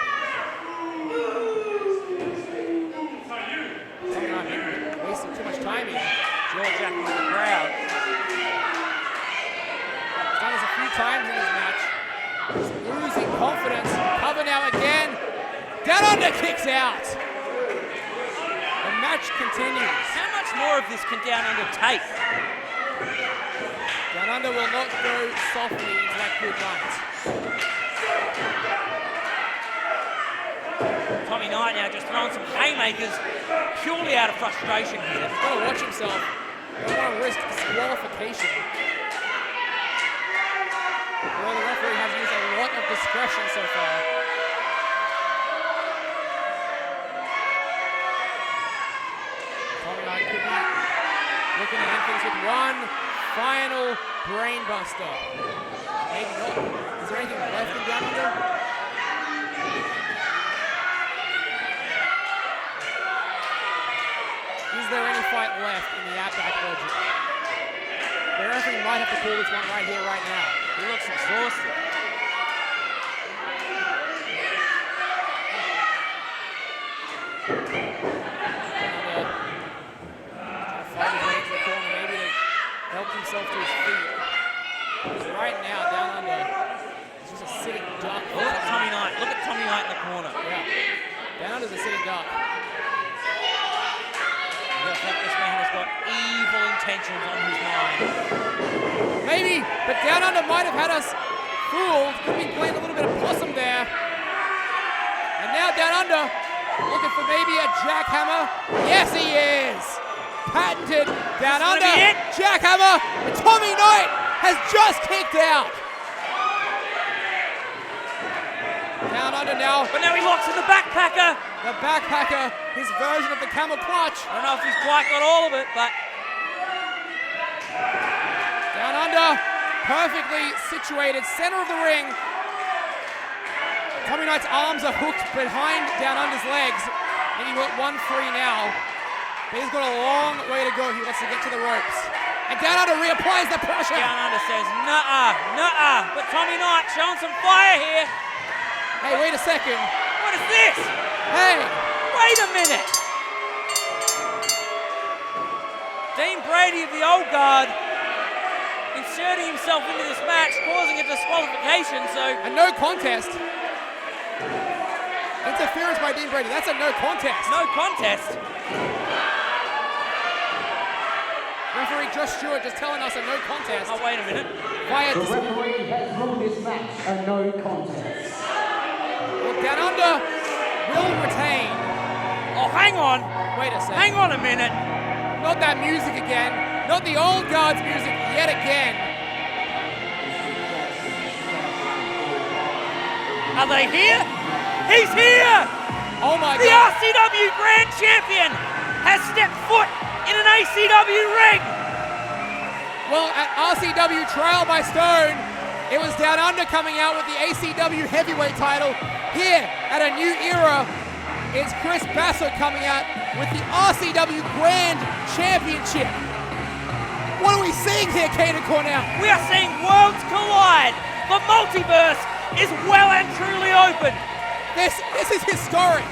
Tommy Knight maybe wasting too much time here. Jaw jacking the crowd. He's done this a few times in this match. He's losing confidence. Cover now again. Downunder kicks out. The match continues. How much more of this can Downunder take? Downunder will not go softly into that good night. Tommy Knight now just throwing some haymakers purely out of frustration here. He's got to watch himself. Don't want to risk disqualification. Well, the referee has used a lot of discretion so far. Tommy Knight could be looking to end things with one final brainbuster. Maybe not. Is there anything left in Downunder? Is there any fight left in the Outback legend? The referee might have to call this one right here, right now. He looks exhausted. Help himself to his feet. Because right now, Downunder is just a sitting duck. Oh, look at Tommy Knight. Look at Tommy Knight in the corner. Yeah. Downunder's a sitting duck. I think this man has got evil intentions on his mind. Maybe, but Downunder might have had us fooled. Could be playing a little bit of possum there. And now Downunder looking for maybe a jackhammer. Yes, he is. Patented Downunder, jackhammer, and Tommy Knight has just kicked out. Downunder now. But now he locks in the backpacker. The backpacker, his version of the camel clutch. I don't know if he's quite got all of it, but Downunder, perfectly situated, center of the ring. Tommy Knight's arms are hooked behind Downunder's legs, and he went 1-3 now. But he's got a long way to go. He wants to get to the ropes. And Downunder reapplies the pressure. Downunder says, nuh-uh. But Tommy Knight showing some fire here. Hey, wait a second. What is this? Hey. Wait a minute. Dean Brady of the Old Guard inserting himself into this match, causing a disqualification, so... A no contest. Interference by Dean Brady. That's a no contest. No contest? Referee Josh Stewart just telling us a no contest. Oh, wait a minute. The referee has ruled this match a no contest. Well, Downunder will retain. Oh, hang on. Wait a second. Hang on a minute. Not that music again. Not the Old Guard's music yet again. Are they here? He's here! Oh my The God. RCW Grand Champion has stepped foot in an ACW ring! Well, at RCW Trial by Stone, it was Downunder coming out with the ACW Heavyweight title. Here, at A New Era, it's Chris Basso coming out with the RCW Grand Championship. What are we seeing here, Kate and Cornell? We are seeing worlds collide. The multiverse is well and truly open. This is historic.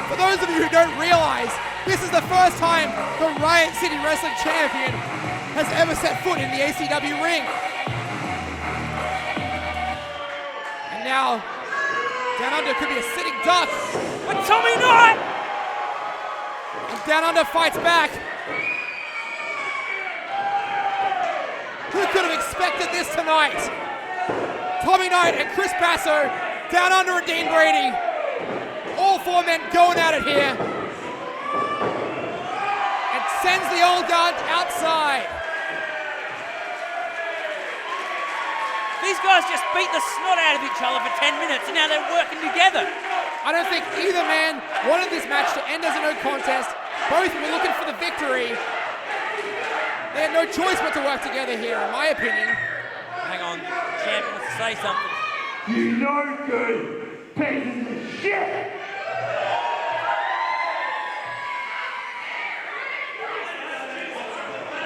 For those of you who don't realize, this is the first time the Riot City Wrestling Champion has ever set foot in the ACW ring. And now, Downunder could be a sitting duck. But Tommy Knight! And Downunder fights back. Who could have expected this tonight? Tommy Knight and Chris Basso, Downunder and Dean Brady. All four men going at it here. And sends the Old Guard outside. These guys just beat the snot out of each other for 10 minutes and now they're working together. I don't think either man wanted this match to end as a no contest. Both were looking for the victory. They had no choice but to work together here, in my opinion. Hang on, champion wants to say something. You no good pieces of shit!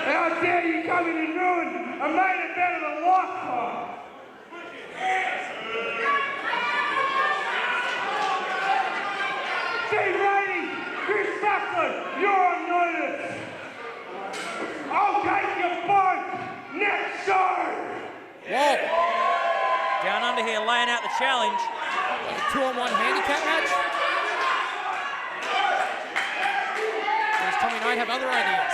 How dare you come in and ruin a main event of a lifetime! Dean Brady, Chris Basso, you're on notice! I'll take you both next show! Whoa. Downunder here laying out the challenge. A 2-on-1 handicap match? Or does Tommy Knight have other ideas?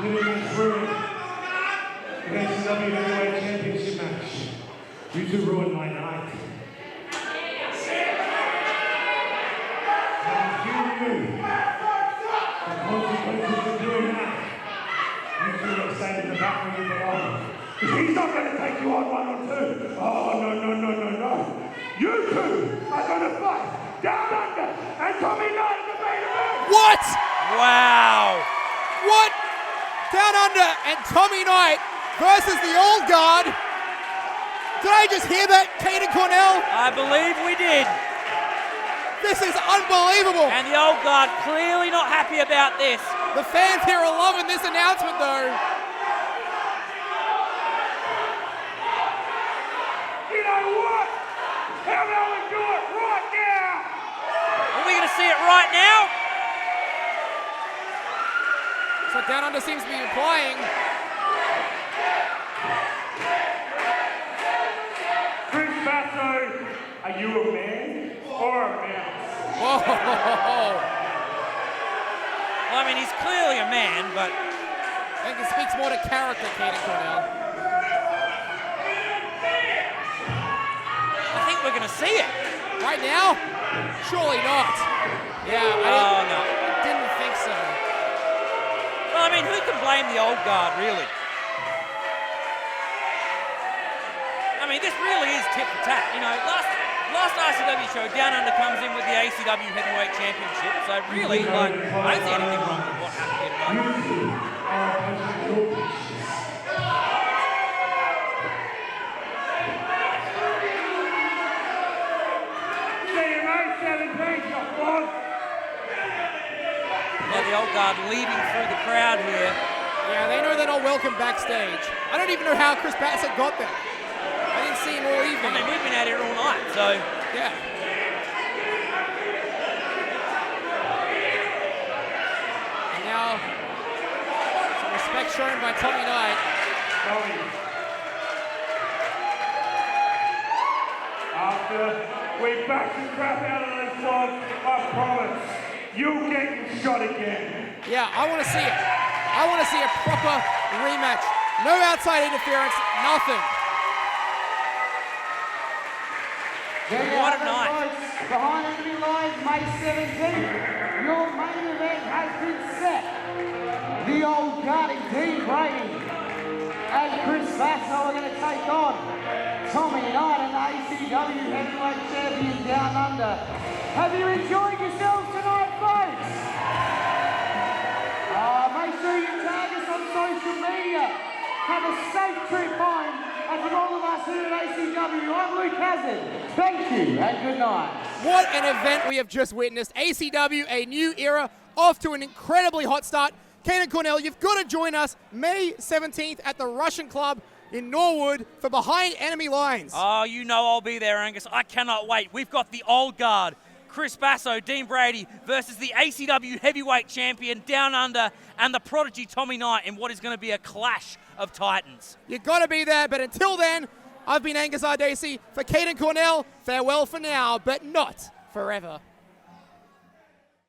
In this room, the ACW Heavyweight Championship match. You two ruined my night. And you, the consequences of doing that, you two have stayed in the back where you belong. He's not going to take you on 1 or 2. Oh, no. You two are going to fight Downunder and Tommy Knight in the main event. What? Wow. What? Downunder and Tommy Knight versus the Old Guard. Did I just hear that, Kate and Cornell? I believe we did. This is unbelievable. And the Old Guard clearly not happy about this. The fans here are loving this announcement, though. You know what? How about we do it right now? Are we going to see it right now? So Downunder seems to be implying. Chris Basso, are you a man or a mouse? Whoa. Well, I mean, he's clearly a man, but... I think it speaks more to character, Kate and Cornell. I think we're going to see it. Right now? Surely not. Yeah, I didn't think so. Well, I mean, who can blame the Old Guard, really? I mean, this really is tit for tat. You know, last ACW show, Downunder comes in with the ACW Heavyweight Championship. So really, like, I don't see anything wrong with what happened here tonight. Now the old guard leading through the crowd here. Yeah, they know they're not welcome backstage. I don't even know how Chris Bassett got there. I didn't see him all evening. I mean, we've been out here all night, so. Yeah. And now, some respect shown by Tommy Knight. After we back the crap out of those dogs, I promise you'll get shot again. Yeah, I want to see it. I want to see a proper rematch. No outside interference, nothing. What a night. Behind enemy lines, May 17th, your main event has been set. The old guarding Team Brady and Chris Basso are going to take on Tommy Knight and the ACW Heavyweight Champions Downunder. Have you enjoyed yourselves tonight, folks? Make sure you tag us on social media. Have a safe trip home. And from all of us here at ACW, I'm Luke Hazard. Thank you and good night. What an event we have just witnessed. ACW A New Era off to an incredibly hot start. Kanan Cornell, you've got to join us May 17th at the Russian Club in Norwood for Behind Enemy Lines. Oh, you know I'll be there, Angus. I cannot wait. We've got the old guard, Chris Basso, Dean Brady versus the ACW Heavyweight Champion Downunder and the prodigy Tommy Knight in what is going to be a clash of titans. You've got to be there, but until then, I've been Angus Ardacey. For Kanan Cornell, farewell for now, but not forever.